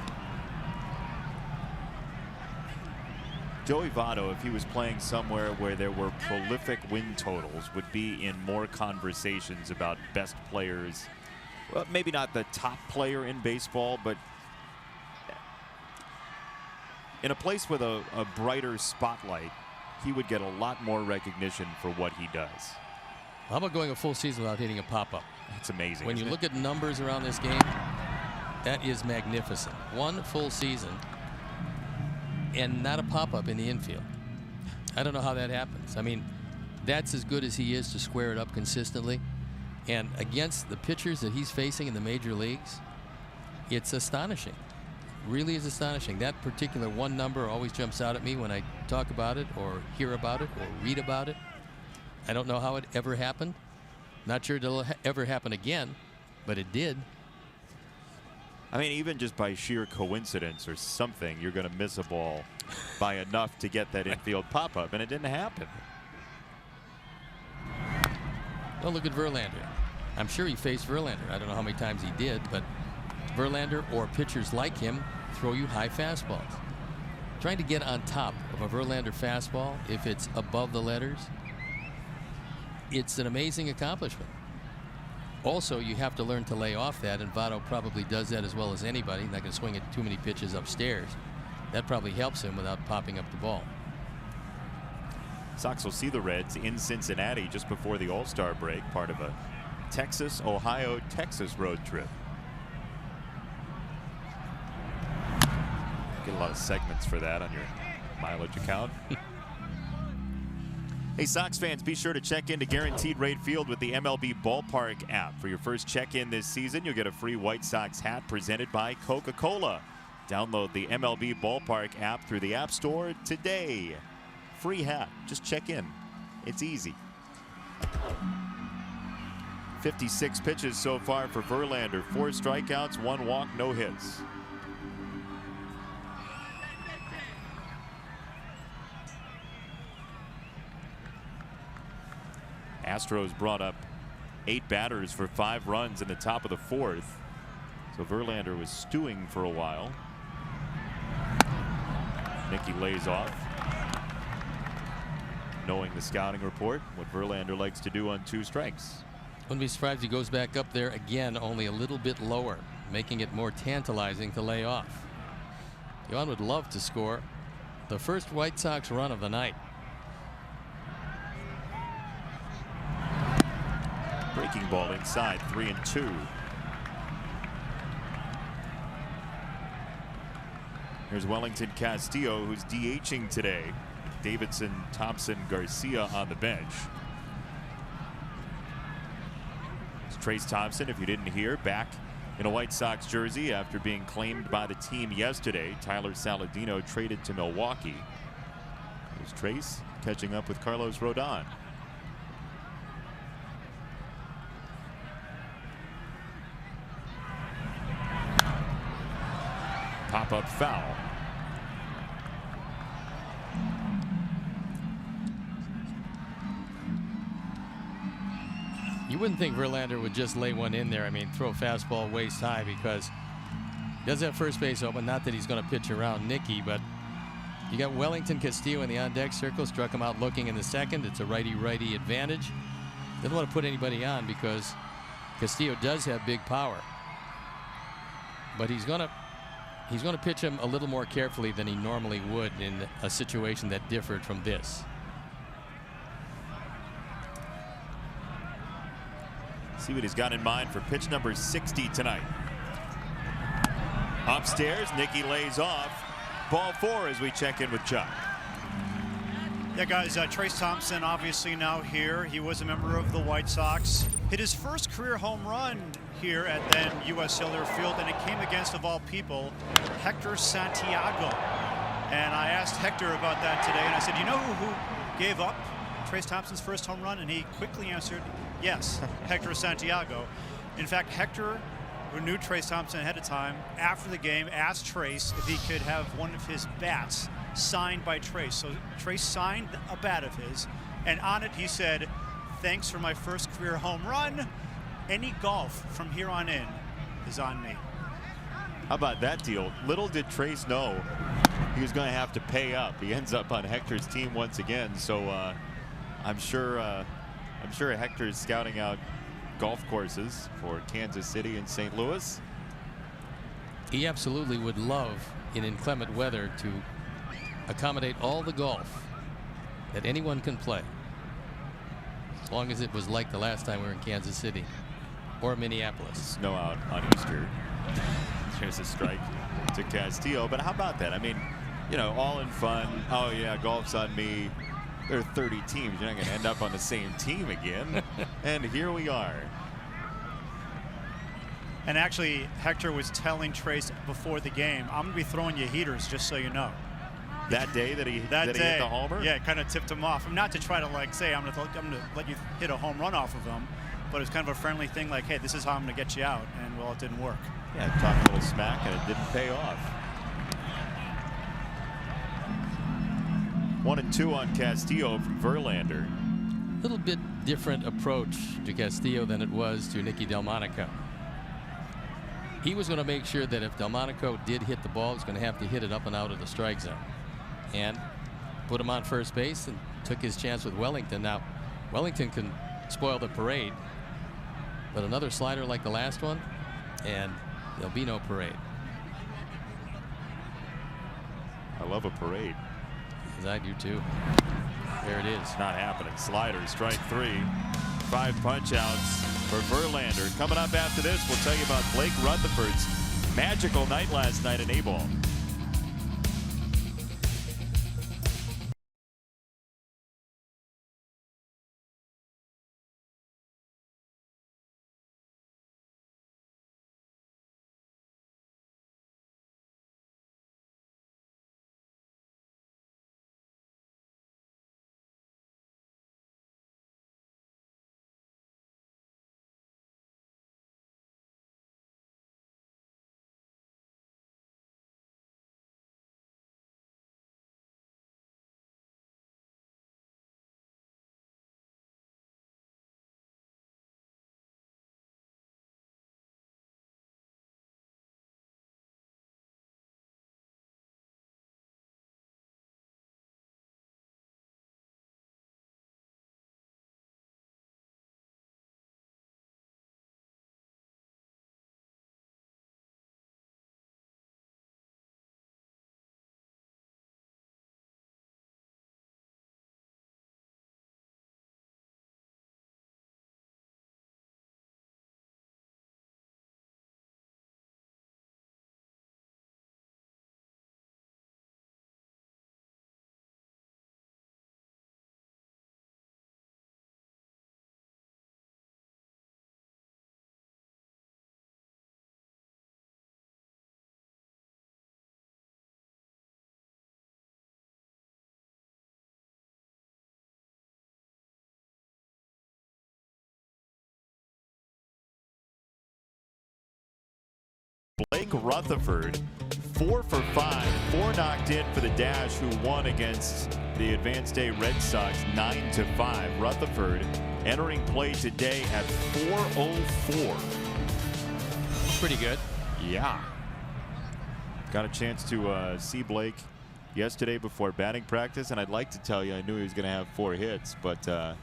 Joey Votto, if he was playing somewhere where there were prolific win totals, would be in more conversations about best players. Well, maybe not the top player in baseball, but in a place with a brighter spotlight, he would get a lot more recognition for what he does. How about going a full season without hitting a pop-up? It's amazing. When you look at numbers around this game, that is magnificent. One full season and not a pop-up in the infield. I don't know how that happens. I mean, that's as good as he is to square it up consistently. And against the pitchers that he's facing in the major leagues, it's astonishing. Really is astonishing. That particular one number always jumps out at me when I talk about it or hear about it or read about it. I don't know how it ever happened. Not sure it'll ever happen again, but it did. I mean, even just by sheer coincidence or something, you're going to miss a ball by enough to get that infield pop-up, and it didn't happen. Well, look at Verlander. I'm sure he faced Verlander. I don't know how many times he did, but Verlander or pitchers like him throw you high fastballs. Trying to get on top of a Verlander fastball, if it's above the letters, it's an amazing accomplishment. Also, you have to learn to lay off that, and Votto probably does that as well as anybody. Not going to swing it too many pitches upstairs. That probably helps him without popping up the ball. Sox will see the Reds in Cincinnati just before the All-Star break, part of a Texas, Ohio, Texas road trip. Get a lot of segments for that on your mileage account. Hey, Sox fans, be sure to check into Guaranteed Rate Field with the MLB Ballpark app. For your first check-in this season, you'll get a free White Sox hat presented by Coca-Cola. Download the MLB Ballpark app through the App Store today. Free hat. Just check in. It's easy. 56 pitches so far for Verlander. 4 strikeouts, 1 walk, no hits. Astros brought up 8 batters for 5 runs in the top of the 4th. So Verlander was stewing for a while. Nicky lays off. Knowing the scouting report, what Verlander likes to do on 2 strikes. Wouldn't be surprised if he goes back up there again, only a little bit lower, making it more tantalizing to lay off. Yohan would love to score the first White Sox run of the night. Breaking ball inside, 3-2. Here's Wellington Castillo, who's DHing today. Davidson, Thompson, Garcia on the bench. It's Trace Thompson, if you didn't hear, back in a White Sox jersey after being claimed by the team yesterday. Tyler Saladino traded to Milwaukee. Here's Trace catching up with Carlos Rodon. Pop-up foul. You wouldn't think Verlander would just lay one in there. I mean, throw a fastball waist high, because he does have first base open. Not that he's going to pitch around Nicky, but you got Wellington Castillo in the on-deck circle. Struck him out looking in the second. It's a righty-righty advantage. Doesn't want to put anybody on because Castillo does have big power. But he's going to pitch him a little more carefully than he normally would in a situation that differed from this. See what he's got in mind for pitch number 60 tonight. Upstairs, Nicky lays off. Ball 4 as we check in with Chuck. Yeah, guys, Trace Thompson obviously now here. He was a member of the White Sox. Hit his first career home run here at then U.S. Cellular Field, and it came against, of all people, Hector Santiago. And I asked Hector about that today, and I said, you know who gave up Trace Thompson's first home run? And he quickly answered, yes, Hector Santiago. In fact, Hector, who knew Trace Thompson ahead of time, after the game asked Trace if he could have one of his bats signed by Trace. So Trace signed a bat of his, and on it he said, thanks for my first career home run. Any golf from here on in is on me. How about that deal? Little did Trace know he was going to have to pay up. He ends up on Hector's team once again. So I'm sure Hector's scouting out golf courses for Kansas City and St. Louis. He absolutely would love, in inclement weather, to accommodate all the golf that anyone can play. As long as it was like the last time we were in Kansas City or Minneapolis. Snow out on Easter. There's a strike to Castillo. But how about that? I mean, you know, all in fun. Oh, yeah, golf's on me. There are 30 teams. You're not going to end up on the same team again. And here we are. And actually, Hector was telling Trace before the game, I'm going to be throwing you heaters, just so you know. That day that he hit the homer? Yeah, it kind of tipped him off. Not to try to, like, say, I'm going to let you hit a home run off of him, but it was kind of a friendly thing, like, hey, this is how I'm going to get you out. And, well, it didn't work. Yeah, talking a little smack, and it didn't pay off. 1-2 on Castillo from Verlander. A little bit different approach to Castillo than it was to Nicky Delmonico. He was going to make sure that if Delmonico did hit the ball, he was going to have to hit it up and out of the strike zone. And put him on first base and took his chance with Wellington. Now, Wellington can spoil the parade, but another slider like the last one, and there'll be no parade. I love a parade. As I do too. There it is. Not happening. Slider, strike 3. 5 punch outs for Verlander. Coming up after this, we'll tell you about Blake Rutherford's magical night last night in A-ball. Blake Rutherford, 4 for 5, 4 knocked in for the Dash, who won against the Advanced Day Red Sox 9-5. Rutherford entering play today at 404. Pretty good. Yeah. Got a chance to see Blake yesterday before batting practice, and I'd like to tell you I knew he was going to have 4 hits, but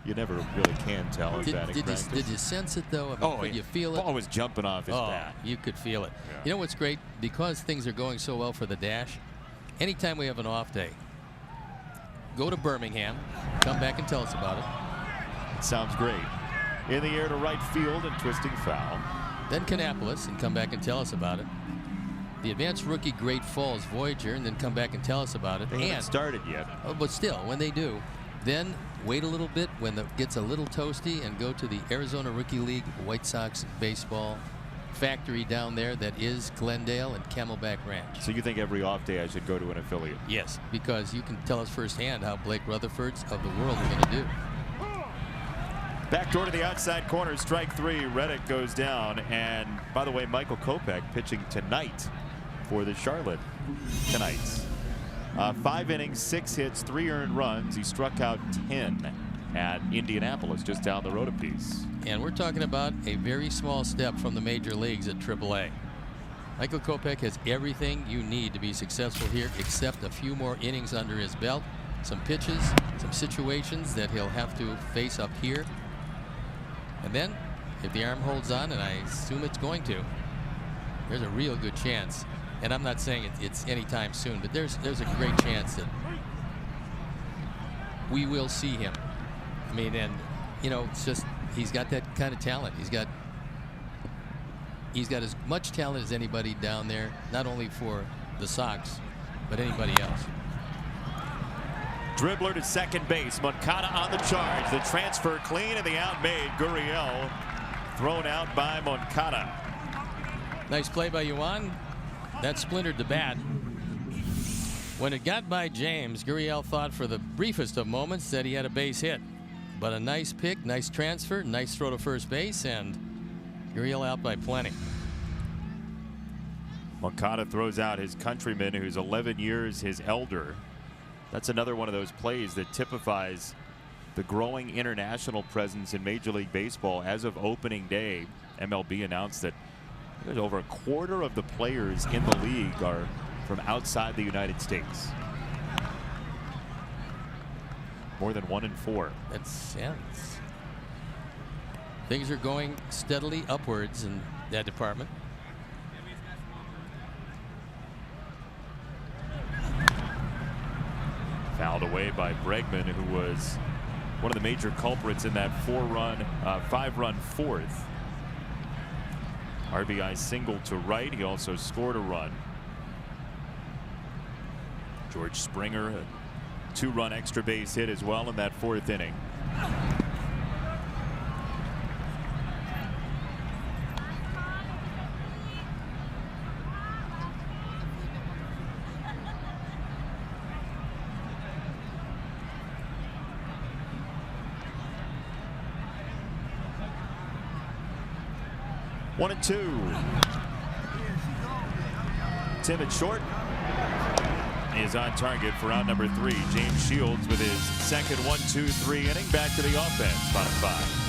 you never really can tell in batting practice. Did you sense it, though? I mean, could you feel it? Ball was jumping off his bat. You could feel it. Yeah. You know what's great? Because things are going so well for the Dash, anytime we have an off day, go to Birmingham, come back and tell us about it. It sounds great. In the air to right field and twisting foul. Then Kannapolis and come back and tell us about it. The Advanced Rookie Great Falls Voyager, and then come back and tell us about it. They haven't started yet. But still, when they do, then wait a little bit when it gets a little toasty and go to the Arizona Rookie League White Sox baseball factory down there that is Glendale and Camelback Ranch. So you think every off day I should go to an affiliate? Yes, because you can tell us firsthand how Blake Rutherford's of the world are going to do. Back door to the outside corner, strike 3. Reddick goes down. And by the way, Michael Kopech pitching tonight for the Charlotte Knights. 5 innings, 6 hits, 3 earned runs. He struck out 10 at Indianapolis, just down the road a piece. And we're talking about a very small step from the major leagues at AAA. Michael Kopech has everything you need to be successful here, except a few more innings under his belt, some pitches, some situations that he'll have to face up here. And then, if the arm holds on, and I assume it's going to, there's a real good chance. And I'm not saying it's anytime soon, but there's a great chance that we will see him mean, and you know, it's just he's got that kind of talent. He's got as much talent as anybody down there, not only for the Sox, but anybody else. Dribbler to second base. Moncada on the charge. The transfer clean and the out made. Gurriel thrown out by Moncada. Nice play by Yuan. That splintered the bat. When it got by James, Gurriel thought for the briefest of moments that he had a base hit. But a nice pick, nice transfer, nice throw to first base, and Gurriel out by plenty. Moncada throws out his countryman, who's 11 years his elder. That's another one of those plays that typifies the growing international presence in Major League Baseball. As of opening day, MLB announced that there's over a quarter of the players in the league are from outside the United States. More than 1 in 4. Things are going steadily upwards in that department. Fouled away by Bregman, who was one of the major culprits in that 5-run fourth. RBI single to right. He also scored a run. George Springer, a 2-run extra base hit as well in that 4th inning. One and 2. Tim at short is on target for out number 3. James Shields with his second 1-2-3 inning. Back to the offense. Bottom 5.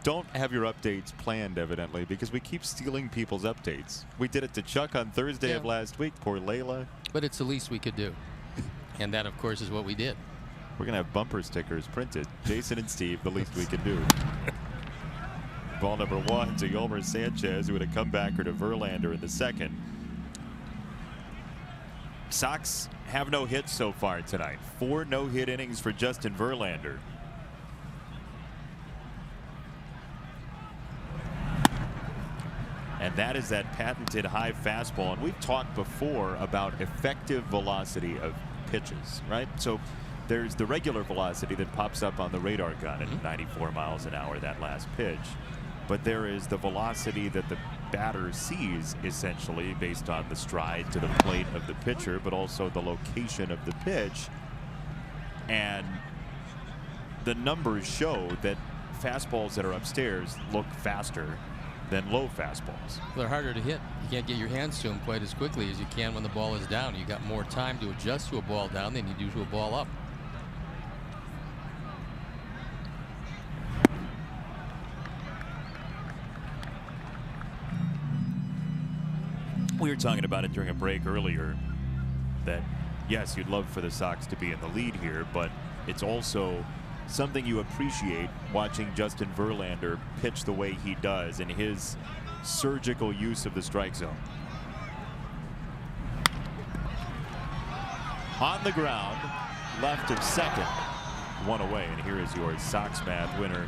Don't have your updates planned, evidently, because we keep stealing people's updates. We did it to Chuck on Thursday of last week. Poor Layla. But it's the least we could do. And that, of course, is what we did. We're going to have bumper stickers printed. Jason and Steve, the least we can do. Ball number 1 to Yolmer Sanchez, who had a comebacker to Verlander in the second. Sox have no hits so far tonight. 4 no-hit innings for Justin Verlander. And that is that patented high fastball. And we've talked before about effective velocity of pitches, right? So there's the regular velocity that pops up on the radar gun at 94 miles an hour, that last pitch. But there is the velocity that the batter sees, essentially, based on the stride to the plate of the pitcher, but also the location of the pitch. And the numbers show that fastballs that are upstairs look faster than low fastballs. They're harder to hit. You can't get your hands to them quite as quickly as you can when the ball is down. You got more time to adjust to a ball down than you do to a ball up. We were talking about it during a break earlier that, yes, you'd love for the Sox to be in the lead here, but it's also something you appreciate watching Justin Verlander pitch the way he does and his surgical use of the strike zone. On the ground, left of second, one away, and here is your Sox Math winner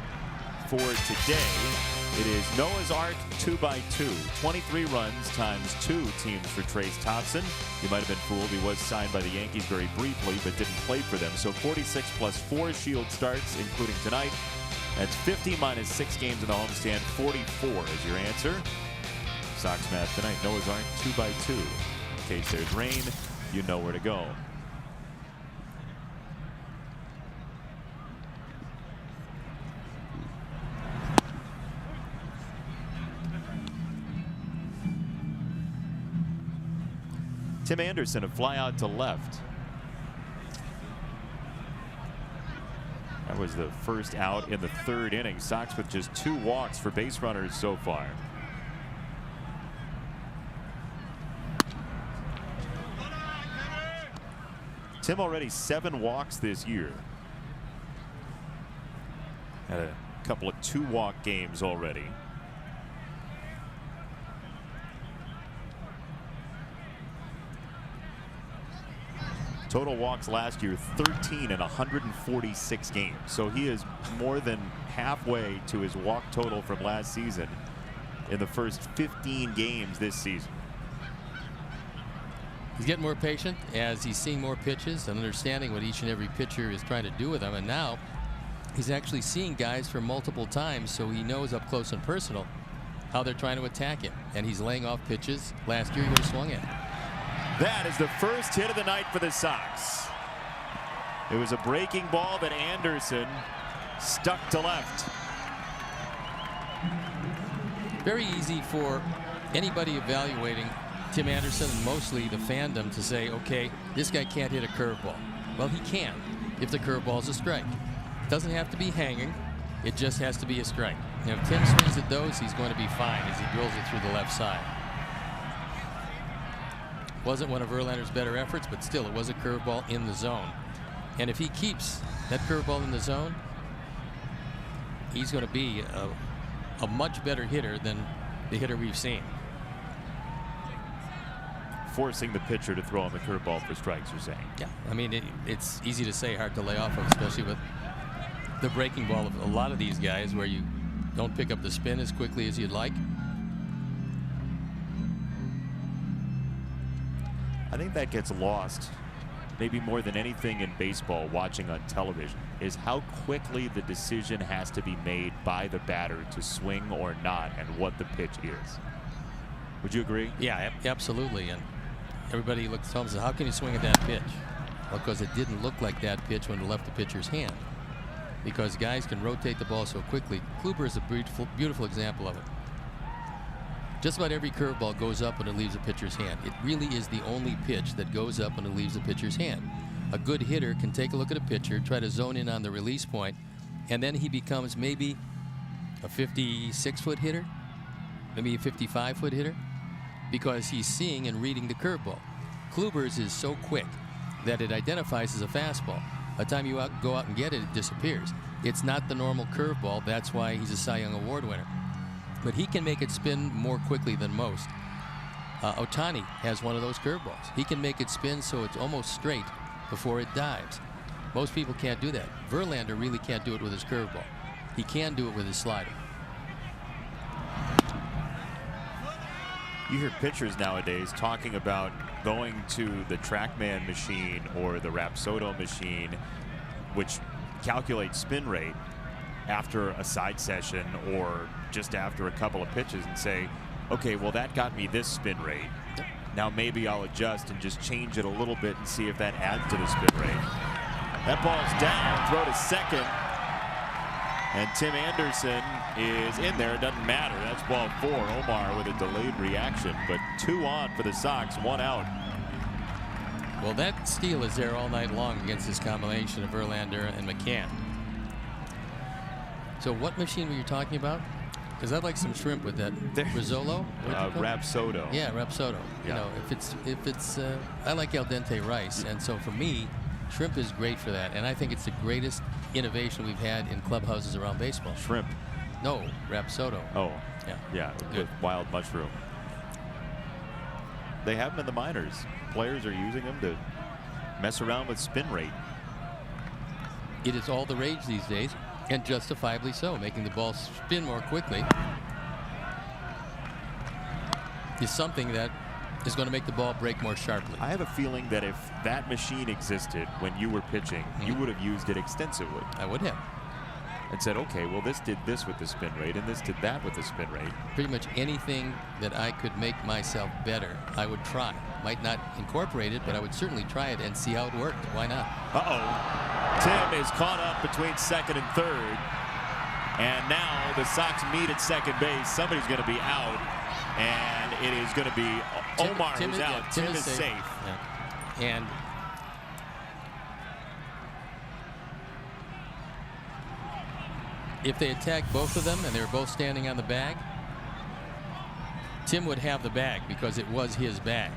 for today. It is Noah's Ark 2x2. 23 runs times 2 teams for Trace Thompson. You might have been fooled. He was signed by the Yankees very briefly, but didn't play for them. So 46 plus 4 Shield starts, including tonight. That's 50 minus 6 games in the homestand. 44 is your answer. Sox Math tonight. Noah's Ark 2x2. In case there's rain, you know where to go. Tim Anderson, a fly out to left. That was the first out in the 3rd inning. Sox with just 2 walks for base runners so far. Tim already 7 walks this year. Had a couple of 2-walk games already. Total walks last year 13 in 146 games. So he is more than halfway to his walk total from last season in the first 15 games this season. He's getting more patient as he's seeing more pitches and understanding what each and every pitcher is trying to do with them. And now he's actually seeing guys for multiple times, so he knows up close and personal how they're trying to attack him. And he's laying off pitches last year he would have swung at. That is the first hit of the night for the Sox. It was a breaking ball that Anderson stuck to left. Very easy for anybody evaluating Tim Anderson and mostly the fandom to say, okay, this guy can't hit a curveball. Well, he can if the curveball is a strike. It doesn't have to be hanging. It just has to be a strike. And if Tim swings at those, he's going to be fine as he drills it through the left side. Wasn't one of Verlander's better efforts, but still it was a curveball in the zone. And if he keeps that curveball in the zone, he's going to be a much better hitter than the hitter we've seen. Forcing the pitcher to throw on the curveball for strikes, you're saying? Yeah, I mean, it's easy to say, hard to lay off of, especially with the breaking ball of a lot of these guys where you don't pick up the spin as quickly as you'd like. I think that gets lost, maybe more than anything in baseball watching on television, is how quickly the decision has to be made by the batter to swing or not and what the pitch is. Would you agree? Yeah, absolutely. And everybody looks at home and says, how can you swing at that pitch? Well, because it didn't look like that pitch when it left the pitcher's hand. Because guys can rotate the ball so quickly. Kluber is a beautiful example of it. Just about every curveball goes up when it leaves a pitcher's hand. It really is the only pitch that goes up when it leaves a pitcher's hand. A good hitter can take a look at a pitcher, try to zone in on the release point, and then he becomes maybe a 56-foot hitter, maybe a 55-foot hitter, because he's seeing and reading the curveball. Kluber's is so quick that it identifies as a fastball. By the time you go out and get it, it disappears. It's not the normal curveball. That's why he's a Cy Young Award winner. But he can make it spin more quickly than most. Ohtani has one of those curveballs. He can make it spin so it's almost straight before it dives. Most people can't do that. Verlander really can't do it with his curveball. He can do it with his slider. You hear pitchers nowadays talking about going to the TrackMan machine or the Rapsodo machine, which calculates spin rate after a side session or just after a couple of pitches and say, okay, well, that got me this spin rate. Now maybe I'll adjust and just change it a little bit and see if that adds to the spin rate. That ball's down, throw to second. And Tim Anderson is in there. It doesn't matter. That's ball 4. Omar with a delayed reaction, but 2 on for the Sox, 1 out. Well, that steal is there all night long against this combination of Verlander and McCann. So what machine were you talking about? Because I'd like some shrimp with that. Rizzolo? Rapsodo. Yeah, Rapsodo. Yeah. You know, if it's I like al dente rice, and so for me, shrimp is great for that, and I think it's the greatest innovation we've had in clubhouses around baseball. Shrimp. No, Rapsodo. Oh, Yeah. yeah, with wild mushroom. They have them in the minors. Players are using them to mess around with spin rate. It is all the rage these days, and justifiably so. Making the ball spin more quickly is something that is going to make the ball break more sharply. I have a feeling that if that machine existed when you were pitching, you would have used it extensively. I would have. And said, okay, well, this did this with the spin rate, and this did that with the spin rate. Pretty much anything that I could make myself better, I would try. Might not incorporate it, but I would certainly try it and see how it worked. Why not? Tim is caught up between second and third. And now the Sox meet at second base. Somebody's going to be out. And it is going to be Omar who's out. Tim is safe. Yeah. And if they attacked both of them and they were both standing on the bag, Tim would have the bag because it was his bag.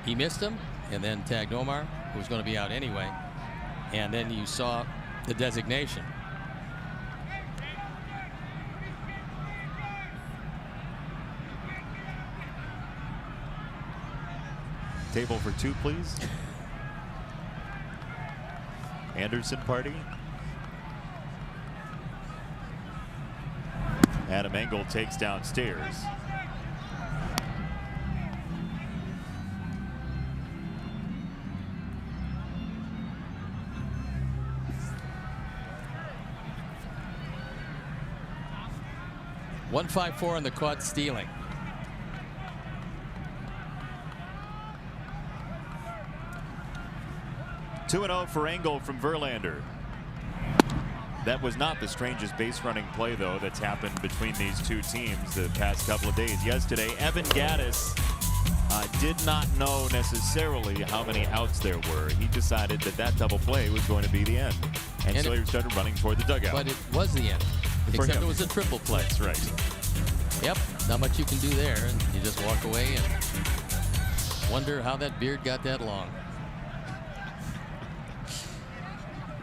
He missed him and then tagged Omar, who was going to be out anyway. And then you saw the designation. Table for 2, please. Anderson party. Adam Engel takes downstairs. .154 on the caught stealing. Two 2-0 for Engel from Verlander. That was not the strangest base running play, though, that's happened between these two teams the past couple of days. Yesterday, Evan Gattis did not know necessarily how many outs there were. He decided that that double play was going to be the end. And so he started running toward the dugout. But it was the end. Except it was a triple play. That's right. Yep, not much you can do there. And you just walk away and wonder how that beard got that long.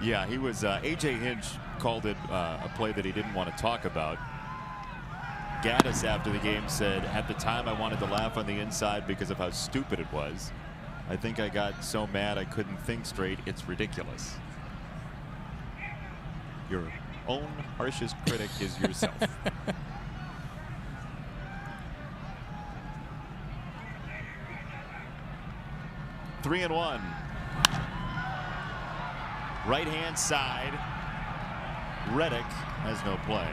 Yeah, he was. A.J. Hinch called it a play that he didn't want to talk about. Gattis, after the game, said, at the time I wanted to laugh on the inside because of how stupid it was. I think I got so mad I couldn't think straight. It's ridiculous. Your own harshest critic is yourself. Three and one. Right hand side. Reddick has no play.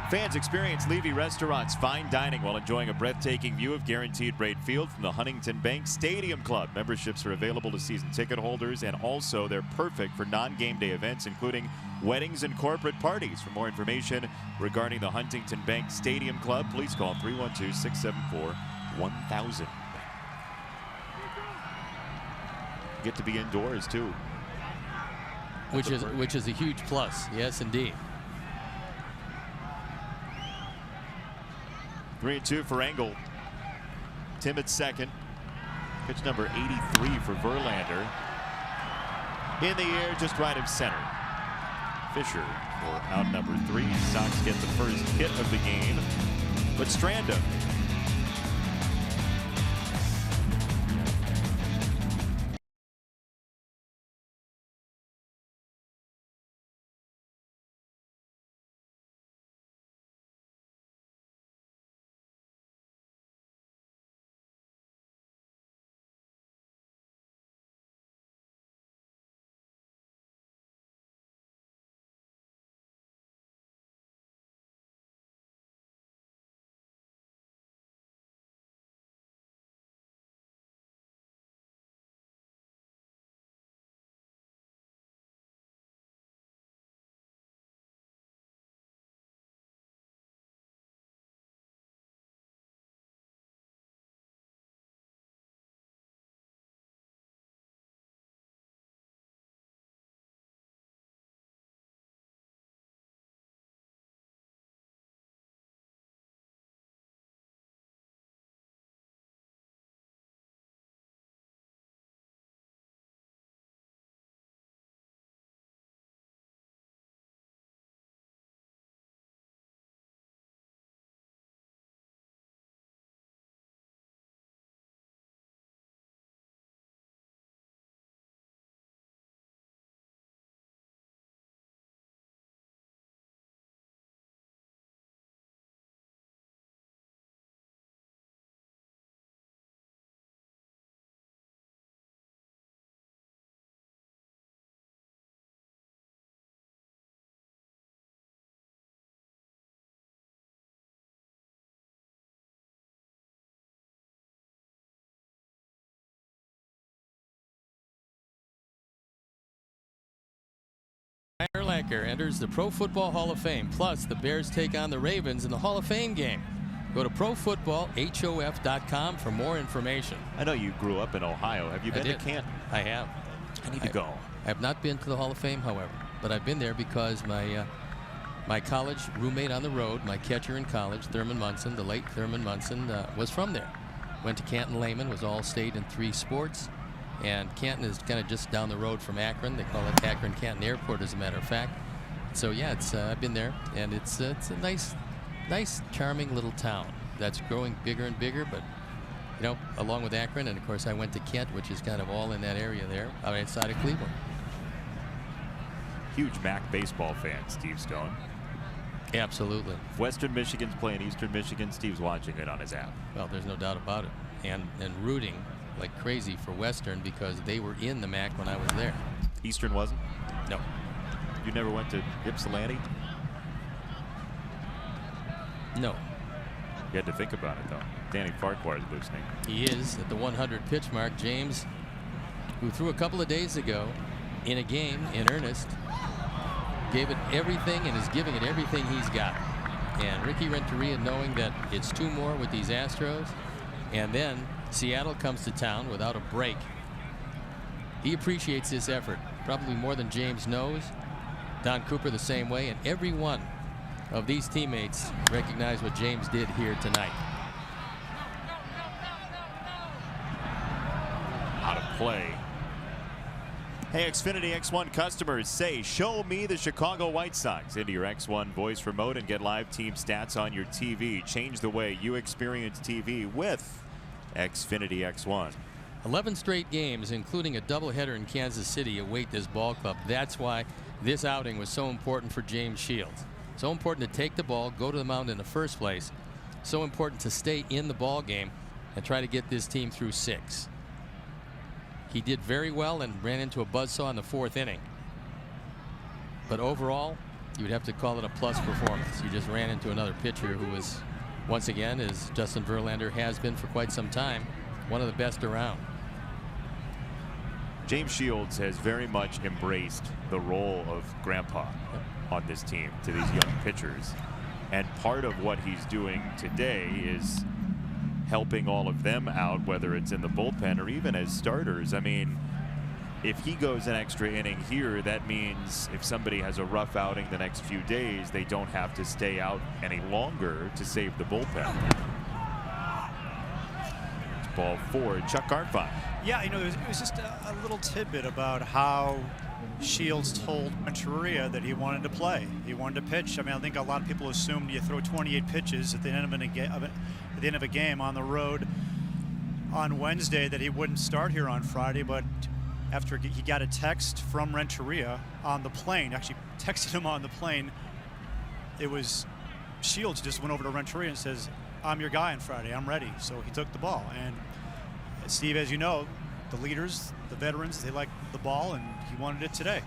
Fans experience Levy Restaurant's fine dining while enjoying a breathtaking view of guaranteed rate field from the Huntington Bank Stadium Club. Memberships are available to season ticket holders, and also they're perfect for non-game day events, including weddings and corporate parties. For more information regarding the Huntington Bank Stadium Club, please call 312-674-1000. Get to be indoors too, which is a huge plus. Yes, indeed. 3-2 for Engel. Tim at second. Pitch number 83 for Verlander. In the air, just right of center. Fisher for out number 3. Sox get the first hit of the game, but Stranda Stryker enters the Pro Football Hall of Fame. Plus, the Bears take on the Ravens in the Hall of Fame game. Go to ProFootballHOF.com for more information. I know you grew up in Ohio. Have you been to Canton? I have. I need to go. I have not been to the Hall of Fame, however, but I've been there because my college roommate on the road, my catcher in college, Thurman Munson, the late Thurman Munson, was from there. Went to Canton Lehman, was all-state in 3 sports, and Canton is kind of just down the road from Akron. They call it Akron-Canton Airport, as a matter of fact. So yeah, I've been there, and it's a nice, charming little town that's growing bigger and bigger. But you know, along with Akron, and of course I went to Kent, which is kind of all in that area there, outside of Cleveland. Huge MAC baseball fan, Steve Stone. Absolutely. If Western Michigan's playing Eastern Michigan, Steve's watching it on his app. Well, there's no doubt about it, and rooting like crazy for Western because they were in the MAC when I was there. Eastern wasn't? No. You never went to Ypsilanti? No. You had to think about it, though. Danny Farquhar is listening. He is at the 100 pitch mark. James, who threw a couple of days ago in a game in earnest, gave it everything and is giving it everything he's got. And Ricky Renteria, knowing that it's 2 more with these Astros, and then Seattle comes to town without a break. He appreciates this effort probably more than James knows. Don Cooper the same way, and every one of these teammates recognize what James did here tonight. Out of play. Hey, Xfinity X1 customers, say, show me the Chicago White Sox into your X1 voice remote and get live team stats on your TV. Change the way you experience TV with Xfinity X1. 11 straight games, including a doubleheader in Kansas City, await this ball club. That's why this outing was so important for James Shields. So important to take the ball, go to the mound in the first place. So important to stay in the ball game and try to get this team through 6. He did very well and ran into a buzzsaw in the 4th inning. But overall, you would have to call it a plus performance. You just ran into another pitcher who was, once again, as Justin Verlander has been for quite some time, one of the best around. James Shields has very much embraced the role of grandpa on this team to these young pitchers. And part of what he's doing today is helping all of them out, whether it's in the bullpen or even as starters. I mean, if he goes an extra inning here, that means if somebody has a rough outing the next few days, they don't have to stay out any longer to save the bullpen. It's ball 4, Chuck Garfien. Yeah, you know, it was just a little tidbit about how Shields told Renteria that he wanted to play. He wanted to pitch. I mean, I think a lot of people assumed you throw 28 pitches at the end of a game on the road on Wednesday that he wouldn't start here on Friday, but after he got a text from Renteria on the plane, actually texted him on the plane, it was Shields just went over to Renteria and says, I'm your guy on Friday, I'm ready. So he took the ball. And Steve, as you know, the leaders, the veterans, they like the ball, and he wanted it today.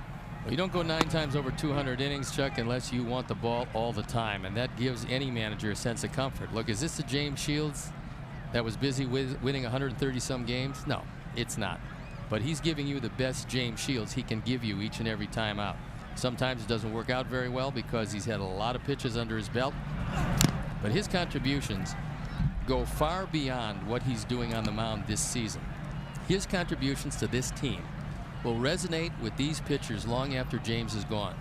Well, you don't go 9 times over 200 innings, Chuck, unless you want the ball all the time, and that gives any manager a sense of comfort. Look, is this the James Shields that was busy with winning 130-some games? No, it's not. But he's giving you the best James Shields he can give you each and every time out. Sometimes it doesn't work out very well because he's had a lot of pitches under his belt, but his contributions go far beyond what he's doing on the mound this season. His contributions to this team will resonate with these pitchers long after James is gone.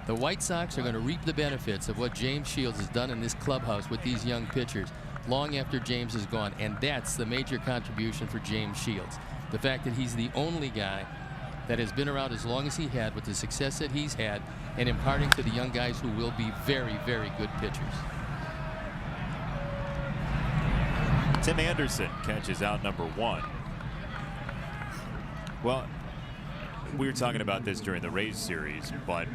The White Sox are going to reap the benefits of what James Shields has done in this clubhouse with these young pitchers long after James is gone, and that's the major contribution for James Shields. The fact that he's the only guy that has been around as long as he had with the success that he's had and imparting to the young guys who will be very, very good pitchers. Tim Anderson catches out number 1. Well, we were talking about this during the Rays series, but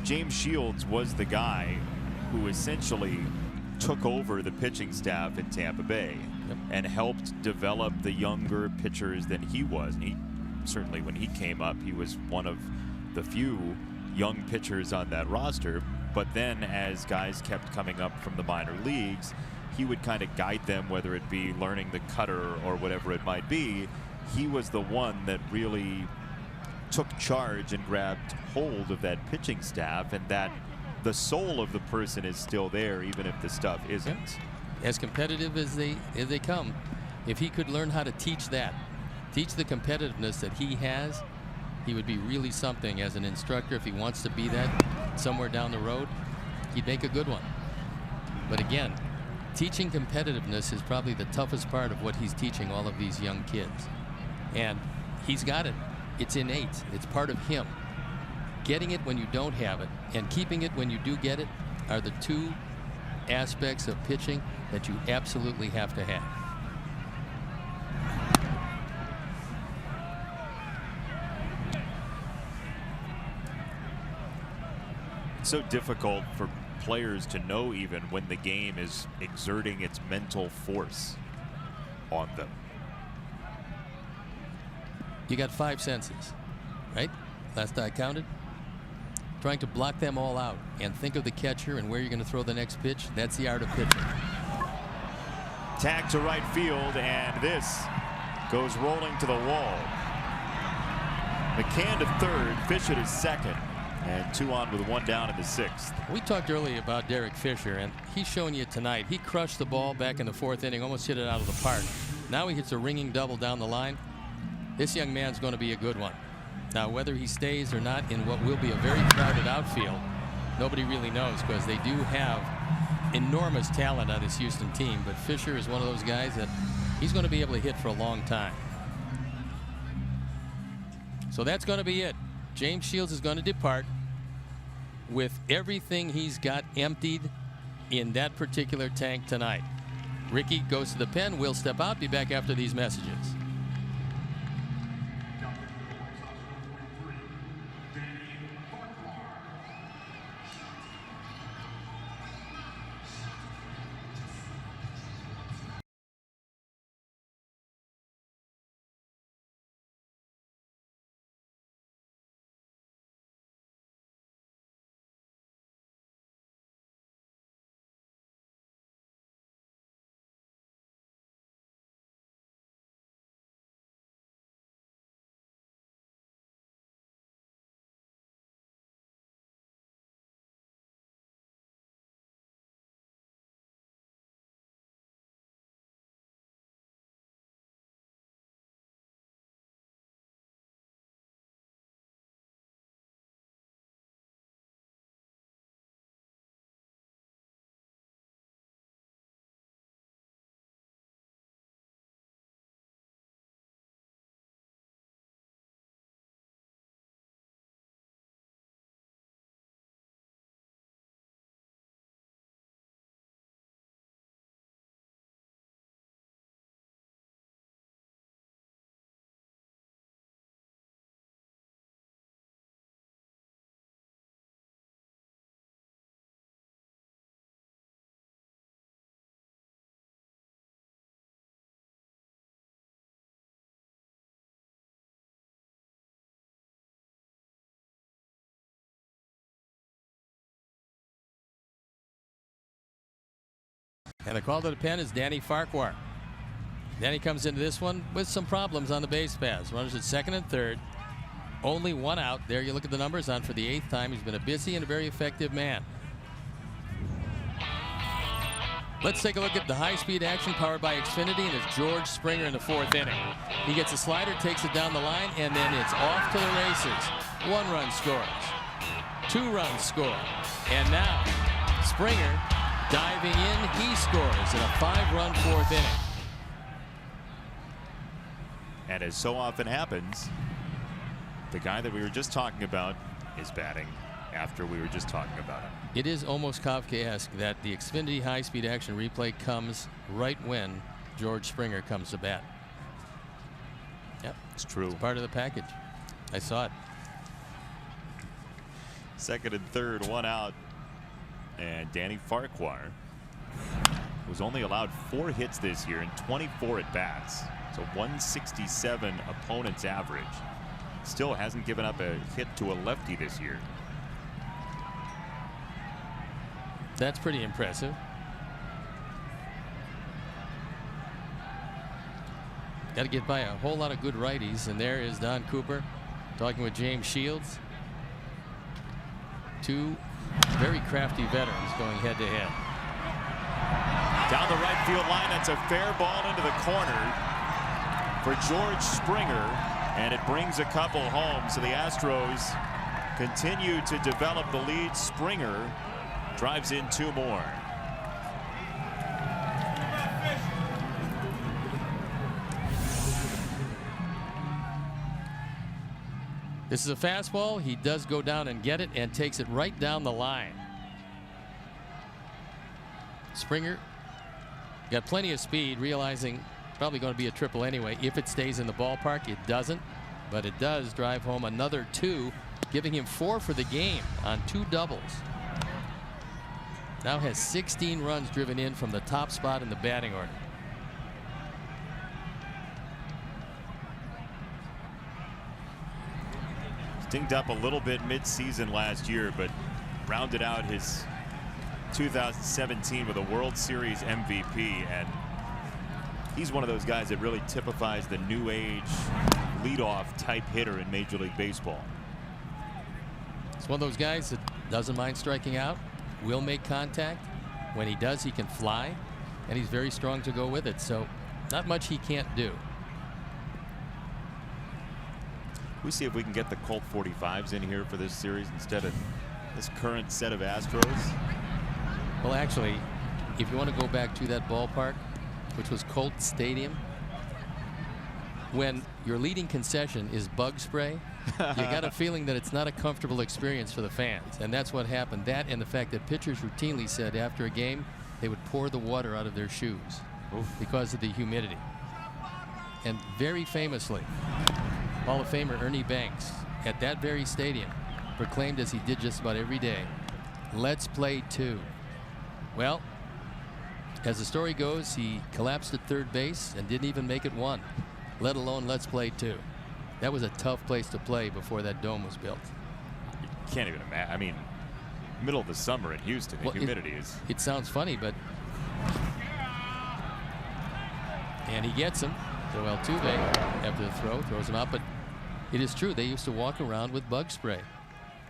James Shields was the guy who essentially took over the pitching staff in Tampa Bay and helped develop the younger pitchers than he was. And he certainly, when he came up, he was one of the few young pitchers on that roster. But then as guys kept coming up from the minor leagues, he would kind of guide them, whether it be learning the cutter or whatever it might be. He was the one that really took charge and grabbed hold of that pitching staff, and that the soul of the person is still there, even if the stuff isn't. As competitive as they come, if he could learn how to teach that, teach the competitiveness that he has, he would be really something as an instructor. If he wants to be that somewhere down the road, he'd make a good one. But again, teaching competitiveness is probably the toughest part of what he's teaching all of these young kids. And he's got it. It's innate. It's part of him. Getting it when you don't have it and keeping it when you do get it are the two aspects of pitching that you absolutely have to have. It's so difficult for players to know even when the game is exerting its mental force on them. You got 5 senses, right? Last I counted. Trying to block them all out and think of the catcher and where you're going to throw the next pitch. That's the art of pitching. Tag to right field, and this goes rolling to the wall. McCann to third, Fisher to second, and 2 on with 1 down in the 6th. We talked earlier about Derek Fisher, and he's showing you tonight. He crushed the ball back in the 4th inning, almost hit it out of the park. Now he hits a ringing double down the line. This young man's going to be a good one. Now, whether he stays or not in what will be a very crowded outfield, nobody really knows, because they do have enormous talent on this Houston team. But Fisher is one of those guys that he's going to be able to hit for a long time. So that's going to be it. James Shields is going to depart with everything he's got emptied in that particular tank tonight. Ricky goes to the pen. We'll step out. Be back after these messages. And the call to the pen is Danny Farquhar. Danny comes into this one with some problems on the base paths. Runners at second and third. Only 1 out. There you look at the numbers on for the 8th time. He's been a busy and a very effective man. Let's take a look at the high-speed action powered by Xfinity, and it's George Springer in the 4th inning. He gets a slider, takes it down the line, and then it's off to the races. 1 run scores. 2 runs score. And now Springer diving in, he scores in a 5-run 4th inning. And as so often happens, the guy that we were just talking about is batting after we were just talking about him. It is almost Kafkaesque that the Xfinity high-speed action replay comes right when George Springer comes to bat. Yep, it's true. It's part of the package. I saw it. Second and third, 1 out. And Danny Farquhar was only allowed 4 hits this year and 24 at bats. So 167 opponent's average. Still hasn't given up a hit to a lefty this year. That's pretty impressive. Got to get by a whole lot of good righties, and there is Don Cooper Talking with James Shields. Two very crafty veterans going head to head. Down the right field line, that's a fair ball into the corner for George Springer, and it brings a couple home. So the Astros continue to develop the lead. Springer drives in 2 more. This is a fastball. He does go down and get it and takes it right down the line. Springer got plenty of speed, realizing probably going to be a triple anyway. If it stays in the ballpark, it doesn't, but it does drive home another 2, giving him 4 for the game on 2 doubles. Now has 16 runs driven in from the top spot in the batting order. Dinged up a little bit mid-season last year, but rounded out his 2017 with a World Series MVP, and he's one of those guys that really typifies the new age leadoff type hitter in Major League Baseball. It's one of those guys that doesn't mind striking out, will make contact. When he does, he can fly, and he's very strong to go with it, so not much he can't do. We see if we can get the Colt 45s in here for this series instead of this current set of Astros. Well, actually, if you want to go back to that ballpark, which was Colt Stadium, when your leading concession is bug spray, you got a feeling that it's not a comfortable experience for the fans. And that's what happened. That and the fact that pitchers routinely said after a game they would pour the water out of their shoes because of the humidity. And very famously, Hall of Famer Ernie Banks at that very stadium proclaimed, as he did just about every day, "Let's play 2." Well, as the story goes, he collapsed at third base and didn't even make it 1, let alone let's play 2. That was a tough place to play before that dome was built. You can't even imagine. I mean, middle of the summer in Houston, the humidity is. It sounds funny, but. And he gets him. So Altuve, after the throw, throws him out. But it is true, they used to walk around with bug spray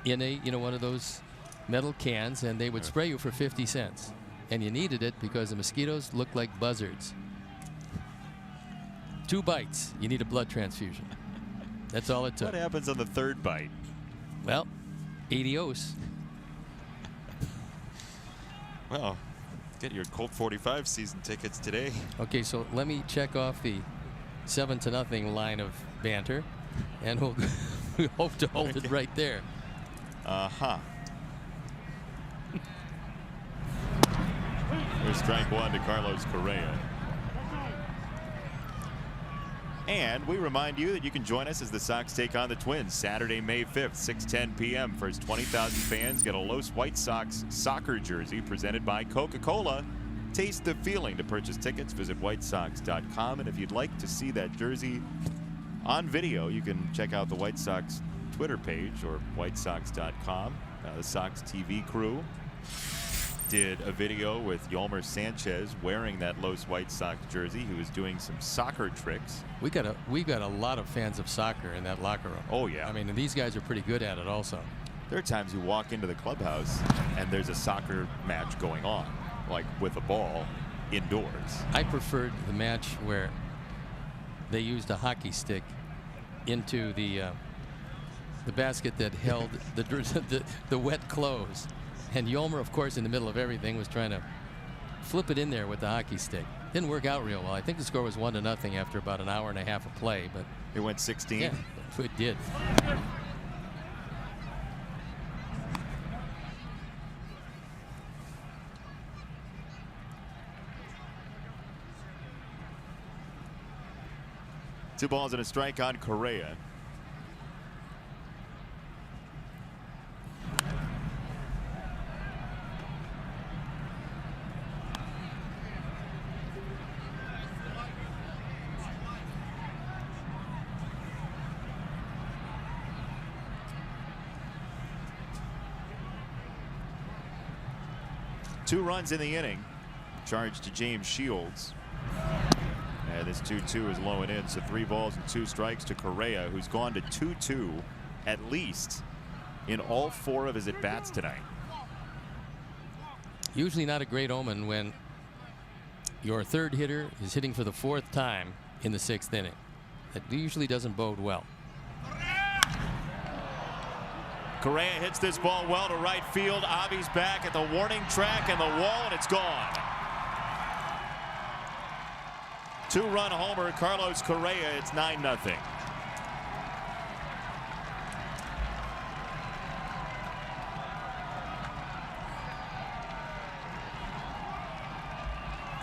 in a, one of those metal cans, and they would spray you for 50 cents. And you needed it because the mosquitoes looked like buzzards. 2 bites, you need a blood transfusion. That's all it took. What happens on the 3rd bite? Well, adios. Well, get your Colt 45 season tickets today. Okay, so let me check off the 7-0 line of banter, and we'll we hope to hold it right there. There's strike 1 to Carlos Correa. And we remind you that you can join us as the Sox take on the Twins Saturday, May 5th, 6:10 p.m. First 20,000 fans get a Los White Sox soccer jersey presented by Coca-Cola. Taste the feeling. To purchase tickets, visit whitesox.com. And if you'd like to see that jersey on video, you can check out the White Sox Twitter page or whitesox.com. The Sox TV crew did a video with Yolmer Sanchez wearing that Los White Sox jersey. He was doing some soccer tricks. We've got a lot of fans of soccer in that locker room. Oh yeah. I mean, and these guys are pretty good at it also. There are times you walk into the clubhouse and there's a soccer match going on, like with a ball indoors. I preferred the match where they used a hockey stick into the basket that held the wet clothes. And Yolmer, of course, in the middle of everything, was trying to flip it in there with the hockey stick. Didn't work out real well. I think the score was 1-0 after about an hour and a half of play. But it went 16. Yeah, it did. Two balls and a strike on Correa. Two runs in the inning. Charge to James Shields. And this 2-2 is low and in, so 3 balls and 2 strikes to Correa, who's gone to 2-2 at least in all 4 of his at-bats tonight. Usually not a great omen when your third hitter is hitting for the 4th time in the 6th inning. That usually doesn't bode well. Correa hits this ball well to right field. Avi's back at the warning track and the wall, and it's gone. 2-run homer, Carlos Correa. It's 9-0.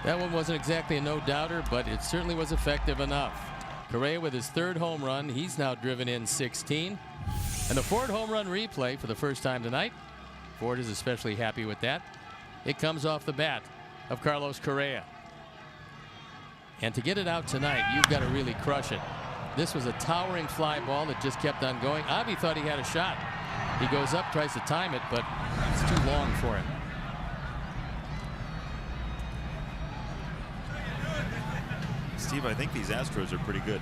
That one wasn't exactly a no-doubter, but it certainly was effective enough. Correa with his 3rd home run. He's now driven in 16. And the Ford home run replay for the first time tonight. Ford is especially happy with that. It comes off the bat of Carlos Correa. And to get it out tonight, you've got to really crush it. This was a towering fly ball that just kept on going. Avi thought he had a shot. He goes up, tries to time it, but it's too long for him. Steve, I think these Astros are pretty good.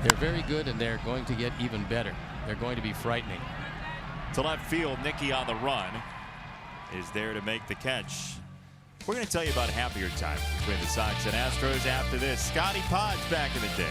They're very good, and they're going to get even better. They're going to be frightening. To left field, Nicky on the run is there to make the catch. We're going to tell you about a happier time between the Sox and Astros after this. Scotty Podge back in the day.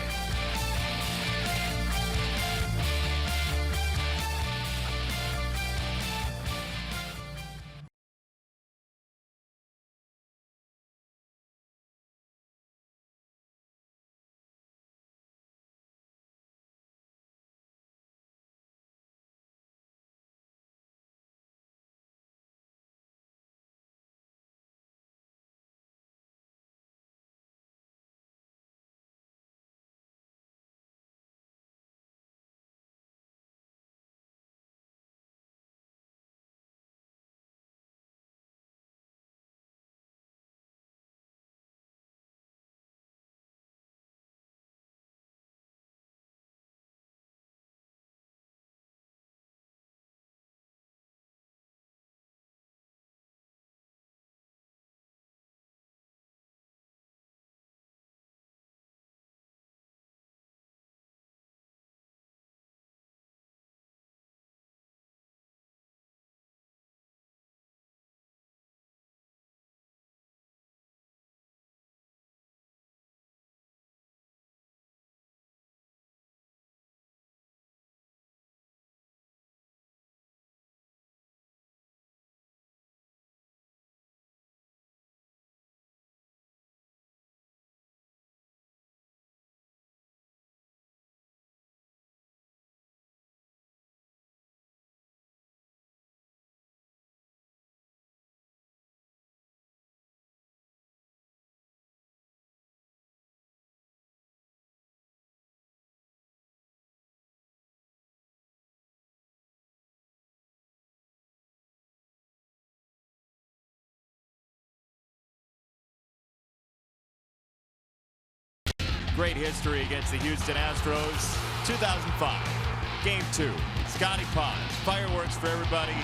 Great history against the Houston Astros. 2005, Game 2. Scotty Podge, fireworks for everybody,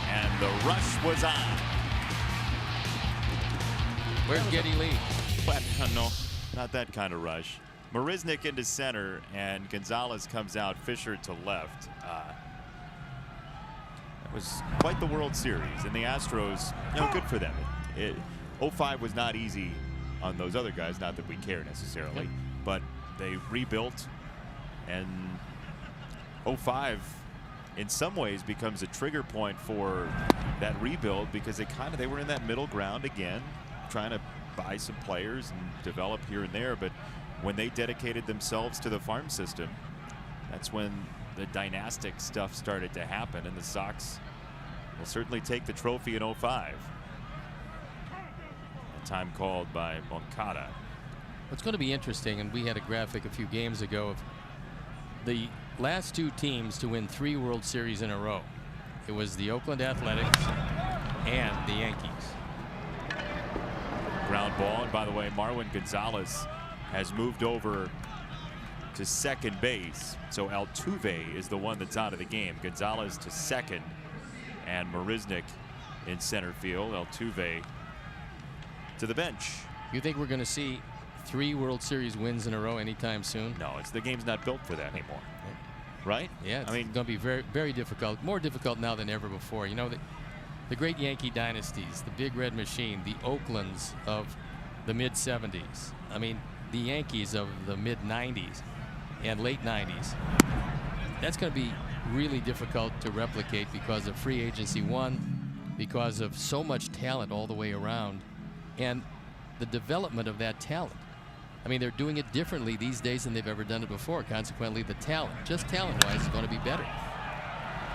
and the rush was on. Where's Geddy Lee? No, not that kind of rush. Marisnik into center, and Gonzalez comes out. Fisher to left. That was quite the World Series, and the Astros, good for them. 05 was not easy on those other guys, not that we care necessarily, but they rebuilt, and 05 in some ways becomes a trigger point for that rebuild, because they were in that middle ground again, trying to buy some players and develop here and there, but when they dedicated themselves to the farm system, that's when the dynastic stuff started to happen, and the Sox will certainly take the trophy in 05. Time called by Moncada. What's going to be interesting, and we had a graphic a few games ago of the last 2 teams to win 3 World Series in a row. It was the Oakland Athletics and the Yankees. Ground ball, and by the way, Marwin Gonzalez has moved over to second base, so Altuve is the one that's out of the game. Gonzalez to second, and Marisnik in center field. Altuve to the bench. You think we're going to see 3 World Series wins in a row anytime soon. No, the game's not built for that anymore. Right? Yeah, it's going to be very, very difficult. More difficult now than ever before. You know, the great Yankee dynasties, the Big Red Machine, the Oaklands of the mid-'70s. I mean, the Yankees of the mid-'90s and late '90s. That's going to be really difficult to replicate because of free agency, one, because of so much talent all the way around, and the development of that talent. I mean, they're doing it differently these days than they've ever done it before. Consequently, the talent, just talent-wise, is going to be better.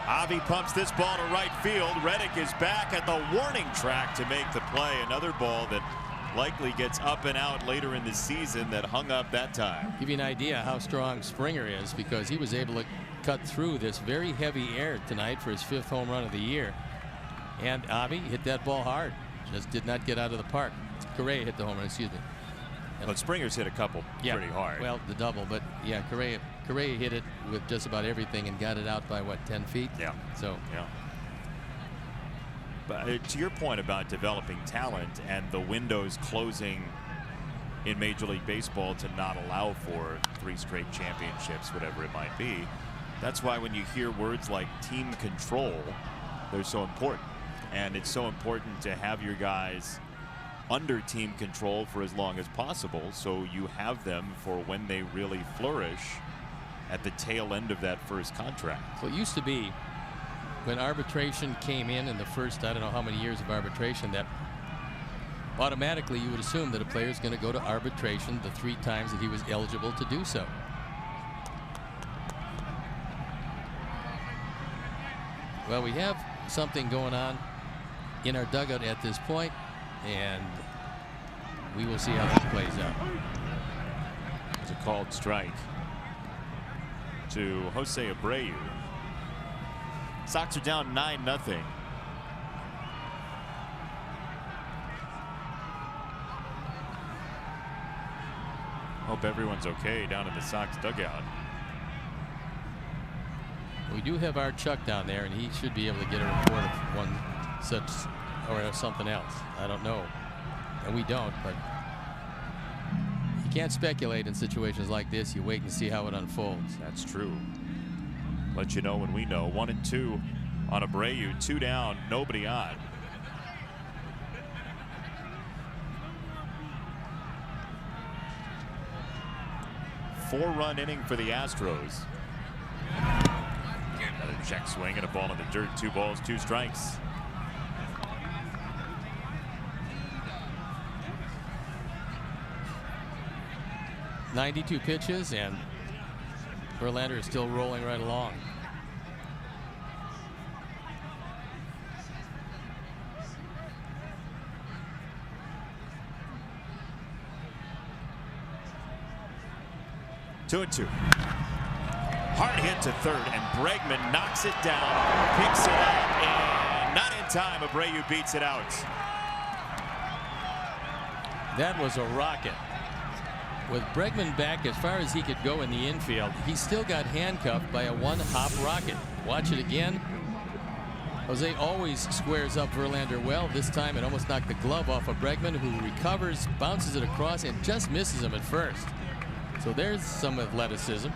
Avi pumps this ball to right field. Reddick is back at the warning track to make the play. Another ball that likely gets up and out later in the season that hung up that time. Give you an idea how strong Springer is, because he was able to cut through this very heavy air tonight for his 5th home run of the year. And Avi hit that ball hard. Just did not get out of the park. Correa hit the home run, excuse me. But Springer's hit a couple pretty hard. Well, the double, but yeah, Correa hit it with just about everything and got it out by, what, 10 feet? Yeah. So. Yeah. But to your point about developing talent and the windows closing in Major League Baseball to not allow for 3 straight championships, whatever it might be, that's why when you hear words like team control, they're so important. And it's so important to have your guys under team control for as long as possible, so you have them for when they really flourish at the tail end of that first contract. Well, it used to be when arbitration came in the first, I don't know how many years of arbitration, that automatically you would assume that a player is going to go to arbitration the 3 times that he was eligible to do so. Well, we have something going on in our dugout at this point, and we will see how that plays out. It's a called strike to Jose Abreu. Sox are down 9-0. Hope everyone's okay down in the Sox dugout. We do have our Chuck down there, and he should be able to get a report of one such or something else. I don't know, and we don't, but you can't speculate in situations like this. You wait and see how it unfolds. That's true. Let you know when we know. 1-2 on Abreu, 2 down, nobody on. Four-run inning for the Astros. Another check swing and a ball in the dirt. 2 balls, 2 strikes. .92 pitches, and Verlander is still rolling right along. Two and 2. Hard hit to third, and Bregman knocks it down, picks it up, and not in time. Abreu beats it out. That was a rocket. With Bregman back as far as he could go in the infield, he still got handcuffed by a 1-hop rocket. Watch it again. Jose always squares up Verlander well. This time it almost knocked the glove off of Bregman, who recovers, bounces it across, and just misses him at first. So there's some athleticism.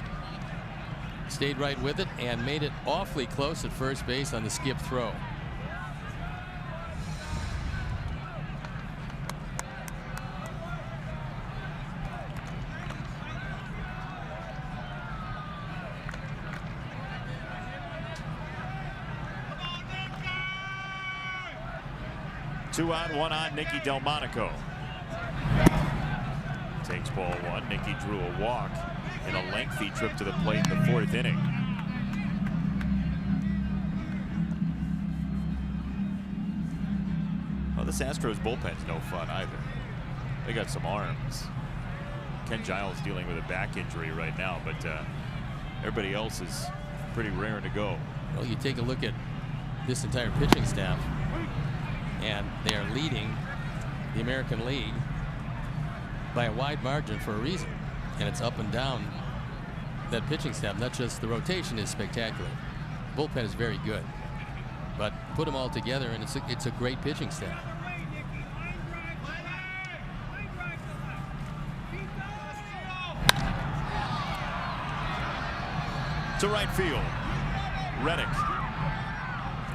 Stayed right with it and made it awfully close at first base on the skip throw. Two on, 1 on Nicky Delmonico. Takes ball 1. Nicky drew a walk in a lengthy trip to the plate in the 4th inning. Well, this Astros bullpen's no fun either. They got some arms. Ken Giles dealing with a back injury right now, but everybody else is pretty raring to go. Well, you take a look at this entire pitching staff, and they are leading the American League by a wide margin for a reason, and it's up and down that pitching staff. Not just the rotation is spectacular, the bullpen is very good, but put them all together and it's a great pitching staff. To right field. Reddick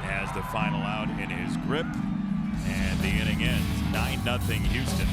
has the final out in his grip, and the inning ends 9-0 Houston.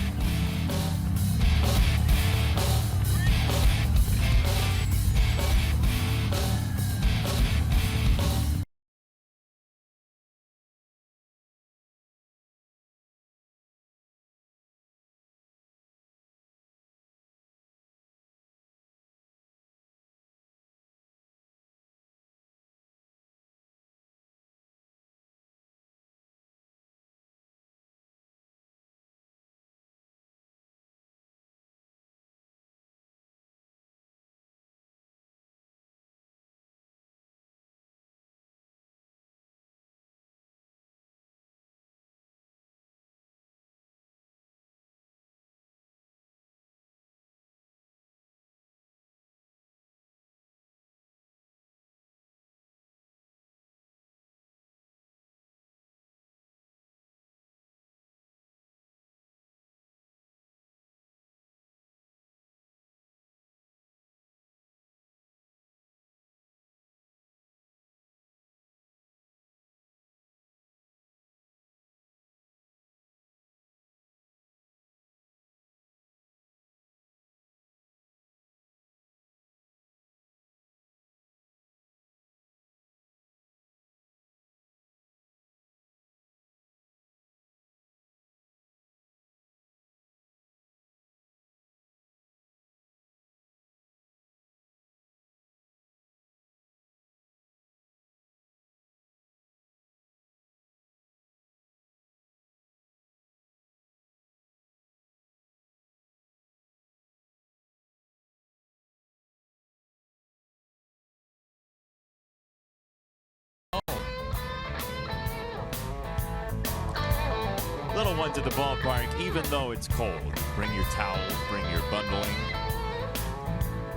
Little ones at the ballpark, even though it's cold. Bring your towels, bring your bundling.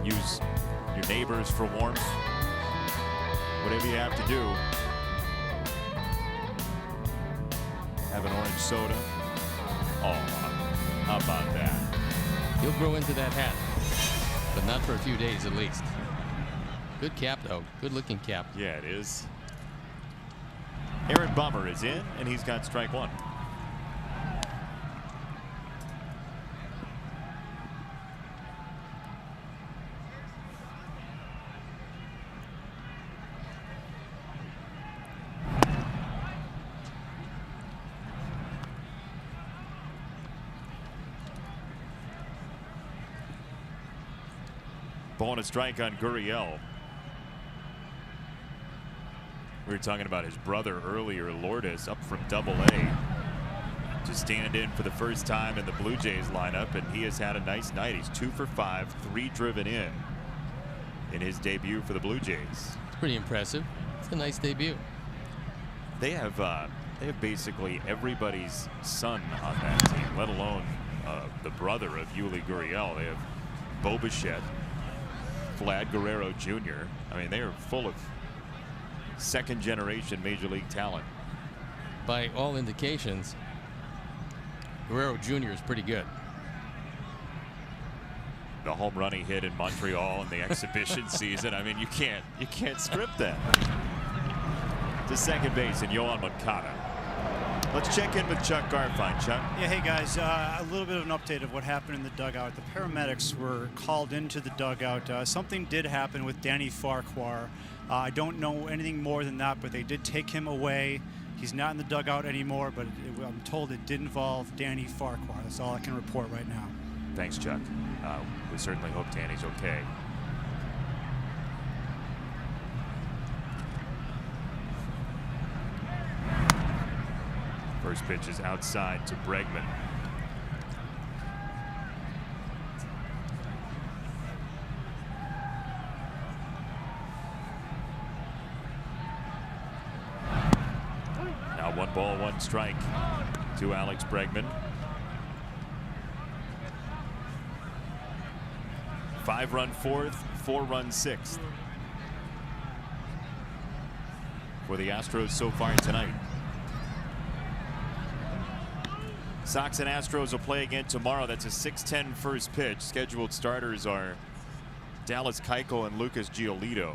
Use your neighbors for warmth. Whatever you have to do. Have an orange soda. Oh, how about that? He'll grow into that hat, but not for a few days at least. Good cap, though. Good looking cap. Yeah, it is. Aaron Bummer is in, and he's got strike one. Ball and a strike on Gurriel. We were talking about his brother earlier, Lourdes, up from Double-A to stand in for the first time in the Blue Jays lineup, and he has had a nice night. He's 2 for 5, 3 driven in his debut for the Blue Jays. It's pretty impressive. It's a nice debut. They have basically everybody's son on that team, let alone the brother of Yuli Gurriel. They have Bo Bichette, Vlad Guerrero Jr. I mean, they are full of second generation major league talent. By all indications, Guerrero Jr. is pretty good. The home run he hit in Montreal in the exhibition season. I mean, you can't script that. To second base and Yohan Moncada. Let's check in with Chuck Garfien. Chuck. Yeah, hey guys, a little bit of an update of what happened in the dugout. The paramedics were called into the dugout. Something did happen with Danny Farquhar. I don't know anything more than that, but they did take him away. He's not in the dugout anymore, but I'm told it did involve Danny Farquhar. That's all I can report right now. Thanks, Chuck. We certainly hope Danny's okay. First pitch is outside to Bregman. Now 1 ball, 1 strike to Alex Bregman. 5-run 4th, 4-run 6th for the Astros so far tonight. Sox and Astros will play again tomorrow. That's a 6:10 first pitch. Scheduled starters are Dallas Keuchel and Lucas Giolito.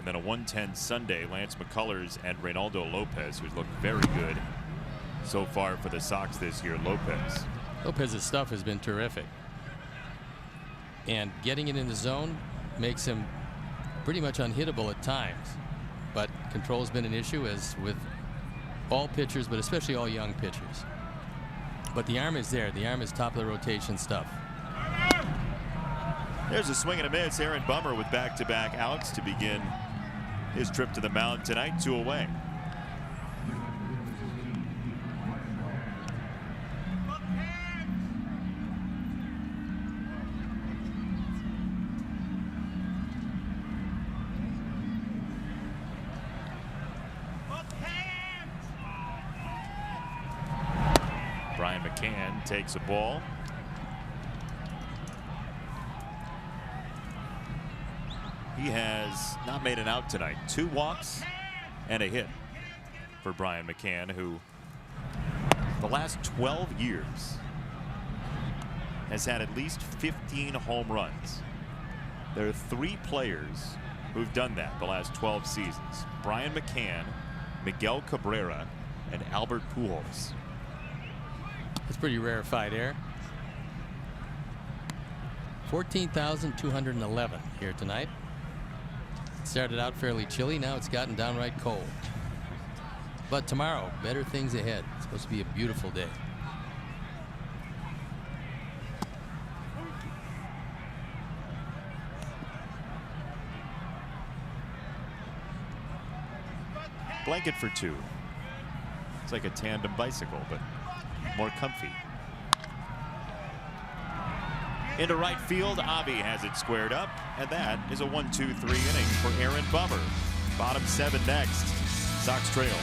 And then a 110 Sunday, Lance McCullers and Reynaldo Lopez, who's looked very good so far for the Sox this year. Lopez's stuff has been terrific. And getting it in the zone makes him pretty much unhittable at times. But control has been an issue, as with all pitchers, but especially all young pitchers. But the arm is there. The arm is top of the rotation stuff. There's a swing and a miss. Aaron Bummer with back-to-back outs to begin his trip to the mound tonight. 2 away. Brian McCann takes a ball. He has not made an out tonight. 2 walks and a hit for Brian McCann, who the last 12 years has had at least 15 home runs. There are 3 players who've done that the last 12 seasons: Brian McCann, Miguel Cabrera, and Albert Pujols. It's pretty rarefied air. 14,211 here tonight. It started out fairly chilly. Now it's gotten downright cold. But tomorrow, better things ahead. It's supposed to be a beautiful day. Blanket for 2. It's like a tandem bicycle, but more comfy. Into right field, Avi has it squared up, and that is a 1-2-3 inning for Aaron Bummer. Bottom 7 next. Sox trail.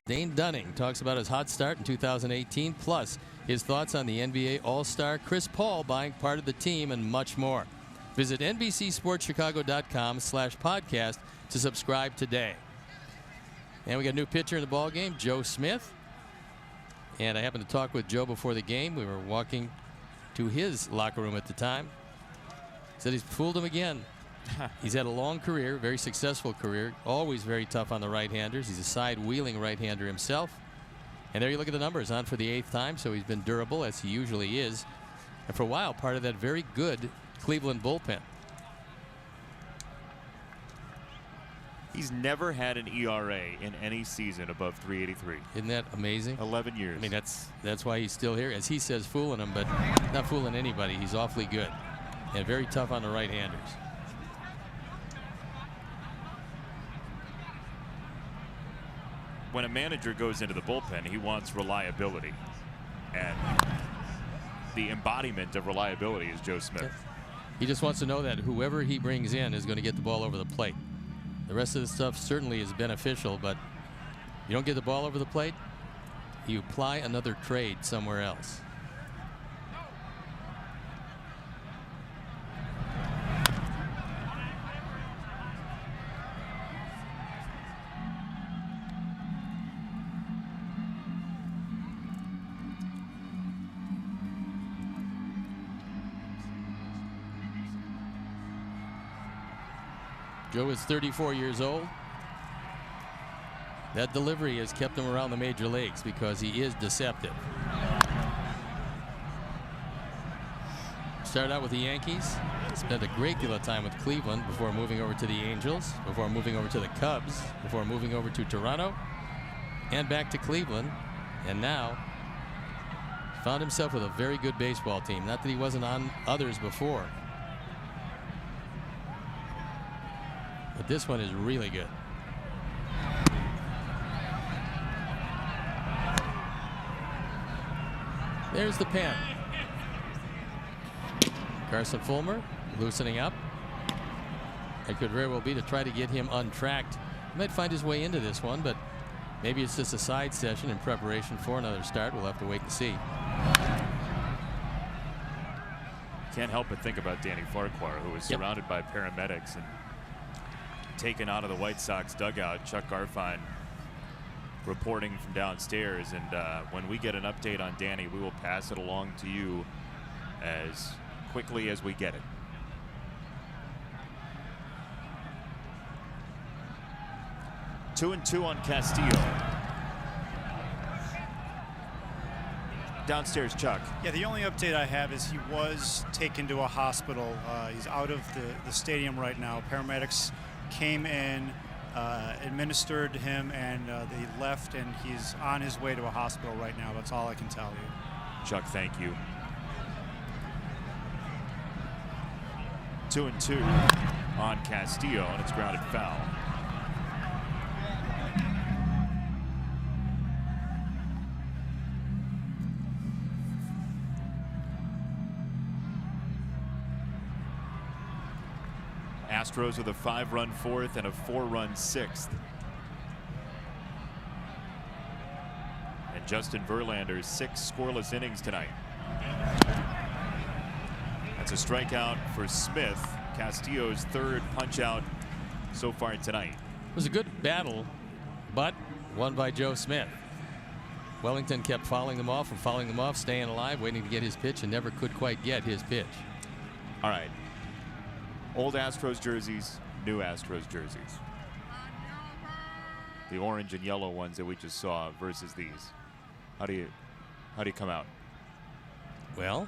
Dane Dunning talks about his hot start in 2018, plus his thoughts on the NBA All-Star Chris Paul buying part of the team, and much more. Visit NBCSportsChicago.com/podcast to subscribe today. And we got a new pitcher in the ball game, Joe Smith. And I happened to talk with Joe before the game. We were walking to his locker room at the time. Said he's fooled him again. He's had a long career, very successful career, always very tough on the right-handers. He's a side-wheeling right-hander himself. And there you look at the numbers, on for the 8th time, so he's been durable, as he usually is. And for a while, part of that very good Cleveland bullpen. He's never had an ERA in any season above 383. Isn't that amazing? 11 years. I mean, that's why he's still here. As he says, fooling him, but not fooling anybody. He's awfully good and very tough on the right-handers. When a manager goes into the bullpen, he wants reliability. And the embodiment of reliability is Joe Smith. He just wants to know that whoever he brings in is going to get the ball over the plate. The rest of the stuff certainly is beneficial, but you don't get the ball over the plate, you apply another trade somewhere else. Joe is 34 years old. That delivery has kept him around the major leagues because he is deceptive. Started out with the Yankees, spent a great deal of time with Cleveland before moving over to the Angels, before moving over to the Cubs, before moving over to Toronto, and back to Cleveland, and now found himself with a very good baseball team. Not that he wasn't on others before, but this one is really good. There's the pen. Carson Fulmer loosening up. It could very well be to try to get him untracked. He might find his way into this one, but maybe it's just a side session in preparation for another start. We'll have to wait and see. Can't help but think about Danny Farquhar, who was surrounded by paramedics and taken out of the White Sox dugout. Chuck Garfien reporting from downstairs, and when we get an update on Danny, we will pass it along to you as quickly as we get it. Two and two on Castillo. Downstairs, Chuck. Yeah, the only update I have is he was taken to a hospital. He's out of the stadium right now. Paramedics came in, administered him, and they left, and he's on his way to a hospital right now. That's all I can tell you. Chuck, thank you. 2 and 2 on Castillo, and it's grounded foul. Astros with a 5-run fourth and a 4-run sixth. And Justin Verlander's 6 scoreless innings tonight. That's a strikeout for Smith, Castillo's 3rd punch-out so far tonight. It was a good battle, but won by Joe Smith. Wellington kept fouling them off, staying alive, waiting to get his pitch, and never could quite get his pitch. All right. Old Astros jerseys, new Astros jerseys. The orange and yellow ones that we just saw versus these. How do you come out? Well,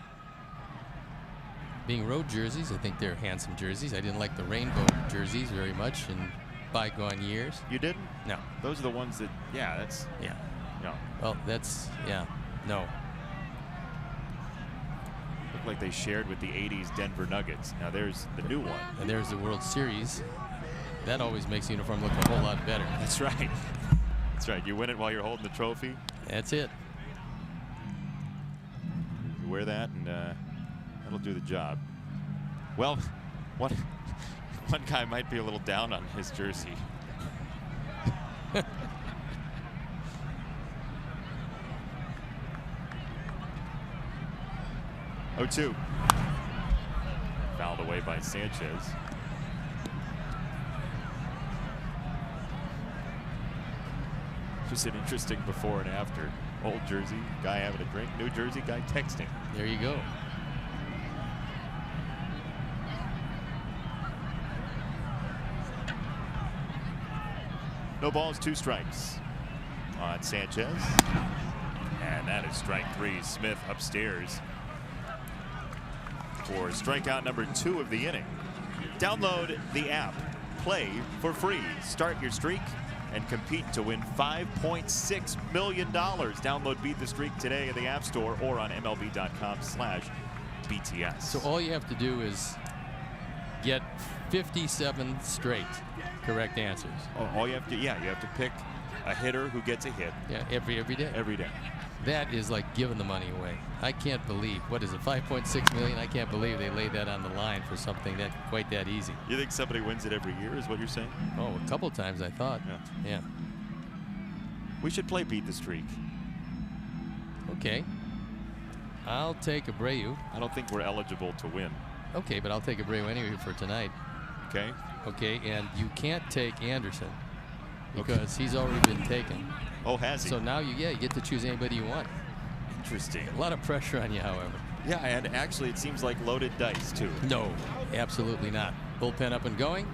being road jerseys, I think they're handsome jerseys. I didn't like the rainbow jerseys very much in bygone years. You didn't? No. Those are the ones that, that's. Yeah. No. Well, that's, no. Look like they shared with the 80s Denver Nuggets. Now there's the new one. And there's the World Series. That always makes the uniform look a whole lot better. That's right. That's right. You win it while you're holding the trophy. That's it. You wear that, and that'll do the job. Well, one guy might be a little down on his jersey. Oh-2. Fouled away by Sanchez. Just an interesting before and after. Old jersey, guy having a drink. New jersey, guy texting. There you go. No balls, 2 strikes on Sanchez. And that is strike 3. Smith upstairs for strikeout number 2 of the inning. Download the app. Play for free. Start your streak and compete to win $5.6 million. Download Beat the Streak today in the App Store or on MLB.com/BTS. So all you have to do is get 57 straight correct answers. All you have to, you have to pick a hitter who gets a hit. Yeah, every day. Every day. That is like giving the money away. I can't believe, what is it, $5.6 million? I can't believe they laid that on the line for something that quite that easy. You think somebody wins it every year is what you're saying? Oh, a couple times I thought. Yeah. We should play Beat the Streak. Okay. I'll take Abreu. I don't think we're eligible to win. Okay, but I'll take Abreu anyway for tonight. Okay. Okay, and you can't take Anderson because he's already been taken. Oh, has he? So now you get to choose anybody you want. Interesting. A lot of pressure on you, however. Yeah, and actually it seems like loaded dice too. No, absolutely not. Bullpen up and going.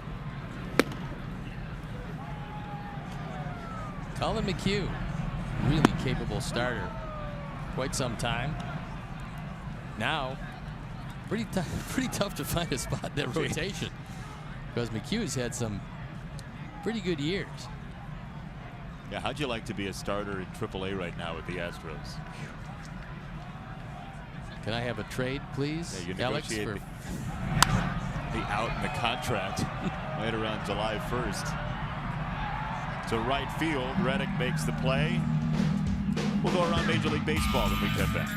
Colin McHugh, really capable starter. Quite some time. Now, pretty tough to find a spot in that rotation because McHugh's had some pretty good years. Yeah, how'd you like to be a starter in AAA right now with the Astros? Can I have a trade, please, yeah, you Alex? negotiate the out in the contract right around July 1st. To right field, Reddick makes the play. We'll go around Major League Baseball when we get back.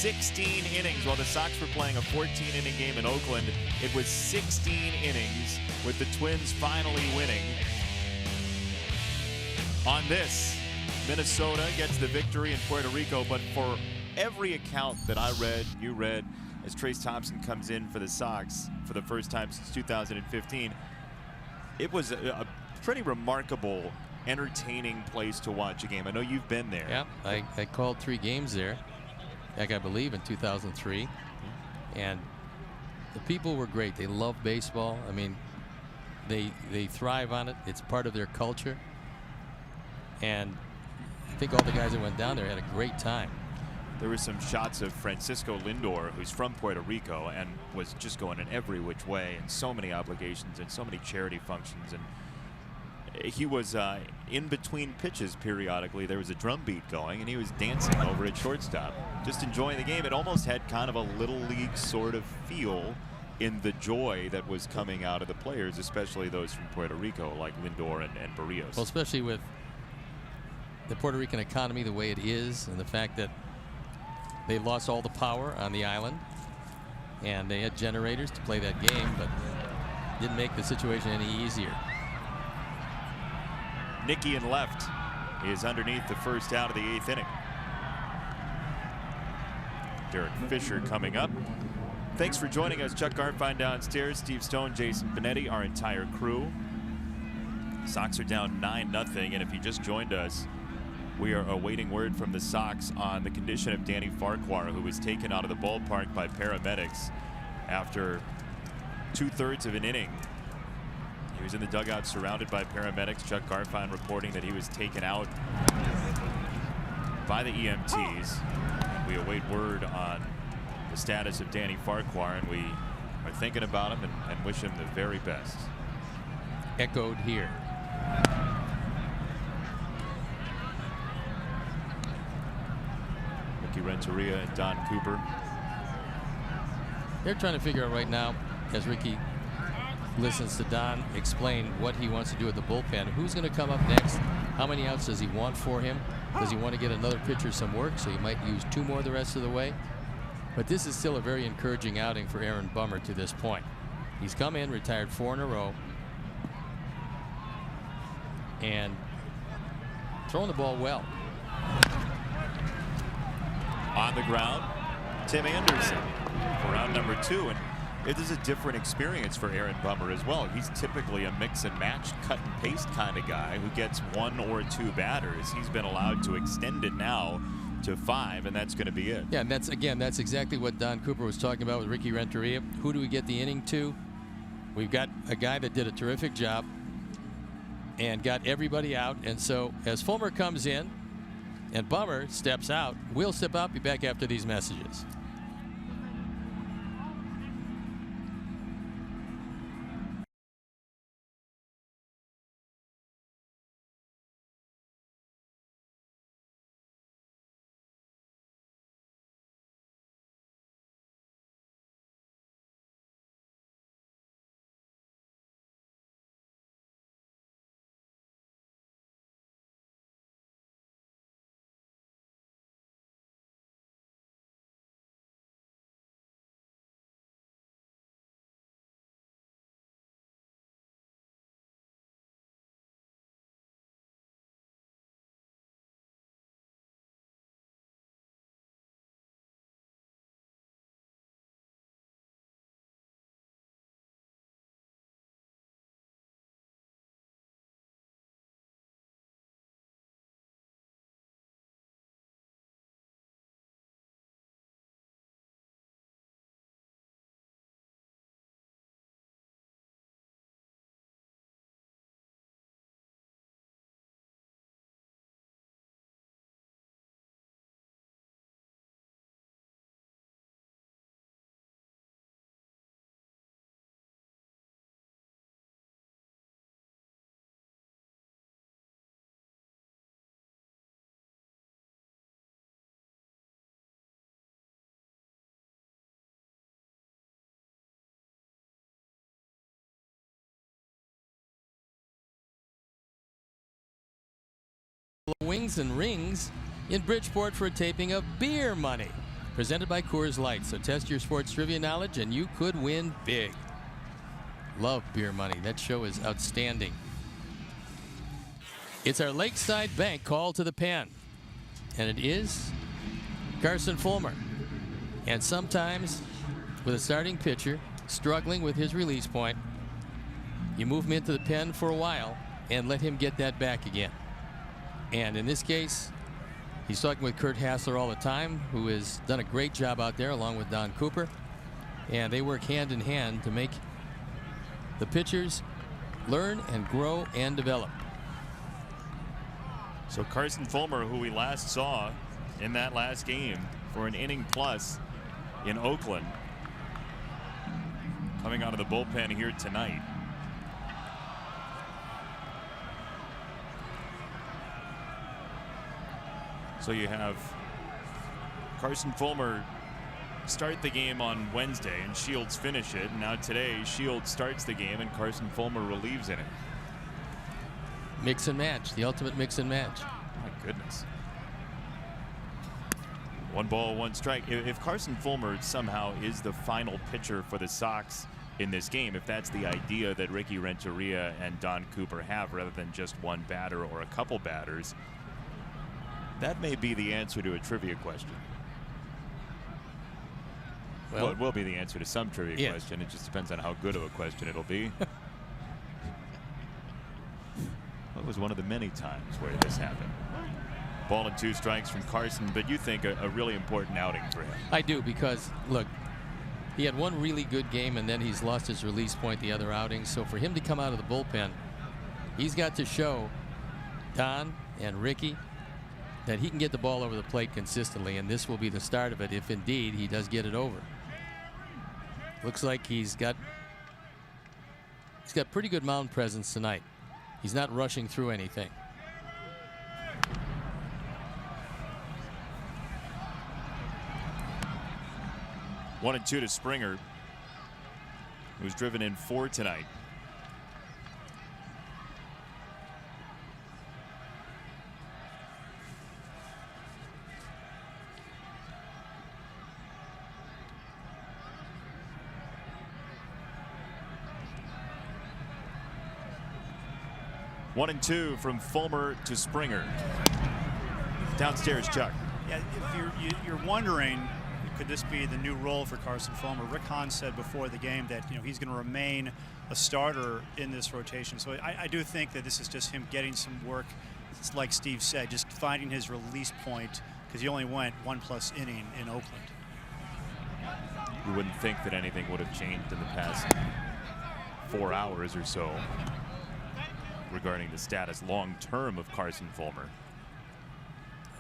"16 innings while the Sox were playing a 14-inning game in Oakland. It was 16 innings with the Twins finally winning. On this, Minnesota gets the victory in Puerto Rico, but for every account that I read, you read, as Trace Thompson comes in for the Sox for the first time since 2015, it was a pretty remarkable, entertaining place to watch a game. I know you've been there. Yeah, I called 3 games there. Heck, I believe in 2003, and the people were great. They love baseball. I mean, they thrive on it. It's part of their culture, and I think all the guys that went down there had a great time. There were some shots of Francisco Lindor, who's from Puerto Rico and was just going in every which way, and so many obligations and so many charity functions, and he was in between pitches periodically. There was a drum beat going, and he was dancing over at shortstop, just enjoying the game. It almost had kind of a little league sort of feel in the joy that was coming out of the players, especially those from Puerto Rico, like Lindor and Barrios. Well, especially with the Puerto Rican economy the way it is, and the fact that they lost all the power on the island, and they had generators to play that game, but didn't make the situation any easier. Nicky in left is underneath the first out of the 8th inning. Derek Fisher coming up. Thanks for joining us. Chuck Garfien downstairs, Steve Stone, Jason Benetti, our entire crew. Sox are down 9-0, and if you just joined us, we are awaiting word from the Sox on the condition of Danny Farquhar, who was taken out of the ballpark by paramedics after 2/3 of an inning. He was in the dugout surrounded by paramedics. Chuck Garfien reporting that he was taken out by the EMTs. We await word on the status of Danny Farquhar, and we are thinking about him and wish him the very best. Echoed here. Ricky Renteria and Don Cooper. They're trying to figure out right now, as Ricky listens to Don explain what he wants to do with the bullpen, who's going to come up next, how many outs does he want for him, does he want to get another pitcher some work, so he might use 2 more the rest of the way. But this is still a very encouraging outing for Aaron Bummer to this point. He's come in, retired 4 in a row, and throwing the ball well. On the ground, Tim Anderson for round number 2, and it is a different experience for Aaron Bummer as well. He's typically a mix and match, cut and paste kind of guy who gets 1 or 2 batters. He's been allowed to extend it now to 5, and that's going to be it. Yeah, and that's exactly what Don Cooper was talking about with Ricky Renteria. Who do we get the inning to? We've got a guy that did a terrific job and got everybody out, and so as Fulmer comes in and Bummer steps out, we'll step out, be back after these messages. Wings and Rings in Bridgeport for a taping of Beer Money, presented by Coors Light. So test your sports trivia knowledge and you could win big. Love Beer Money. That show is outstanding. It's our Lakeside Bank call to the pen, and it is Carson Fulmer. And sometimes with a starting pitcher struggling with his release point, you move him into the pen for a while and let him get that back again. And in this case, he's talking with Kurt Hassler all the time, who has done a great job out there along with Don Cooper. And they work hand in hand to make the pitchers learn and grow and develop. So Carson Fulmer, who we last saw in that last game for an inning plus in Oakland, coming out of the bullpen here tonight. So you have Carson Fulmer start the game on Wednesday and Shields finish it. And now today Shields starts the game and Carson Fulmer relieves in it. Mix and match, the ultimate mix and match. My goodness. 1 ball, 1 strike. If Carson Fulmer somehow is the final pitcher for the Sox in this game, if that's the idea that Ricky Renteria and Don Cooper have rather than just 1 batter or a couple batters, that may be the answer to a trivia question. Well, it will be the answer to some trivia question. It just depends on how good of a question it'll be. That was one of the many times where this happened. Ball and 2 strikes from Carson, but you think a really important outing for him. I do, because look, he had 1 really good game and then he's lost his release point the other outings. So for him to come out of the bullpen, he's got to show Don and Ricky that he can get the ball over the plate consistently, and this will be the start of it if indeed he does get it over. Looks like he's got pretty good mound presence tonight. He's not rushing through anything. One and two to Springer, who's driven in 4 tonight. One and two from Fulmer to Springer. Downstairs, Chuck. Yeah, if you're wondering, could this be the new role for Carson Fulmer? Rick Hahn said before the game that he's going to remain a starter in this rotation. So I do think that this is just him getting some work. It's like Steve said, just finding his release point, because he only went 1+ inning in Oakland. You wouldn't think that anything would have changed in the past 4 hours or so regarding the status long-term of Carson Fulmer.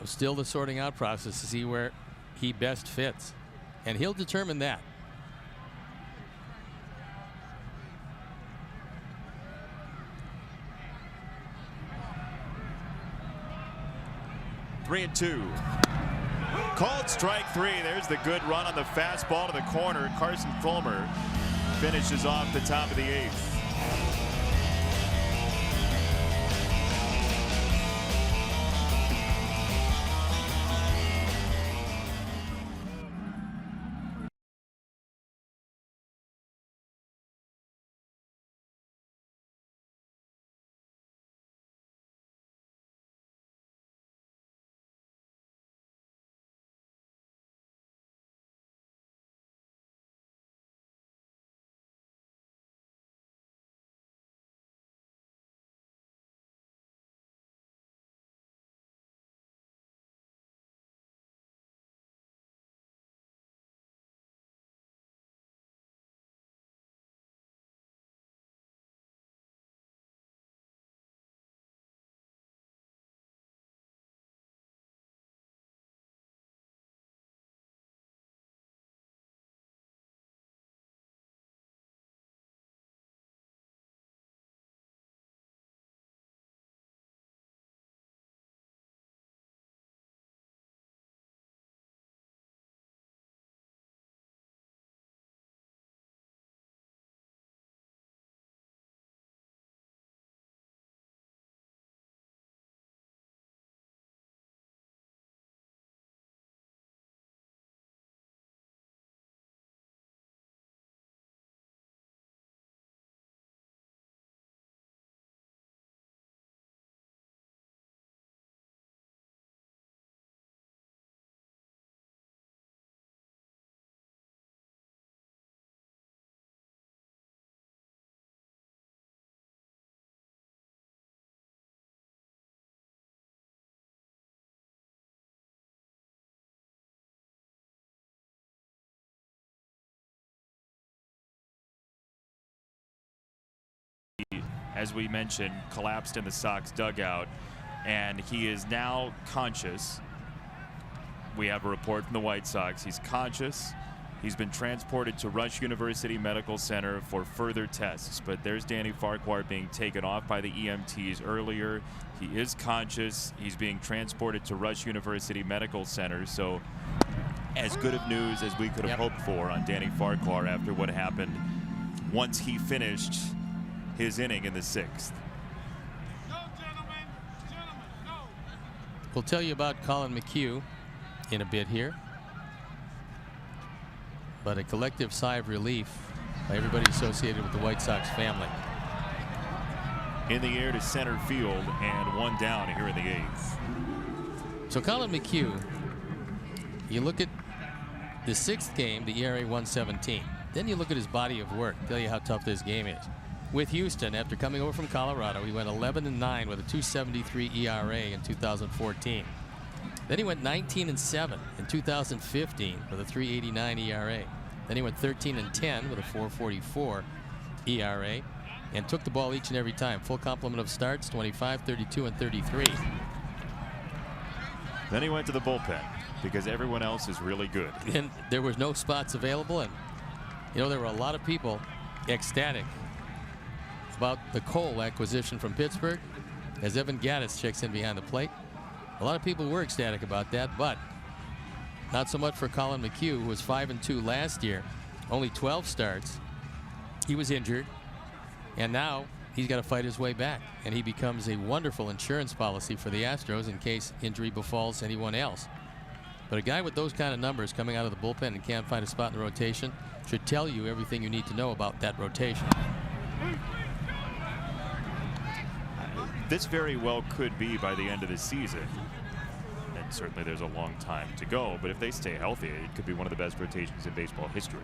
Still the sorting out process to see where he best fits, and he'll determine that. Three and two. Called strike 3. There's the good run on the fastball to the corner. Carson Fulmer finishes off the top of the 8th. As we mentioned, collapsed in the Sox dugout, and he is now conscious. We have a report from the White Sox. He's conscious. He's been transported to Rush University Medical Center for further tests, but there's Danny Farquhar being taken off by the EMTs earlier. He is conscious. He's being transported to Rush University Medical Center, so as good of news as we could have hoped for on Danny Farquhar after what happened once he finished his inning in the 6th. We'll tell you about Colin McHugh in a bit here, but a collective sigh of relief by everybody associated with the White Sox family. In the air to center field, and one down here in the 8th. So Colin McHugh, you look at the 6th game, the ERA 117. Then you look at his body of work, tell you how tough this game is. With Houston, after coming over from Colorado, he went 11-9 with a 2.73 ERA in 2014. Then he went 19-7 in 2015 with a 3.89 ERA. Then he went 13-10 with a 4.44 ERA, and took the ball each and every time. Full complement of starts, 25, 32, and 33. Then he went to the bullpen because everyone else is really good. And there was no spots available, and you know there were a lot of people ecstatic about the Cole acquisition from Pittsburgh as Evan Gattis checks in behind the plate. A lot of people were ecstatic about that, but not so much for Colin McHugh, who was 5-2 last year, only 12 starts. He was injured, and now he's got to fight his way back, and he becomes a wonderful insurance policy for the Astros in case injury befalls anyone else. But a guy with those kind of numbers coming out of the bullpen and can't find a spot in the rotation should tell you everything you need to know about that rotation. This very well could be by the end of the season. And certainly there's a long time to go, but if they stay healthy, it could be one of the best rotations in baseball history.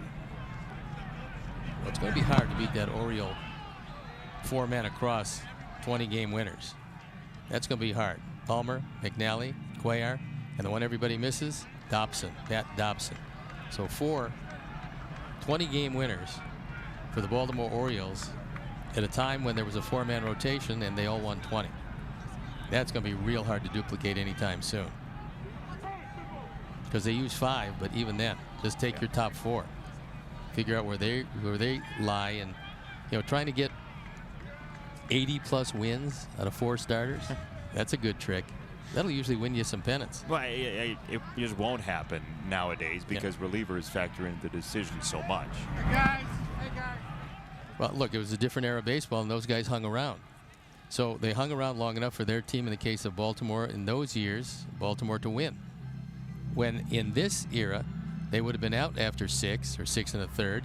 Well, it's going to be hard to beat that Oriole four-man across 20-game winners. That's going to be hard. Palmer, McNally, Cuellar, and the one everybody misses, Dobson, Pat Dobson. So 4 20-game winners for the Baltimore Orioles at a time when there was a 4-man rotation and they all won 20. That's going to be real hard to duplicate anytime soon. Because they use 5, but even then, just take your top 4. Figure out where they lie, and trying to get 80+ wins out of 4 starters. That's a good trick. That'll usually win you some pennants. Well, it just won't happen nowadays because relievers factor into the decision so much. Hey guys. Well, look, it was a different era of baseball, and those guys hung around. So they hung around long enough for their team, in the case of Baltimore in those years, Baltimore to win. When in this era, they would have been out after 6 or 6 1/3,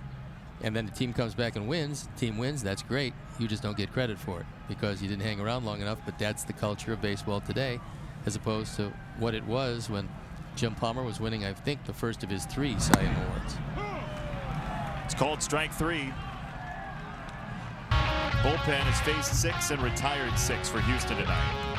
and then the team comes back and wins. Team wins, that's great. You just don't get credit for it because you didn't hang around long enough. But that's the culture of baseball today, as opposed to what it was when Jim Palmer was winning, I think, the first of his 3 Cy Young Awards. It's called strike 3. Bullpen has faced 6 and retired 6 for Houston tonight.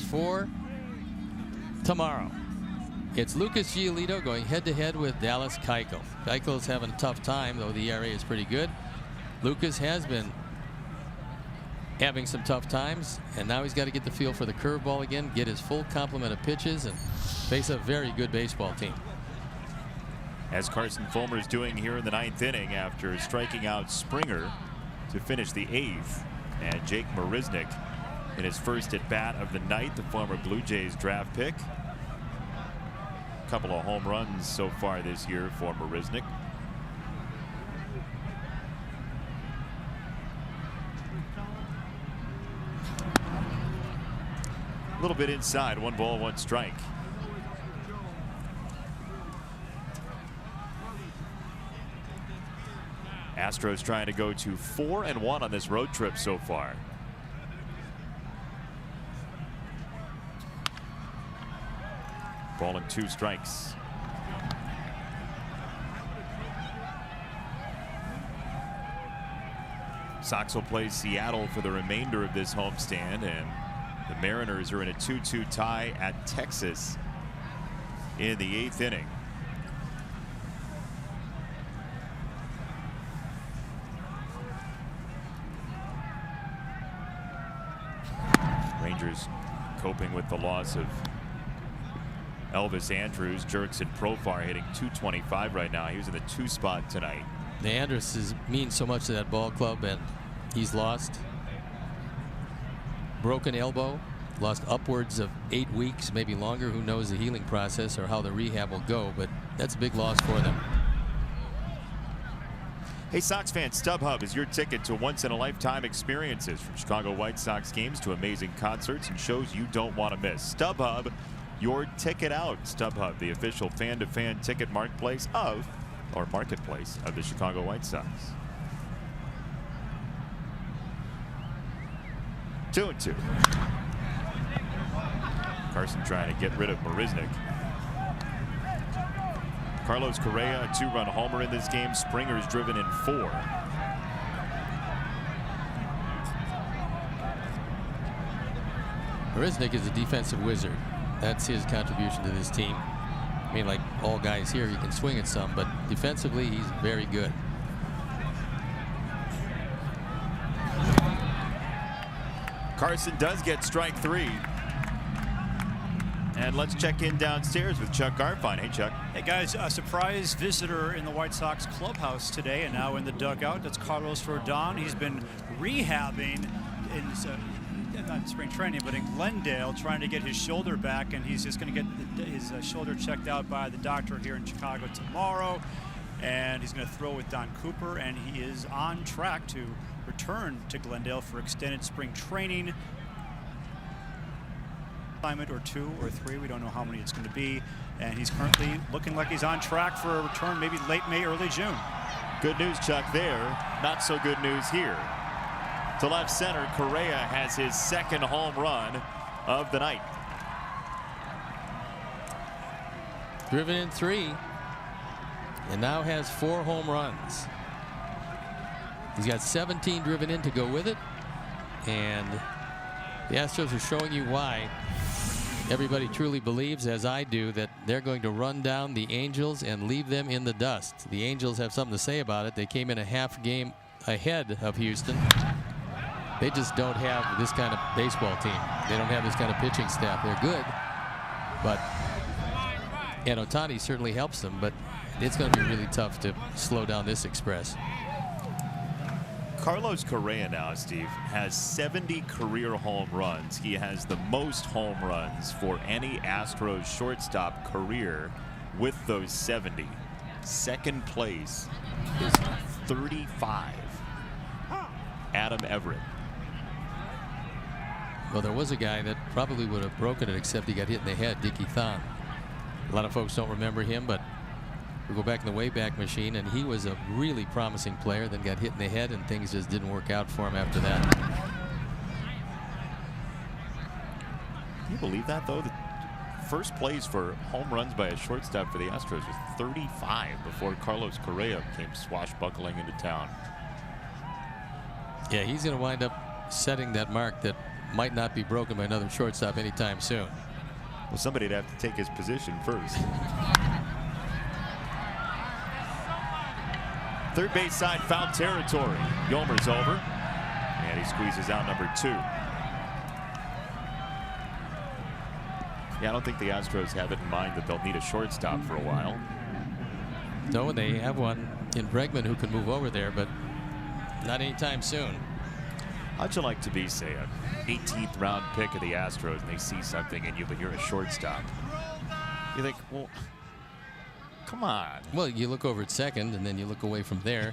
For tomorrow, it's Lucas Giolito going head-to-head with Dallas Keuchel. Keuchel's having a tough time, though the ERA is pretty good. Lucas has been having some tough times, and now he's got to get the feel for the curveball again, get his full complement of pitches, and face a very good baseball team. As Carson Fulmer is doing here in the 9th inning after striking out Springer to finish the 8th, and Jake Marisnick in his first at bat of the night, the former Blue Jays draft pick. A couple of home runs so far this year for Marisnick. A little bit inside, 1 ball, 1 strike. Astros trying to go to 4-1 on this road trip so far. Ball and 2 strikes. Sox will play Seattle for the remainder of this homestand, and the Mariners are in a 2-2 tie at Texas in the 8th inning. Rangers coping with the loss of Elvis Andrus. Jurickson Profar hitting .225 right now. He was in the 2 spot tonight. The Andrus means so much to that ball club, and he's lost. Broken elbow, lost upwards of 8 weeks, maybe longer. Who knows the healing process or how the rehab will go, but that's a big loss for them. Hey, Sox fans, StubHub is your ticket to once-in-a-lifetime experiences, from Chicago White Sox games to amazing concerts and shows you don't want to miss. StubHub, your ticket out. StubHub, the official fan-to-fan ticket marketplace of the Chicago White Sox. 2-2. Carson trying to get rid of Marisnik. Carlos Correa, a 2-run homer in this game. Springer's driven in 4. Marisnik is a defensive wizard. That's his contribution to this team. I mean, like all guys here, he can swing at some, but defensively, he's very good. Carson does get strike 3. And let's check in downstairs with Chuck Garfien. Hey, Chuck. Hey, guys, a surprise visitor in the White Sox clubhouse today, and now in the dugout. That's Carlos Rodon. He's been rehabbing in not spring training, but in Glendale, trying to get his shoulder back, and he's just going to get his shoulder checked out by the doctor here in Chicago tomorrow. And he's going to throw with Don Cooper, and he is on track to return to Glendale for extended spring training. Or 2 or 3, we don't know how many it's going to be, and he's currently looking like he's on track for a return maybe late May, early June. Good news, Chuck, there. Not so good news here. To left center, Correa has his 2nd home run of the night. Driven in 3, and now has 4 home runs. He's got 17 driven in to go with it, and the Astros are showing you why everybody truly believes, as I do, that they're going to run down the Angels and leave them in the dust. The Angels have something to say about it. They came in a half game ahead of Houston. They just don't have this kind of baseball team. They don't have this kind of pitching staff. They're good, but and Ohtani certainly helps them, but it's going to be really tough to slow down this Express. Carlos Correa now, Steve, has 70 career home runs. He has the most home runs for any Astros shortstop career with those 70. Second place is 35. Adam Everett. Well, there was a guy that probably would have broken it, except he got hit in the head, Dickie Thon. A lot of folks don't remember him, but we go back in the Wayback Machine, and he was a really promising player, then got hit in the head, and things just didn't work out for him after that. Can you believe that, though? The first place for home runs by a shortstop for the Astros was 35 before Carlos Correa came swashbuckling into town. Yeah, he's going to wind up setting that mark that might not be broken by another shortstop anytime soon. Well, somebody'd have to take his position first. Third base side, foul territory. Yolmer's over, and he squeezes out number 2. Yeah, I don't think the Astros have it in mind that they'll need a shortstop for a while. No, and they have one in Bregman who can move over there, but not anytime soon. How'd you like to be, say, an 18th round pick of the Astros, and they see something in you, but you're a shortstop? You think, well, come on. Well, you look over at second, and then you look away from there.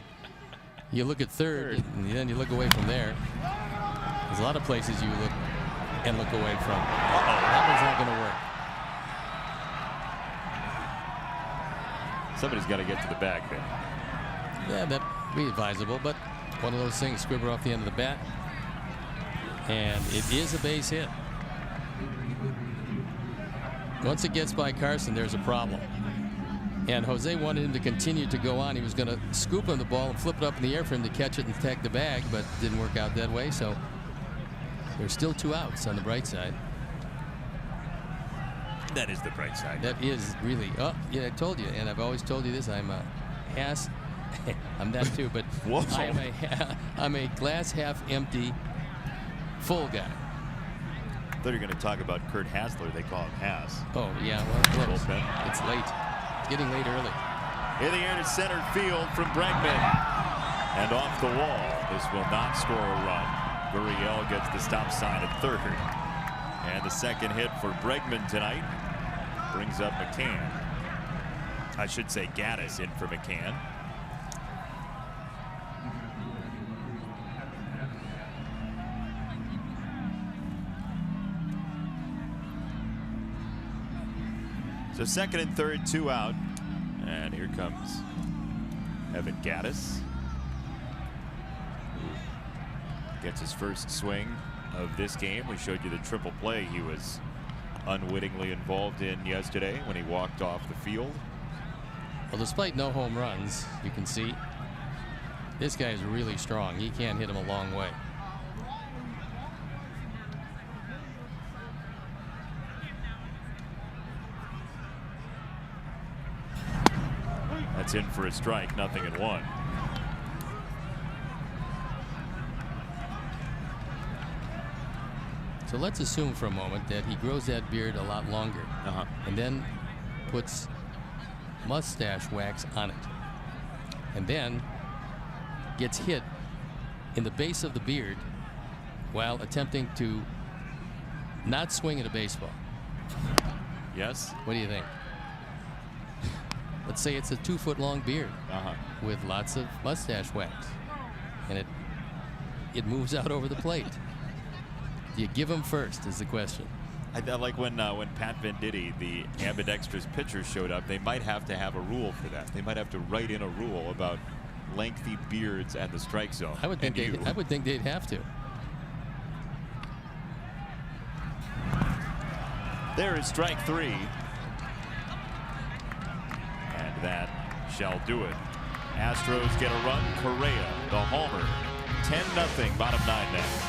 You look at third, and then you look away from there. There's a lot of places you look and look away from. That one's not going to work. Somebody's got to get to the bag there. Yeah, be advisable, but one of those things, squibber off the end of the bat. And it is a base hit. Once it gets by Carson, there's a problem. And Jose wanted him to continue to go on. He was going to scoop him the ball and flip it up in the air for him to catch it and tag the bag, but didn't work out that way. So there's still 2 outs on the bright side. That is the bright side. That is really, oh, yeah, I told you, and I've always told you this, I'm a ass, I'm that too, but I'm a glass half empty, full guy. I thought you were going to talk about Kurt Hassler. They call him Hass. Oh, yeah, well, close. It's late. It's getting late early. In the air to center field from Bregman. And off the wall. This will not score a run. Gurriel gets the stop sign at third. And the second hit for Bregman tonight brings up McCann. I should say Gaddis in for McCann. So second and third, 2 out. And here comes Evan Gaddis. Gets his first swing of this game. We showed you the triple play he was unwittingly involved in yesterday when he walked off the field. Well, despite no home runs, you can see this guy is really strong. He can hit him a long way. That's in for a strike, 0-1. So let's assume for a moment that he grows that beard a lot longer and then puts mustache wax on it and then gets hit in the base of the beard while attempting to not swing at a baseball. Yes. What do you think? Let's say it's a 2-foot-long beard with lots of mustache wax, and it moves out over the plate. Do you give him first is the question. I like when Pat Venditti, the ambidextrous pitcher, showed up. They might have to have a rule for that. They might have to write in a rule about lengthy beards at the strike zone. I would think they'd have to. There is strike 3. And that shall do it. Astros get a run. Correa, the homer. 10-0, bottom 9 next.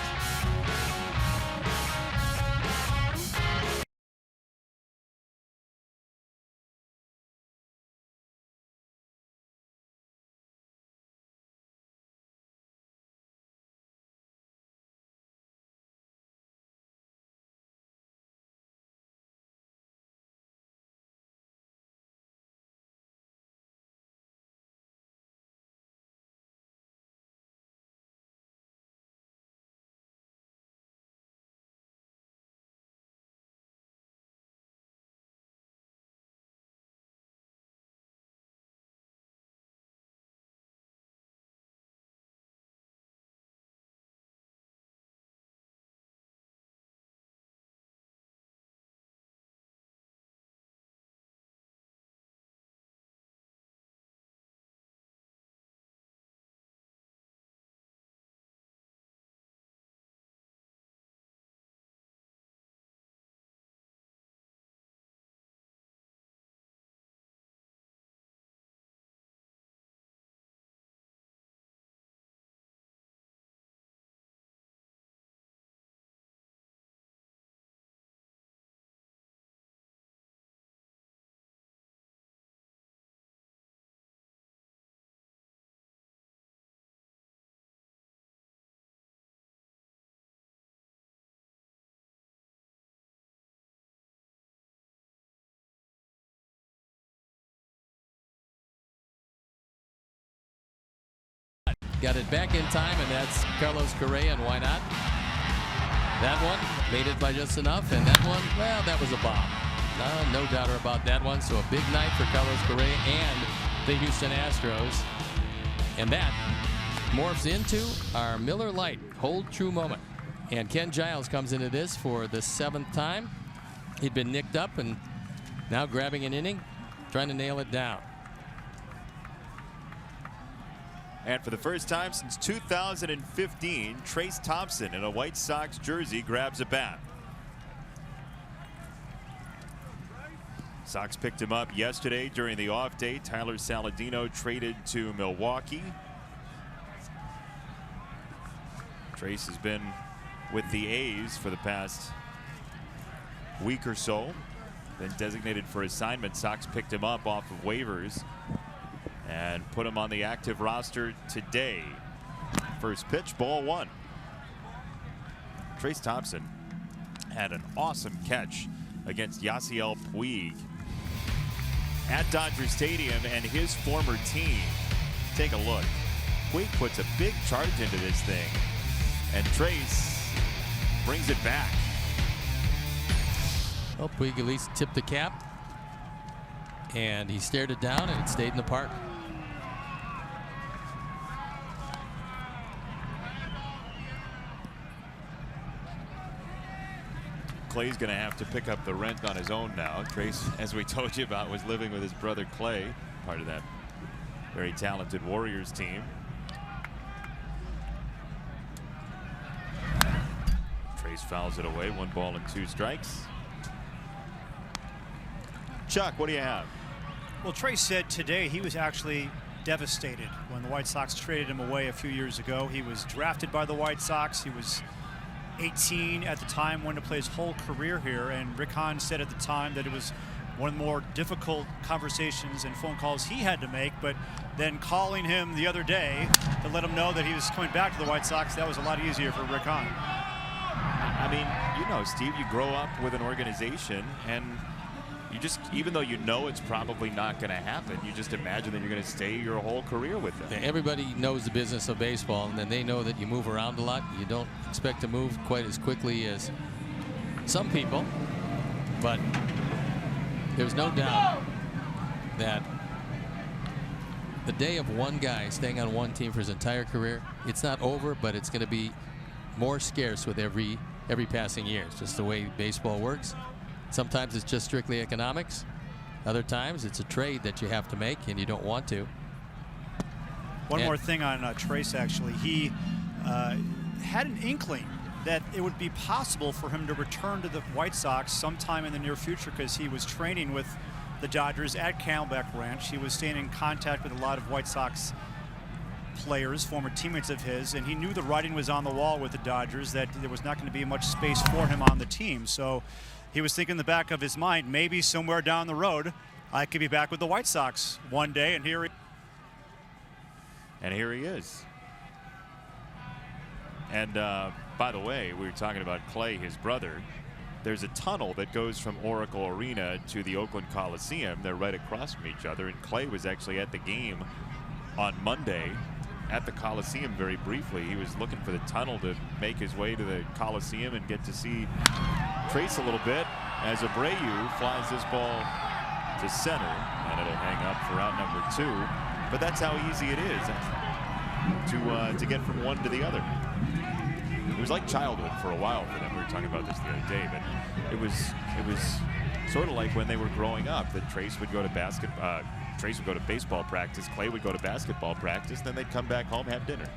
Got it back in time, and that's Carlos Correa, and why not? That one made it by just enough, and that one, well, that was a bomb. No doubt about that one. So a big night for Carlos Correa and the Houston Astros. And that morphs into our Miller Lite Hold True moment. And Ken Giles comes into this for the 7th time. He'd been nicked up and now grabbing an inning, trying to nail it down. And for the first time since 2015, Trayce Thompson in a White Sox jersey grabs a bat. Sox picked him up yesterday during the off day. Tyler Saladino traded to Milwaukee. Trayce has been with the A's for the past week or so. Been designated for assignment. Sox picked him up off of waivers and put him on the active roster today. First pitch, ball one. Trayce Thompson had an awesome catch against Yasiel Puig at Dodger Stadium, and his former team. Take a look. Puig puts a big charge into this thing, and Trayce brings it back. Well, Puig at least tipped the cap, and he stared it down, and it stayed in the park. Clay's going to have to pick up the rent on his own now. Trayce, as we told you about, was living with his brother Clay, part of that very talented Warriors team. Trayce fouls it away. 1 ball and 2 strikes. Chuck, what do you have? Well, Trayce said today he was actually devastated when the White Sox traded him away a few years ago. He was drafted by the White Sox. He was 18 at the time, wanted to play his whole career here, and Rick Hahn said at the time that it was one of the more difficult conversations and phone calls he had to make, but then calling him the other day to let him know that he was coming back to the White Sox, that was a lot easier for Rick Hahn. I mean, you know, Steve, you grow up with an organization, and you just, even though you know it's probably not going to happen, you just imagine that you're going to stay your whole career with them. Everybody knows the business of baseball, and then they know that you move around a lot. You don't expect to move quite as quickly as some people, but there's no doubt that the day of one guy staying on one team for his entire career, it's not over, but it's going to be more scarce with every passing year. It's just the way baseball works. Sometimes it's just strictly economics. Other times it's a trade that you have to make and you don't want to. One more thing on Trayce, actually. He had an inkling that it would be possible for him to return to the White Sox sometime in the near future, because he was training with the Dodgers at Camelback Ranch. He was staying in contact with a lot of White Sox players, former teammates of his, and he knew the writing was on the wall with the Dodgers, that there was not going to be much space for him on the team. So he was thinking in the back of his mind, maybe somewhere down the road I could be back with the White Sox one day, and here he is. And by the way, we were talking about Clay, his brother. There's a tunnel that goes from Oracle Arena to the Oakland Coliseum. They're right across from each other, and Clay was actually at the game on Monday at the Coliseum very briefly. He was looking for the tunnel to make his way to the Coliseum and get to see Trayce a little bit as Abreu flies this ball to center, and it'll hang up for out number 2. But that's how easy it is to get from one to the other. It was like childhood for a while for them. We were talking about this the other day, but it was sort of like when they were growing up, that Trayce would go to Trayce would go to baseball practice, Clay would go to basketball practice, then they'd come back home, have dinner.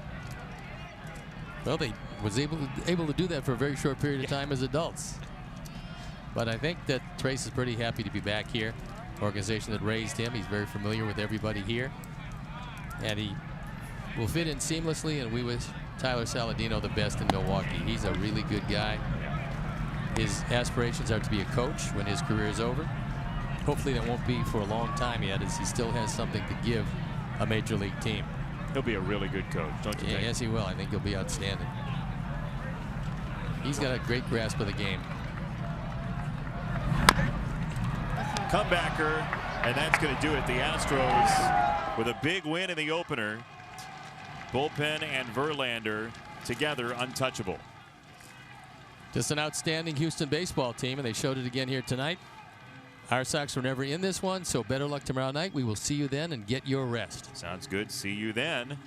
Well, they was able to do that for a very short period of time as adults. But I think that Trayce is pretty happy to be back here. Organization that raised him. He's very familiar with everybody here, and he will fit in seamlessly, and we wish Tyler Saladino the best in Milwaukee. He's a really good guy. His aspirations are to be a coach when his career is over. Hopefully that won't be for a long time yet, as he still has something to give a major league team. He'll be a really good coach, don't you think? Yes, he will. I think he'll be outstanding. He's got a great grasp of the game. Comebacker, and that's going to do it. The Astros with a big win in the opener. Bullpen and Verlander together untouchable. Just an outstanding Houston baseball team, and they showed it again here tonight. Our Sox were never in this one, so better luck tomorrow night. We will see you then, and get your rest. Sounds good. See you then.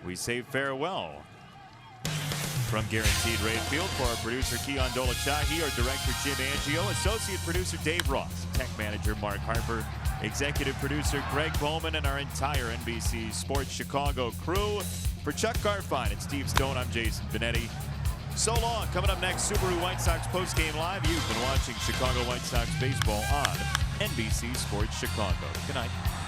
We say farewell. From Guaranteed Rate Field, for our producer Keon Dolachahi, our director Jim Angio, associate producer Dave Ross, tech manager Mark Harper, executive producer Greg Bowman, and our entire NBC Sports Chicago crew. For Chuck Garfine and Steve Stone, I'm Jason Benetti. So long. Coming up next, Subaru White Sox postgame live. You've been watching Chicago White Sox baseball on NBC Sports Chicago. Good night.